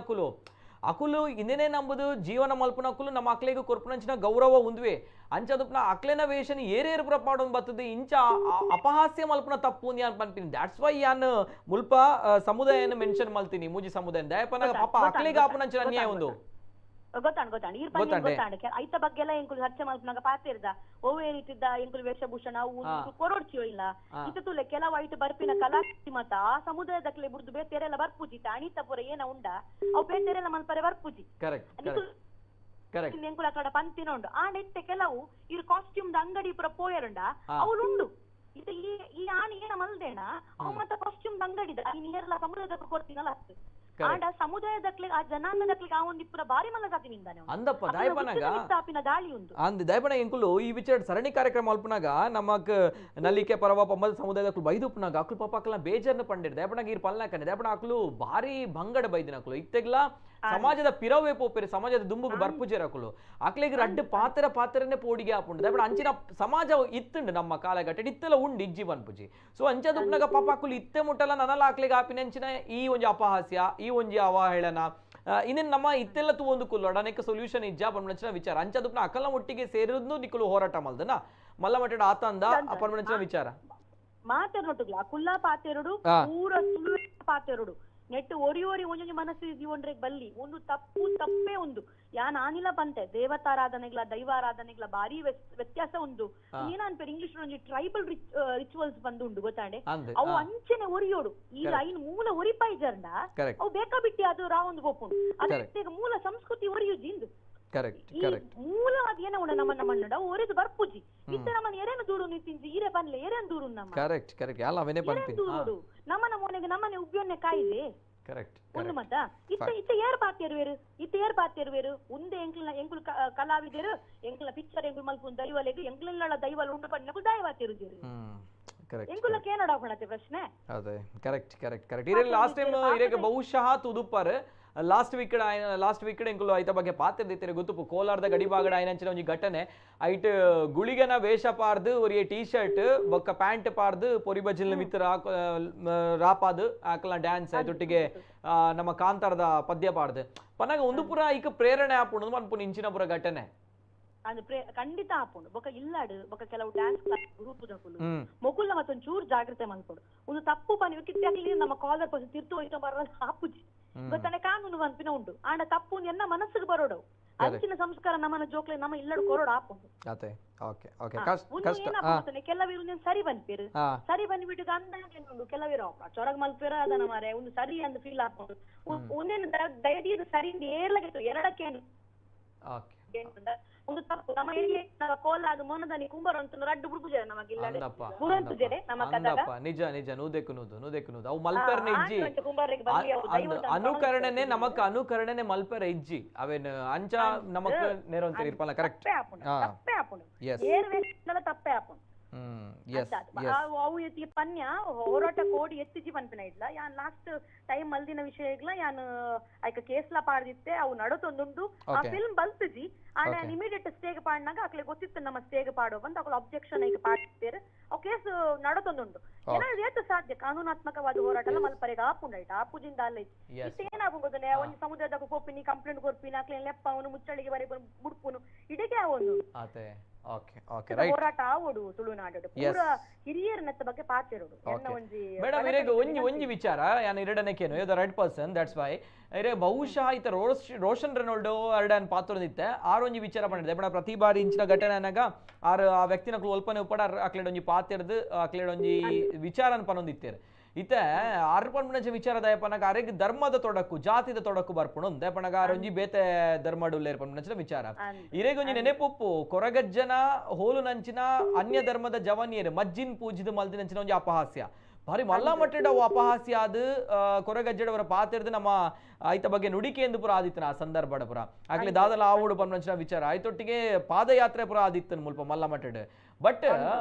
ಅಕುಲು ಇಂದೇನೆ ನಂಬುದು ಜೀವನ ಮಲ್ಪುನ ಅಕುಲು ನಮ್ಮ ಅಕ್ಲಿಗ ಕೊರ್ಪುನಂಚಿನ ಗೌರವ ಉಂದ್ವೆ ಅಂಚದುಪ್ನ ಅಕ್ಲೆನ ವೇಷನ್ ಏರೇರು ಪ್ರಪಾಡೊಂದು ಬರ್ತದೆ ಇಂಚ ಅಪಹಾಸ್ಯ ಮಲ್ಪುನ ತಪ್ಪು ಯಾನ್ ಪನ್ಪಿನಿ ದಾಟ್ಸ್ ವೈ ಯಾನ್ ಮುಲ್ಪ ಸಮುದಾಯನ ಮೆನ್ಷನ್ ಮಲ್ತೀನಿ ಮೂಜಿ ಸಮುದಾಯ ದಯಪನಾಗ ಪಾಪ ಅಕ್ಲಿಗ ಆಪುನಂಚಿನ ಅನ್ಯಾಯ ಒಂದು ಗೊತ್ತಾಂಡ್ ಈ ಗೊತ್ತಾಂಡ್ ಐತ ಬಗ್ಗೆ ಎಲ್ಲ ಎಂಕುಲು ಚರ್ಚೆ ಮಲ್ಪನಾಗ ಪಾತಿರ್ದ ಓವೇ ರೀತಿದ್ದ ಎಂಕುಲು ವೇಷಭೂಷಣ ಅವು ಕೊರೊಡ್ಚಿಯೋ ಇಲ್ಲ ಇತ ತುಲೆ ಕೆಲವು ಐಟ್ ಬರ್ಪಿನ ಕಲಾಕೃತಿ ಮತ ಆ ಸಮುದಾಯದಕ್ಲೆ ಬುಡ್ದು ಬೇತೆರೆಲ್ಲ ಬರ್ಪುಜಿತ ಅಣಿತ ಪುರ ಏನ ಉಂಡ ಅವು ಬೇತೆರೆಲ್ಲ ಮಲ್ಪರೆ ಬರ್ಪುಜಿ ಎಂಕುಲ ಕಡೆ ಪಂತಿನ ಉಂಡು ಆ ನೆಟ್ಟೆ ಕೆಲವು ಇರು ಕಾಸ್ಟ್ಯೂಮ್ ಅಂಗಡಿ ಪುರ ಪೋಯರುಂಡ ಅವಳುಂಡು ಇದು ಈ ಆಣಿ ಏನ ಮಲ್ದೇಣ ಅವು ಮತ್ತ ಕಾಸ್ಟ್ಯೂಮ್ ಅಂಗಡಿದ ಈ ನೀರೆಲ್ಲ ಸಮುದಾಯದಕ್ಕೆ ಕೊಡ್ತೀನಲ್ಲ ಅಷ್ಟು ಆಂಡ ಸಮುದಾಯದಕ್ಲೆ ಆ ಜನಾಂಗದಕ್ಲೆ ಆ ಒಂದು ಪುರ ಬಾರಿ ಮಲ್ಲ ಜಾತಿನಿಂದಾನೆ ಅಂದಪ್ಪ ದಯಪನಾಗ ದಾಳಿ ಉಂಟು ಅಂದ್ ದಯಪನ ಎಂಕುಲು ಈ ವಿಚಾರ ಸರಣಿ ಕಾರ್ಯಕ್ರಮ ಅಲ್ಪನಾಗ ನಮಕ್ ನಲಿಕೆ ಪರವ ಪಂಬದ ಸಮುದಾಯದಕ್ಕಲು ಬೈದುಪ್ನಾಗ ಅಕ್ಲು ಪಾಪ ಅಕ್ಲ ಬೇಜಾರ್ನ ಪಂಡಿರ್ ದಯಪನಾಗ ಇರ್ ಪಲ್ನಾಕನೆ ದಯಪನ ಅಕ್ಲು ಭಾರಿ ಭಂಗಡ ಬೈದಿನ ಅಕ್ಲು ಇತ್ತೆಗ್ಲ ಸಮಾಜದ ಪಿರವೇ ಪೋಪೆರೆ ಸಮಾಜದ ದುಂಬುಗು ಬರ್ಪುಜೇರ ಅಕ್ಲು ಅಕ್ಲಿಗೆ ರಡ್ಡು ಪಾತ್ರನೇ ಪೋಡಿಗೆ ಆಪುಂಡು ದಯಪನ ಅಂಚಿನ ಸಮಾಜ ಇತ್ತುಂಡು ನಮ್ಮ ಕಾಲಘಟ್ಟ ಇತ್ತೆಲ್ಲ ಉಂಡು ಇಜ್ಜಿ ಬನ್ಪುಜಿ ಸೊ ಅಂಚದುಪ್ನಾಗ ಪಾಪ ಅಕ್ಲು ಇತ್ತೆ ಮುಟ್ಟಲ್ಲ ನನಲ ಅಕ್ಲಿಗೆ ಆಪಿನಂಚಿನ ಈ ಒಂಜಿ ಅಪಹಾಸ್ಯ ಈ ಒಂಜಿ ಅವಹೇಳನ ಇನ್ನೇನು ನಮ್ಮ ಇತ್ತೆಲ್ಲ ಒಂದು ಕುಲ್ಲೋಡ ನೆಕ್ ಸೊಲ್ಯೂಷನ್ ಇಜ್ಜ ಪನ್ಮನಂಚಿನ ವಿಚಾರ ಅಂಚದುಪ್ನ ಅಕಲ್ನ ಒಟ್ಟಿಗೆ ಸೇರಿದ್ನು ನಿಕುಲು ಹೋರಾಟ ಮಲ್ದನ ಮಲ್ಲ ಮಟ್ಟಡ ಆತಂದ ಪನ್ಮನಂಚಿನ ವಿಚಾರ ಮಾತೆರೊಡುಗ್ಲ ಕುಲ್ಲ ಪಾತೆರಡು ಪೂರ ಸುಳ್ಳು ಪಾತೆರಡು ನೆಟ್ಟು ಒರಿ ಒಂಜೊಂಜಿ ಮನಸ್ಸು ಜೀವನ್ರೆ ಬಲ್ಲಿ ಒಂದು ತಪ್ಪೇ ಒಂದು ಯಾನ್ ಆನಿಲ ಬಂತೆ ದೇವತಾರಾಧನೆಗಳ ದೈವಾರಾಧನೆಗಳ ಬಾರಿ ವ್ಯತ್ಯಾಸ ಉಂಟು ಏನಂತಾರೆ ಇಂಗ್ಲಿಷ್ ಒಂಜಿ ಟ್ರೈಬಲ್ ರಿಚುವಲ್ಸ್ ಬಂದುಂಡು ಗೊತ್ತಾಂಡೆ ಅವು ಅಂಚೆನೆ ಒರಿಯೋಡು ಈ ಐನ್ ಮೂಲ ಒರಿಪಾಯ್ಜರ್ನ ಅವು ಬೇಕಾ ಬಿಟ್ಟಿ ಅದು ರಾವೊಂದು ಗೋಪುಂಡು ಅದೇ ಮೂಲ ಸಂಸ್ಕೃತಿ ಒರಿಯುಜಿಂದು ಮೂಲ ಅದೇನ ಉಂಡ ನಮ್ಮ ನಮ್ಮಣ್ಣ ಒರಿದು ಬರ್ಪುಜಿ ಇತ್ತ ನಮ್ಮನ್ನ ಎರೇನು ದೂರು ನಿಂತಿಂಜಿ ಈರೆ ಬನ್ಲೆ ಎರೇನು ದೂರು ನಮ್ಮ ಎರೇನು ದೂರು ನಮ್ಮನ ಮೋನೆಗೆ ನಮ್ಮನೆ ಉಬ್ಬಿಯನ್ನೇ ಕಾಯಿದೆ ಒಂದು ಮತ ಇತ್ತ ಏರ್ ಪಾತಿಯರು ಉಂದೆ ಎಂಕುಲು ಕಲಾವಿದರು ಎಂಕುಲ ಪಿಕ್ಚರ್ ಎಂಕುಲು ಮಲ್ಪುನ್ ದೈವಲೆಗ್ ಎಂಕುಲೆಲ್ಲ ದೈವಲ್ ಉಂಡು ಪಣ್ಣಕು ದೈವತಿರುಜರು ಎಂಕುಲಕ್ಕೆ ಏನಡ ಹೊಣತೆ ಪ್ರಶ್ನೆ ಅದೇ ಕರೆಕ್ಟ್ ಇರೆ ಲಾಸ್ಟ್ ಟೈಮ್ ಇರೆಗೆ ಬಹುಶಃ ತುದುಪ್ಪರ್ ಲಾಸ್ಟ್ ವೀಕ್ ಎಂಕುಲು ಐತ ಬಗ್ಗೆ ಪಾತಿರ್ದಿತ್ತೀರಿ ಗೊತ್ತು ಕೋಲಾರದ ಗಡಿಭಾಗಡ ಐನಂಚಿನ ಒಂಜಿ ಘಟನೆ ಐಟ್ ಗುಳಿಗನ ವೇಷ ಪಾರ್ದು ಒರಿಯ ಟೀ ಶರ್ಟ್ ಬೊಕ್ಕ ಪ್ಯಾಂಟ್ ಪಾರ್ದು ಪೊರಿ ಬಜಿಲ್ ಮಿತ್ರ ರಾಪಾದು ಆಕಲ ಡ್ಯಾನ್ಸ್ ಆಯ್ತೊಟ್ಟಿಗೆ ನಮ್ಮ ಕಾಂತಾರದ ಪದ್ಯ ಪಾಡ್ದು ಪನ್ನಾಗ ಒಂದು ಪುರ ಈಗ ಪ್ರೇರಣೆ ಆಪುಂಡು ಮನ್ಪುನ ಇಂಚಿನ ಪುರ ಘಟನೆ ಅದು ಖಂಡಿತ ಆಪುಂಡು ಬೊಕ್ಕ ಇಲ್ಲಾಡು ಬೊಕ್ಕ ಕೆಲವು ಡ್ಯಾನ್ಸ್ ಕ್ಲಾಸ್ ಗ್ರೂಪ್ ದಕುಲು ಮೊಕುಲ್ನ ಮತ್ತೊಂದು ಚೂರು ಜಾಗ್ರತೆ ಮಲ್ಪೊಡು ಒಂದು ತಪ್ಪು ಪನಿ ಕಿತ್ತಾಗ್ಲಿ ನಮ್ಮ ಕಾಲರ್ ಪರ್ಸನ್ ತಿರ್ತು ಹೋಯ್ತು ಬರೋದು ಆಪುಜಿ ಗೊತ್ತಾನೆ ಕಾನೂನು ಪನ್ಪಿನ ಉಂಟು ಆಂಡ ತಪ್ಪು ಎನ್ನ ಮನಸ್ಸಿಗೆ ಬರೋಡು ಅಂಚಿನ ಸಂಸ್ಕಾರ ನಮ್ಮನ ಜೋಕ್ಲೆ ನಮ್ಮ ಇಲ್ಲಡು ಕೊರೋಡು ಆಪುಂಡು ಕೆಲವಿರು ಸರಿ ಬನ್ಪೇರು ಸರಿ ಬಂದ್ಬಿಟ್ಟು ಅಂದ ಕೆಲವಿರು ಚೊರಗ್ ಮಲ್ಪೇರ ಅದನ್ನ ಮಾರೆ ಒಂದು ಸರಿ ಅಂದ್ ಫೀಲ್ ಆಪುಂಡು ಒಂದೇನು ದಯದಿಯದು ಸರಿ ಏರ್ಲಾಗಿತ್ತು ಎರಡಕ್ಕೇನು ಒಂದು ತಪ್ಪು ನಮ್ಮ ಇಲ್ಲಿ ಕೋಲಾದ ಮೊನದನಿ ಕುಂಬರ ಅಂತ ರಡ್ಡು ಬುಡ್ಬುಜೆ ನಮಗಿಲ್ಲ ಗುರಂತುಜೆರೆ ನಮ್ಮ ಕದಗ ನಿಜ ನೂದೆಕ್ಕುನುದು ಅವು ಮಲ್ಪೆರ್ನ ಇಜ್ಜಿ ಅನುಕರಣೆನೆ ಮಲ್ಪೆರ ಇಜ್ಜಿ ಅವೇನು ಅಂಚ ನಮಕ್ ನೇರೊಂತ ಇರ್ಪಲ್ಲ ಕರೆಕ್ಟ್ ತಪ್ಪೇ ಆಪುಂಡು ಏರ್ ವೇಷ ತಪ್ಪೇ ಆಪುಂಡು ಅವು ಎತ್ತಿ ಪನ್ಯ ಹೋರಾಟ ಕೋಡಿ ಎತ್ತಿಜಿ ಪನ್ಪಿನ ಇಡ್ಲ ಯಾನ್ ಲಾಸ್ಟ್ ಟೈಮ್ ಮಲ್ದಿನ ವಿಷಯಗ್ಲ ಯಾನ್ ಐಕ ಕೇಸ್ಲ ಪಾಡ್ದಿತ್ತೆ ಅವು ನಡತೊಂದುಂಡು ಆ ಫಿಲ್ಮ್ ಬಲ್ತಿಜಿ ಆಂಡ ಇಮಿಡಿಯೇಟ್ ಸ್ಟೇಗ್ ಪಾಡ್ನಾಗ ಅಕ್ಲೆ ಗೊತ್ತಿತ್ತು ನಮ್ಮ ಸ್ಟೇಗ್ ಪಾಡೋ ಬಂತ ಅಕ್ಲ ಅಬ್ಜೆಕ್ಷನ್ ಐಕ ಪಾಡ್ತಿದ್ದೇರು ಅವು ಕೇಸ್ ನಡತೊಂದುಂಡು ಏನಾದ್ರು ಏತು ಸಾಧ್ಯ ಕಾನೂನಾತ್ಮಕವಾದ ಹೋರಾಟ ಎಲ್ಲ ಮಲ್ಪರೆಗ ಆಪುಂಡೈಟ್ ಆಪುಜಿಂದ ಅಲ್ಲ ಇತ್ತು ಏನಾಗು ಗೊತ್ತನೆ ಒಂದು ಸಮುದ್ರದ ಕೊಪ್ಪಿನಿ ಕಂಪ್ಲೇಂಟ್ ಕೊರ್ಪಿನ ಅಕ್ಲೆ ಲೆಪ್ಪ ಅವನು ಮುಚ್ಚಳಿಗೆ ಬರೀ ಮುಡ್ಪುನು ಇದಕ್ಕೆ ಅವನು ಹೋರಾಟ ಆವೋಡು ತುಳುನಾಡು ಪೂರ ಹಿರಿಯರ ನೆತ್ತ ಬಗ್ಗೆ ಪಾತಿರೋಡು ಮೇಡಮ್ ಇರೆಗ ಒಂಜಿ ವಿಚಾರ ಯಾನ್ ಎರಡನೇಕೇನು you the right person that's why ಇರೆ ಬಹುಶಃ ಈತ ರೋಷನ್ ರೆನಾಲ್ಡೋ ಎರಡನ್ ಪಾತ್ರದಿತ್ತೆ ಆರೊಂಜಿ ವಿಚಾರ ಮಾಡಿದೆ ಬಡ ಪ್ರತಿ ಬಾರಿ ಇಂಚಿನ ಘಟನೆ ಅನ್ನಾಗ ಆ ವ್ಯಕ್ತಿನ ಒಲ್ಪನೆ ಉಪ್ಪಡ ಅಕ್ಲೆಡೊಂಜಿ ಪಾತಿರ್ದು ಅಕ್ಲೆಡೊಂಜಿ ವಿಚಾರನ ಪನೊಂದಿತ್ತೇರು ಇತ್ತೆ ಆರ್ಪಣೆ ವಿಚಾರ ದಯಪನಗ ಅರೆಗ್ ಧರ್ಮದ ತೊಡಕು ಜಾತಿದ ತೊಡಕು ಬರ್ಪುಣು ದಯಪನಗ ಆರೊಂಜಿ ಬೇತೆ ಧರ್ಮಡುಲ್ಲ ಏರ್ಪಣೆ ವಿಚಾರ ಇರೆಗೊಂಜಿ ನೆನೆಪುಪ್ಪು ಕೊರಗಜ್ಜನ ಹೋಲು ನಂಚಿನ ಅನ್ಯ ಧರ್ಮದ ಜವನಿಯರು ಮಜ್ಜಿನ್ ಪೂಜಿದ ಮಲ್ದಿನಂಚಿನ ಒಂಜಿ ಅಪಹಾಸ್ಯ ಭಾರಿ ಮಲ್ಲ ಮಟ್ಟದ ಅಪಹಾಸ್ಯ ಆದ ಕೊರಗಜ್ಜಡವರ ಪಾತಿರ್ದು ನಮ್ಮ ಐತ ಬಗ್ಗೆ ನುಡಿಕೆ ಎಂದು ಪುರ ಆದಿತ್ತನ ಆ ಸಂದರ್ಭದ ಪುರ ಆಗ್ಲಿ ದಾದಲ ಆವೋಡು ಪನ್ಮಂಚಿನ ವಿಚಾರ ಆಯ್ತೊಟ್ಟಿಗೆ ಪಾದಯಾತ್ರೆ ಪುರ ಆದಿತ್ತನ್ ಮುಲ್ಪ ಮಲ್ಲ ಮಟ್ಟಡ್ ಬಟ್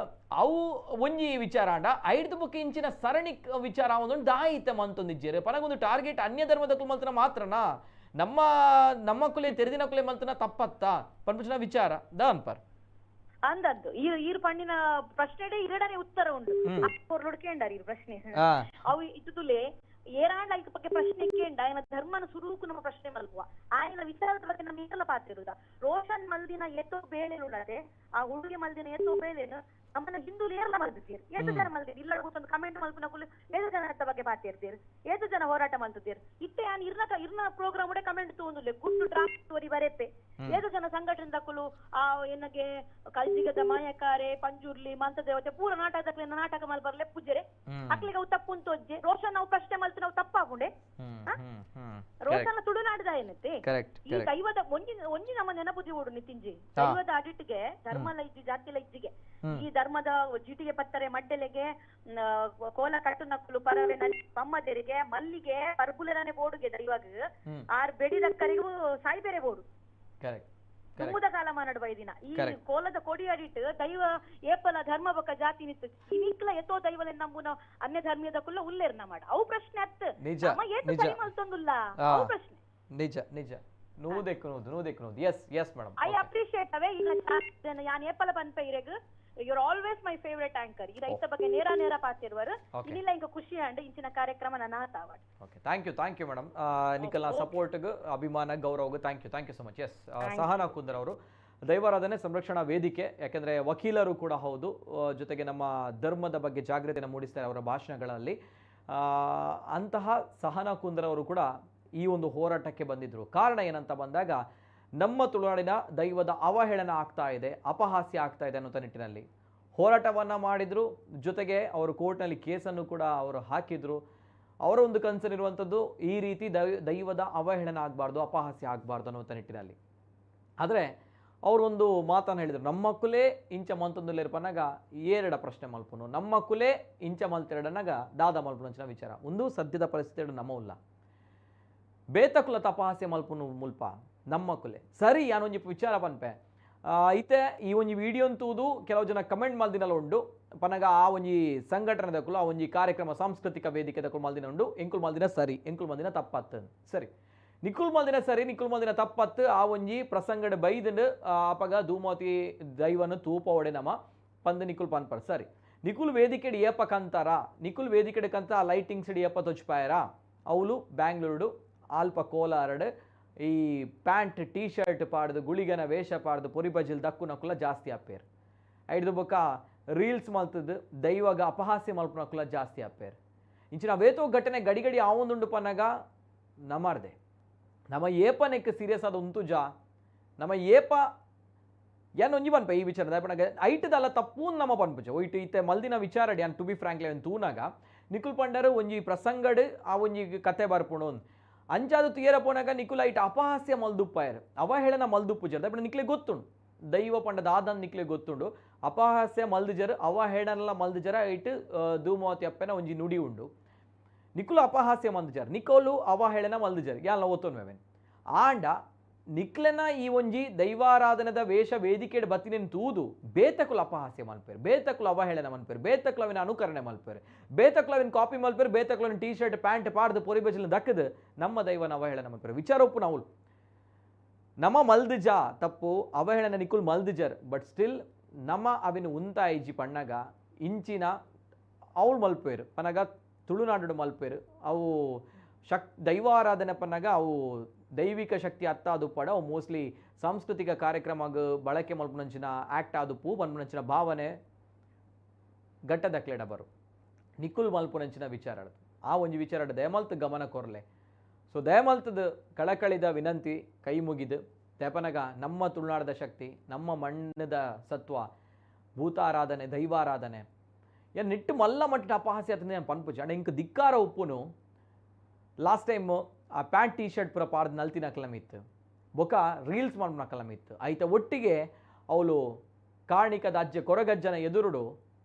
ಅವು ಒಂಜಿ ವಿಚಾರ ಅಂಡ ಐದು ಬುಕ್ ಇಂಚಿನ ಸರಣಿ ವಿಚಾರ ಒಂದೊಂದು ದಾಯಿತ ಮಂತೊಂದಿಜ್ಜೇರು ಪನಗೊಂದು ಟಾರ್ಗೆಟ್ ಅನ್ಯ ಧರ್ಮದ ಮಲ್ತನ ಮಾತ್ರನಾ ನಮ್ಮ ಕುಲೆ ತೆರೆದಿನ ಕುಲೆ ಮಲ್ತನ ತಪ್ಪತ್ತ ಪನ್ಮಂಚಿನ ವಿಚಾರ ದಾನ್ಪರ್ ಅಂದದ್ದು ಈ ಪಣ್ಣಿನ ಪ್ರಶ್ನೆ ಎರಡನೇ ಉತ್ತರ ಉಂಟು ಹೊರಲೊಡ್ಕೇಂಡಾರ ಈ ಪ್ರಶ್ನೆ ಅವು ಇದ್ದುಲೆ ಏರಾಂಡ ಐಕ ಬಗ್ಗೆ ಪ್ರಶ್ನೆ ಕೇಂಡ ఆయన ಧರ್ಮನ ಸುರೂಕು ನಮ್ಮ ಪ್ರಶ್ನೆ ಮಲ್ಪುವ ఆయన ವಿಚಾರದ ಬಗ್ಗೆ ನಮ್ಮ ಏಕಲ ಪಾತಿರುದ ರೋಷನ್ ಮಲ್ದಿನ ಎತ್ತೋ ಬೇಳೆ ಉಳ್ಳದೆ ಆ ಹುಡುಗಿ ಮಲ್ದಿನ ಎತ್ತೋ ಬೇಳೆನು ನಮ್ಮನ್ನ ಹಿಂದೂಲು ಏರ್ಲ ಮಲ್ದಿದ್ದೀರಿ ಏತು ಜನ ಮಲ್ದಿರಿ ಇಲ್ಲ ಗೊತ್ತೊಂದು ಕಮೆಂಟ್ ಮಲ್ಪಿನ ಕುಲು ಏದು ಜನ ಎತ್ತ ಬಗ್ಗೆ ಪಾತಿರ್ತೀರಿ ಏತು ಜನ ಹೋರಾಟ ಮಲ್ತಿದ್ದೀರಿ ಇತ್ತೆ ಯಾನ್ ಇರ್ನ ಪ್ರೋಗ್ರಾಮ್ ಉಡೆ ಕಮೆಂಟ್ ತಗೊಂಡುಲೆ ಗುಟ್ಟು ಡ್ರಾಫ್ಟ್ ವರಿ ಬರೆಪೆ ಏದು ಜನ ಸಂಘಟನೆ ದಕ್ಕಲು ಆ ಏನಗೆ ಕಲ್ಜಿಗದ ಮಾಯಕಾರೆ ಪಂಜುರ್ಲಿ ಮಂತದೇವತೆ ಪೂರ ನಾಟಕ ಮಲ್ಬರ್ಲೆ ಪೂಜೆರೆ ಅಕ್ಲಿಗೆ ಅವು ತಪ್ಪು ಅಂತೊಜ್ಜೆ ರೋಷನ್ ನಾವು ಪ್ರಶ್ನೆ ಮಲ್ತು ನಾವು ತಪ್ಪಾಗುಂಡೆ ರೋಷನ್ ತುಳುನಾಡಿದ ಏನತ್ತೆ ಈ ದೈವದ ಒಂಜಿ ನಮ್ಮ ನೆನಪುದಿ ಓಡು ನಿತಿಂಜಿ ದೈವದ ಅಡಿಟ್ಗೆ ಧರ್ಮಲ ಇಜ್ಜಿ ಜಾತಿಲ ಇಜ್ಜಿಗೆ ಈ ಧರ್ಮದ ಜಿಟಿಗೆ ಪತ್ತರೆ ಮಡ್ಡೆಲೆಗೆ ಕೋಲ ಕಟ್ಟು ನಕ್ಕಲು ಪರವೆ ಪಮ್ಮದೆರಿಗೆ ಮಲ್ಲಿಗೆ ಪರ್ಬುಲರನೆ ಬೋಡುಗೆ ದೈವಾಗ ಆರ್ ಬೆಡಿದಕ್ಕರಿಗೂ ಸಾಯ್ಬೇರೆ ಬೋಡು ತುಂಬುದ ಕಾಲ ಮಾನಡುವ ದಿನ ಈ ಕೋಲದ ಕೊಡಿ ಅಡಿಟ್ ದೈವ ಏಪಲ ಧರ್ಮ ಬೊಕ್ಕ ಜಾತಿ ನಿತ್ತು ಇನಿಕ್ಲ ಎತ್ತೋ ದೈವಲೆ ನಮ್ಮುನ ಅನ್ಯ ಧರ್ಮೀಯದ ಕುಲ್ಲ ಉಲ್ಲೇರ್ನ ಮಾಡ ಅವು ಪ್ರಶ್ನೆ ಅತ್ತ ನಮ್ಮ ಏತು ಸರಿ ಮಲ್ತೊಂದುಲ್ಲ ಅವು ಪ್ರಶ್ನೆ ನಿಜ ನೂದೆಕ್ಕುನುದು ಎಸ್ ಮೇಡಮ್ ಐ ಅಪ್ರಿಶಿಯೇಟ್ ಅವೇ ಈಗ ಯಾನ್ ಏಪಲ ಪನ್ಪೆ ಇರೆಗ್ you're always my favorite anchor ಈ ರೈತ ಬಗ್ಗೆ ನೇರ ಪಾತಿರುವರು ಇನ್ನಿಲ್ಲ ಇಂಕ ಖುಷಿ ಅಂಡ್ ಇಂಚಿನ ಕಾರ್ಯಕ್ರಮ ನನ್ನ ತಾವಾಡ್ ಓಕೆ ಥ್ಯಾಂಕ್ ಯು ಮೇಡಮ್ ನಿಕಲ್ನ ಸಪೋರ್ಟ್ಗೆ ಅಭಿಮಾನ ಗೌರವಗೆ thank you so much yes Sahana Kundar ಅವರು ದೈವಾರಾಧನೆ ಸಂರಕ್ಷಣಾ ವೇದಿಕೆ ಯಾಕೆಂದರೆ ವಕೀಲರು ಕೂಡ ಹೌದು ಜೊತೆಗೆ ನಮ್ಮ ಧರ್ಮದ ಬಗ್ಗೆ ಜಾಗೃತಿಯನ್ನು ಮೂಡಿಸ್ತಾರೆ ಅವರ ಭಾಷಣಗಳಲ್ಲಿ ಅಂತಹ ಸಹನಾ ಕುಂದ್ರವರು ಕೂಡ ಈ ಒಂದು ಹೋರಾಟಕ್ಕೆ ಬಂದಿದ್ದರು. ಕಾರಣ ಏನಂತ ಬಂದಾಗ ನಮ್ಮ ತುಳುನಾಡಿನ ದೈವದ ಅವಹೇಳನ ಆಗ್ತಾ ಇದೆ, ಅಪಹಾಸ್ಯ ಆಗ್ತಾ ಇದೆ ಅನ್ನೋ ನಿಟ್ಟಿನಲ್ಲಿ ಹೋರಾಟವನ್ನು ಮಾಡಿದರು. ಜೊತೆಗೆ ಅವರು ಕೋರ್ಟ್ನಲ್ಲಿ ಕೇಸನ್ನು ಕೂಡ ಅವರು ಹಾಕಿದರು. ಅವರ ಒಂದು ಕನ್ಸರ್ನ್ ಇರುವಂಥದ್ದು ಈ ರೀತಿ ದೈವದ ಅವಹೇಳನ ಆಗಬಾರ್ದು, ಅಪಹಾಸ್ಯ ಆಗಬಾರ್ದು ಅನ್ನುವಂಥ ನಿಟ್ಟಿನಲ್ಲಿ. ಆದರೆ ಅವರೊಂದು ಮಾತನ್ನು ಹೇಳಿದರು, ನಮ್ಮ ಕುಲೇ ಇಂಚ ಮಂತೊಂದುಲ್ಲೇರ್ಪನಾಗ ಏರಡ ಪ್ರಶ್ನೆ ಮಲ್ಪನು, ನಮ್ಮ ಕುಲೇ ಇಂಚ ಮಲ್ತೆರಡನಾಗ ದಾದ ಮಲ್ಪನು ಅಂಚಿನ ವಿಚಾರ. ಒಂದು ಸದ್ಯದ ಪರಿಸ್ಥಿತಿ ನಮ್ಮ ಉಲ್ಲ ಬೇತಕುಲ ತಪಹಾಸ್ಯ ಮಲ್ಪನು ಮುಲ್ಪ ನಮ್ಮ ಕುಲೆ ಸರಿ ಯಾನೊಂಜಿ ವಿಚಾರ ಪನ್ಪೆ ಐತೆ ಈ ಒಂಜಿ ವಿಡಿಯೋ ಅಂತೂದು ಕೆಲವು ಜನ ಕಮೆಂಟ್ ಮಲ್ದಿನಲ್ಲ ಉಂಡು ಪನಗ ಆ ಒಂಜಿ ಸಂಘಟನೆದಕ್ಕೂ ಆ ಒಂಜಿ ಕಾರ್ಯಕ್ರಮ ಸಾಂಸ್ಕೃತಿಕ ವೇದಿಕೆದಕ್ಕೂ ಮಲ್ದಿನ ಉಂಡು ಎಂಕುಲ್ ಮಲ್ದಿನ ಸರಿ ಎಂಕುಲ್ ಮಲ್ದಿನ ತಪ್ಪತ್ತು ಸರಿ ನಿಕುಲ್ ಮಲ್ದಿನ ಸರಿ ನಿಕುಲ್ ಮಲ್ದಿನ ತಪ್ಪತ್ತು ಆ ಒಂಜಿ ಪ್ರಸಂಗಡ ಬೈದಂಡು ಅಪಗ ಧೂಮತಿ ದೈವನು ತೂಪ ಒಡೆ ನಮ ಪಂದು ನಿಕುಲ್ ಪನ್ಪರ್ ಸರಿ ನಿಕುಲ್ ವೇದಿಕೆಡ್ ಏಪ ಕಂತಾರ ನಿಕುಲ್ ವೇದಿಕೆಡ್ ಕಂತ ಆ ಲೈಟಿಂಗ್ಸ್ ಏಪ ತೊಚ್ಪಾಯರ ಅವಳು ಬ್ಯಾಂಗ್ಳೂರು ಆಲ್ಪ ಕೋಲಾರಡ್ ಈ ಪ್ಯಾಂಟ್ ಟೀ ಶರ್ಟ್ ಪಾಡ್ದು ಗುಳಿಗನ ವೇಷ ಪಾಡ್ದು ಪೊರಿ ಬಜಿಲ್ ದಕ್ಕು ನಕುಲ ಜಾಸ್ತಿ ಆಪೇರ್ ಐದು ಬೊಕ್ಕ ರೀಲ್ಸ್ ಮಲ್ತದ್ದು ದೈವಗ ಅಪಹಾಸ್ಯ ಮಲ್ಪು ನಕುಲ ಜಾಸ್ತಿ ಆಪೇರ್ ಇಂಚಿನ ವೇತೋ ಘಟನೆ ಗಡಿ ಆವೊಂದುಂಡು ಪನ್ನಗ ನಮಾರ್ದೆ ನಮ್ಮ ಏಪನೆಕ್ ಸೀರಿಯಸ್ ಆದ ಉಂತುಜ ನಮ್ಮ ಏಪ ಯಾನ್ ಒಂಜಿ ಪನ್ಪ ಈ ವಿಚಾರದ ಪನಗ ಐಟದಲ್ಲ ತಪ್ಪು ನಮ್ಮ ಪನ್ಪುಜ ಒಯ್ಟು ಇತ್ತೆ ಮಲ್ದಿನ ವಿಚಾರಡ್ ಯಾನ್ ಟು ಬಿ ಫ್ರಾಂಕ್ಲಿ ಅವನ್ ತೂನಾಗ ನಿಕುಲ್ ಪಂಡರು ಒಂಜಿ ಪ್ರಸಂಗಡ್ ಆ ಒಂಜಿ ಕತೆ ಬರ್ಪುಣು ಅಂಚಾದು ತೀರ ಪೋನಾಗ ನಿಕುಲ ಐಟ್ ಅಪಹಾಸ್ಯ ಮಲ್ದುಪ್ಪಾಯರ್ ಅವಹೇಳನ ಮಲ್ದುಪ್ಪುಜರ್ ದಪ್ಪಣ ನಿಕ್ಲೆ ಗೊತ್ತುಂಡು ದೈವ ಪಂಡದ ಆದನ್ ನಿಕ್ಲೆ ಗೊತ್ತುಂಡು ಅಪಹಾಸ್ಯ ಮಲ್ದುಜರ್ ಅವಹೇಳನಲ್ಲ ಮಲ್ದುಜರ ಐಟ್ ಧೂಮವತಿ ಅಪ್ಪನ ಒಂಜಿ ನುಡಿ ಉಂಡು ನಿಕುಲು ಅಪಹಾಸ್ಯ ಮಲ್ದುಜರ್ ನಿಕೋಲು ಅವಹೇಳನ ಮಲ್ದುಜರ್ ಯಾಲ ಓತೋನ್ ವೆವೆನ್ ಆಂಡ ನಿಕ್ಲೆನ ಈ ಒಂಜಿ ದೈವಾರಾಧನದ ವೇಷ ವೇದಿಕೆಡ್ ಬತ್ತಿನೇನು ತೂದು ಬೇತಕುಲ ಅಪಹಾಸ್ಯ ಮಲ್ಪೇರು ಬೇತಕುಲ ಅವಹೇಳನ ಮಲ್ಪೇರು ಬೇತಕುಲವಿನ ಅನುಕರಣೆ ಮಲ್ಪೇರು ಬೇತಕುಲವಿನ ಕಾಪಿ ಮಲ್ಪೇರು ಬೇತಕುಲವಿನ ಟೀ ಶರ್ಟ್ ಪ್ಯಾಂಟ್ ಪಾಡ್ದು ಪೊರಿ ಬಜಲ್ ದಕ್ಕದು ನಮ್ಮ ದೈವನ ಅವಹೇಳನ ಮಲ್ಪೇರು ವಿಚಾರ ಒಪ್ಪು ನಾವು ನಮ್ಮ ಮಲ್ದುಜ ತಪ್ಪು ಅವಹೇಳನ ನಿಕುಲ್ ಮಲ್ದುಜರ್ ಬಟ್ ಸ್ಟಿಲ್ ನಮ್ಮ ಅವಿನ ಉಂತಾಯಿಜಿ ಪಣ್ಣಗ ಇಂಚಿನ ಅವಳು ಮಲ್ಪೇರು ಪನಗ ತುಳುನಾಡು ಮಲ್ಪೇರು ಅವು ದೈವಾರಾಧನೆ ಪನ್ನಗ ಅವು ದೈವಿಕ ಶಕ್ತಿ ಅತ್ತಾದು ಪಡ ಅವು ಮೋಸ್ಟ್ಲಿ ಸಾಂಸ್ಕೃತಿಕ ಕಾರ್ಯಕ್ರಮಗ ಬಳಕೆ ಮಲ್ಪನಂಚಿನ ಆ್ಯಕ್ಟ್ ಆದುಪ್ಪು ಮಲ್ಪನಂಚಿನ ಭಾವನೆ ಗಟ್ಟದಕ್ಲೆಡ ಬರು ನಿಕುಲ್ ಮಲ್ಪನಂಚಿನ ವಿಚಾರ ಆ ಒಂಜಿ ವಿಚಾರ ದಯಮಲ್ತ್ ಗಮನ ಕೊರ್ಲೆ ಸೊ ದಯಮಲ್ತದ ಕಳಕಳಿದ ವಿನಂತಿ ಕೈ ಮುಗಿದು ತೆಪನಗ ನಮ್ಮ ತುಳುನಾಡದ ಶಕ್ತಿ ನಮ್ಮ ಮಣ್ಣದ ಸತ್ವ ಭೂತಾರಾಧನೆ ದೈವಾರಾಧನೆ ಏನು ನಿಟ್ಟು ಮಲ್ಲ ಮಟ್ಟ ಅಪಹಾಸ್ಯ ಆತಂದು ನಾನು ಪನ್ಪುಜ ಅಂಡ್ ಇಂಕ ಧಿಕ್ಕಾರ ಉಪ್ಪುನು ಲಾಸ್ಟ್ ಟೈಮ್ ಆ ಪ್ಯಾಂಟ್ ಟೀ ಶರ್ಟ್ ಪುರ ಪಾಡ್ದು ನಲ್ತಿನ ಕಲಮಿತ್ತು ಬೊಕ ರೀಲ್ಸ್ ಮಾಡ್ನ ಕಲಮಿತ್ತು ಐತ ಒಟ್ಟಿಗೆ ಅವಳು ಕಾಣಿಕದ ಅಜ್ಜೆ ಕೊರಗಜ್ಜನ ಎದುರುಡು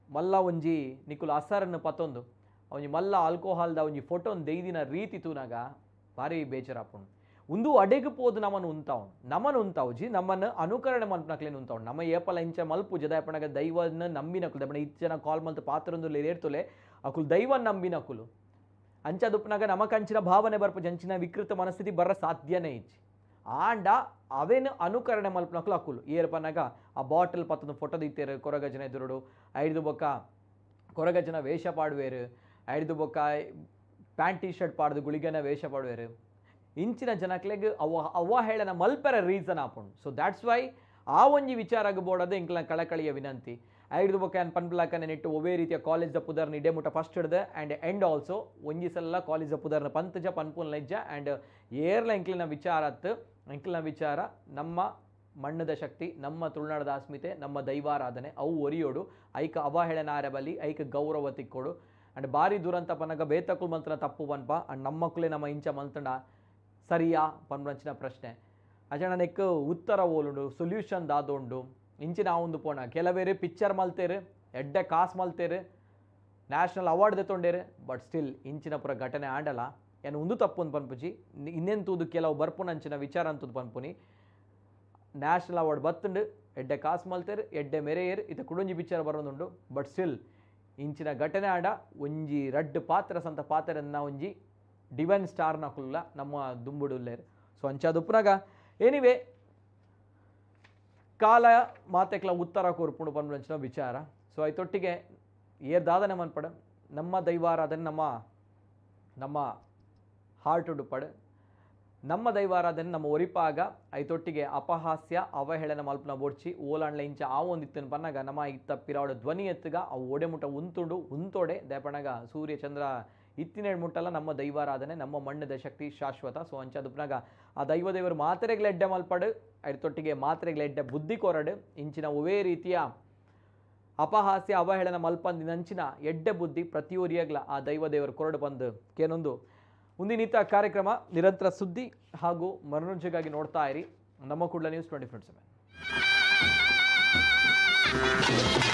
ಮಲ್ಲ ಒಂಜಿ ನಿಕುಲು ಅಸರನ್ನು ಪತ್ತೊಂದು ಅವನಿ ಮಲ್ಲ ಆಲ್ಕೋಹಾಲ್ದ ಒಂಜಿ ಫೋಟೋನ್ ದೈದಿನ ರೀತಿ ತೂನಾಗ ಭಾರಿ ಬೇಜಾರಾಪುಂಡು ಒಂದು ಅಡೆಗೆ ಪೋದು ನಮ್ಮನ್ನು ಉಂತಾವುಜಿ ನಮ್ಮನ್ನು ಅನುಕರಣೆ ಮಲ್ಪನಕ್ಲೇನು ಉಂತಾವು ನಮ್ಮ ಏಪಲ ಇಂಚ ಮಲ್ಪು ಜದಾಯಪಣಗ ದೈವನ ನಂಬಿನಕುಲು ದಪ್ಪಣ ಇಚ್ಚನ ಕಾಲ್ ಮಲ್ತು ಪಾತ್ರೊಂದು ಏರ್ತುಲೆ ಅಕುಲು ದೈವನ್ ನಂಬಿನಕುಲು ಅಂಚದುಪ್ಪನಾಗ ನಮಕ್ ಅಂಚಿನ ಭಾವನೆ ಬರ್ಪು ಅಂಚಿನ ವಿಕೃತ ಮನಸ್ಥಿತಿ ಬರ ಸಾಧ್ಯನೇ ಇಚ್ಚಿ ಆಂಡ ಅವೇನು ಅನುಕರಣೆ ಮಲ್ಪನಕುಲು ಅಕುಲು ಏರ್ಪನಾಗ ಆ ಬಾಟಲ್ ಪತ್ತೊಂದು ಫೋಟೋ ದಿತ್ತೇರು ಕೊರಗಜನ ಎದುರುಡು ಐದು ಬೊಕ್ಕ ಕೊರಗಜನ ವೇಷ ಪಾಡುವೇರು ಐದು ಬೊಕ್ಕ ಪ್ಯಾಂಟ್ ಟೀ ಶರ್ಟ್ ಪಾಡ್ದು ಗುಳಿಗನ ವೇಷ ಪಾಡುವೇರು ಇಂಚಿನ ಜನಕ್ಲೆಗ್ ಅವಹೇಳನ ಮಲ್ಪರ ರೀಸನ್ ಆಪುಂಡು ಸೊ ದ್ಯಾಟ್ಸ್ ವೈ ಆ ಒಂಜಿ ವಿಚಾರ ಬೋಡದೆ ಇಂಕ್ಲ ಕಳಕಳಿಯ ವಿನಂತಿ ಐದು ಬೊಕ್ಕ ಏನು ಪನ್ಪಲಾಕನೆ ನೆಟ್ಟು ಒವೇ ರೀತಿಯ ಕಾಲೇಜ್ ದ ಪುದರ್ನ ಇಡೇ ಮುಟ್ಟ ಫಸ್ಟ್ ಹಿಡ್ದೆ ಆ್ಯಂಡ್ ಎಂಡ್ ಆಲ್ಸೋ ಒಂಜಿ ಸಲ ಕಾಲೇಜ್ ದ ಪುದರ್ನ ಪಂತಜ ಪನ್ಪುನ್ ಲಜ್ಜ ಆ್ಯಂಡ್ ಏರ್ಲ ಇಂಕ್ಲಿನ ವಿಚಾರ ನಮ್ಮ ಮಣ್ಣದ ಶಕ್ತಿ ನಮ್ಮ ತುಳುನಾಡದ ಅಸ್ಮಿತೆ ನಮ್ಮ ದೈವಾರಾಧನೆ ಅವು ಒರಿಯೋಡು ಐಕ ಅವಹೇಳನಾರ ಬಲಿ ಐಕ ಗೌರವ ತಿಕ್ಕೋಡು ಆ್ಯಂಡ್ ಭಾರಿ ದುರಂತ ಪನ್ನಗ ಬೇತಕುಲ್ ಮಂತ್ರ ತಪ್ಪು ಪನ್ಪ ಆ್ಯಂಡ್ ನಮ್ಮಕ್ಕಲೇ ನಮ್ಮ ಇಂಚ ಮಂತಂಡ ಸರಿಯಾ ಪನ್ಪಂಚಿನ ಪ್ರಶ್ನೆ ಅಜನ ನೆಕ್ ಉತ್ತರ ಓಲುಂಡು ಸೊಲ್ಯೂಷನ್ ದಾದೋಂಡು ಇಂಚಿನ ಒಂದು ಪೋಣ ಕೆಲವೇರು ಪಿಕ್ಚರ್ ಮಲ್ತೇರು ಎಡ್ಡೆ ಕಾಸು ಮಲ್ತೇರು ನ್ಯಾಷನಲ್ ಅವಾರ್ಡ್ ದೆತ್ತೊಂಡೇರು ಬಟ್ ಸ್ಟಿಲ್ ಇಂಚಿನ ಪುರ ಘಟನೆ ಆಂಡಲ ಏನು ಒಂದು ತಪ್ಪು ಅಂತ ಪನ್ಪುಜಿ ಇನ್ನೆಂತೂದು ಕೆಲವು ಬರ್ಪುನಂಚಿನ ವಿಚಾರ ಅಂತದ್ದು ಪನ್ಪುನಿ ನ್ಯಾಷನಲ್ ಅವಾರ್ಡ್ ಬತ್ತುಂಡು ಎಡ್ಡೆ ಕಾಸು ಮಲ್ತೇರು ಎಡ್ಡೆ ಮೆರೆಯೇರು ಇತ ಕುಡೊಂಜಿ ಪಿಕ್ಚರ್ ಬರೋದುಂಡು ಬಟ್ ಸ್ಟಿಲ್ ಇಂಚಿನ ಘಟನೆ ಆಂಡ ಒಂಜಿ ರಡ್ಡ್ ಪಾತ್ರ ಸಂತ ಪಾತ್ರನ್ನ ಒಂಜಿ ಡಿವೈನ್ ಸ್ಟಾರ್ನ ಕುಲ್ಲ ನಮ್ಮ ದುಂಬುಡುಲ್ಲೇರು ಸೊ ಅಂಚಾದುಪ್ಪುನಾಗ ಎನಿವೇ ಕಾಲ ಮಾತೆಕ್ಲ ಉತ್ತರ ಕೋರ್ಪುಂಡು ಪನ್ಪಂಚಿನ ವಿಚಾರ ಸೊ ಐತೊಟ್ಟಿಗೆ ಏರ್ದಾದನೆ ಮನ್ಪಡ ನಮ್ಮ ದೈವಾರಾಧನೆ ನಮ್ಮ ಹಾರ್ಟ್ ಉಡುಪಡು ನಮ್ಮ ದೈವಾರಾಧನೆ ನಮ್ಮ ಒರಿಪಾಗ ಐತೊಟ್ಟಿಗೆ ಅಪಹಾಸ್ಯ ಅವಹೇಳನ ಮಲ್ಪನ ಬೋಡ್ಚಿ ಓಲಾಂಡ್ಲ ಇಂಚ ಆ ಒಂದಿತ್ತನ ಪನ್ನಾಗ ನಮ್ಮ ಇತ್ತ ಪಿರಾವಡ ಧ್ವನಿ ಎತ್ತಗ ಅವು ಒಡೆಮುಟ ಉಂತುಂಡು ಉಂತೋಡೆ ದಯಪಣಗ ಸೂರ್ಯ ಚಂದ್ರ ಇತ್ತಿನ ಮುಟ್ಟಲ್ಲ ನಮ್ಮ ದೈವಾರಾಧನೆ ನಮ್ಮ ಮಣ್ಣದ ಶಕ್ತಿ ಶಾಶ್ವತ. ಸೊ ಅಂಚದುಪ್ನಾಗ ಆ ದೈವದೇವರು ಮಾತ್ರೆಗಳೆಡ್ಡೆ ಮಲ್ಪಡು ತೊಟ್ಟಿಗೆ ಮಾತ್ರೆಗಳೆಡ್ಡೆ ಬುದ್ಧಿ ಕೊರಡು ಇಂಚಿನ ಒವೇ ರೀತಿಯ ಅಪಹಾಸ್ಯ ಅವಹೇಳನ ಮಲ್ಪಂದಿನಂಚಿನ ಎಡ್ಡೆ ಬುದ್ಧಿ ಪ್ರತಿಯೊರಿಯಾಗ್ಲ ಆ ದೈವದೇವರು ಕೊರಡು ಬಂದು ಕೇನೊಂದು ಮುಂದಿನಿತ ಕಾರ್ಯಕ್ರಮ ನಿರಂತರ ಸುದ್ದಿ ಹಾಗೂ ಮನೋರಂಜನೆಗಾಗಿ ನೋಡ್ತಾ ಇರಿ ನಮ್ಮ ಕೂಡಲ ನ್ಯೂಸ್ 24/7.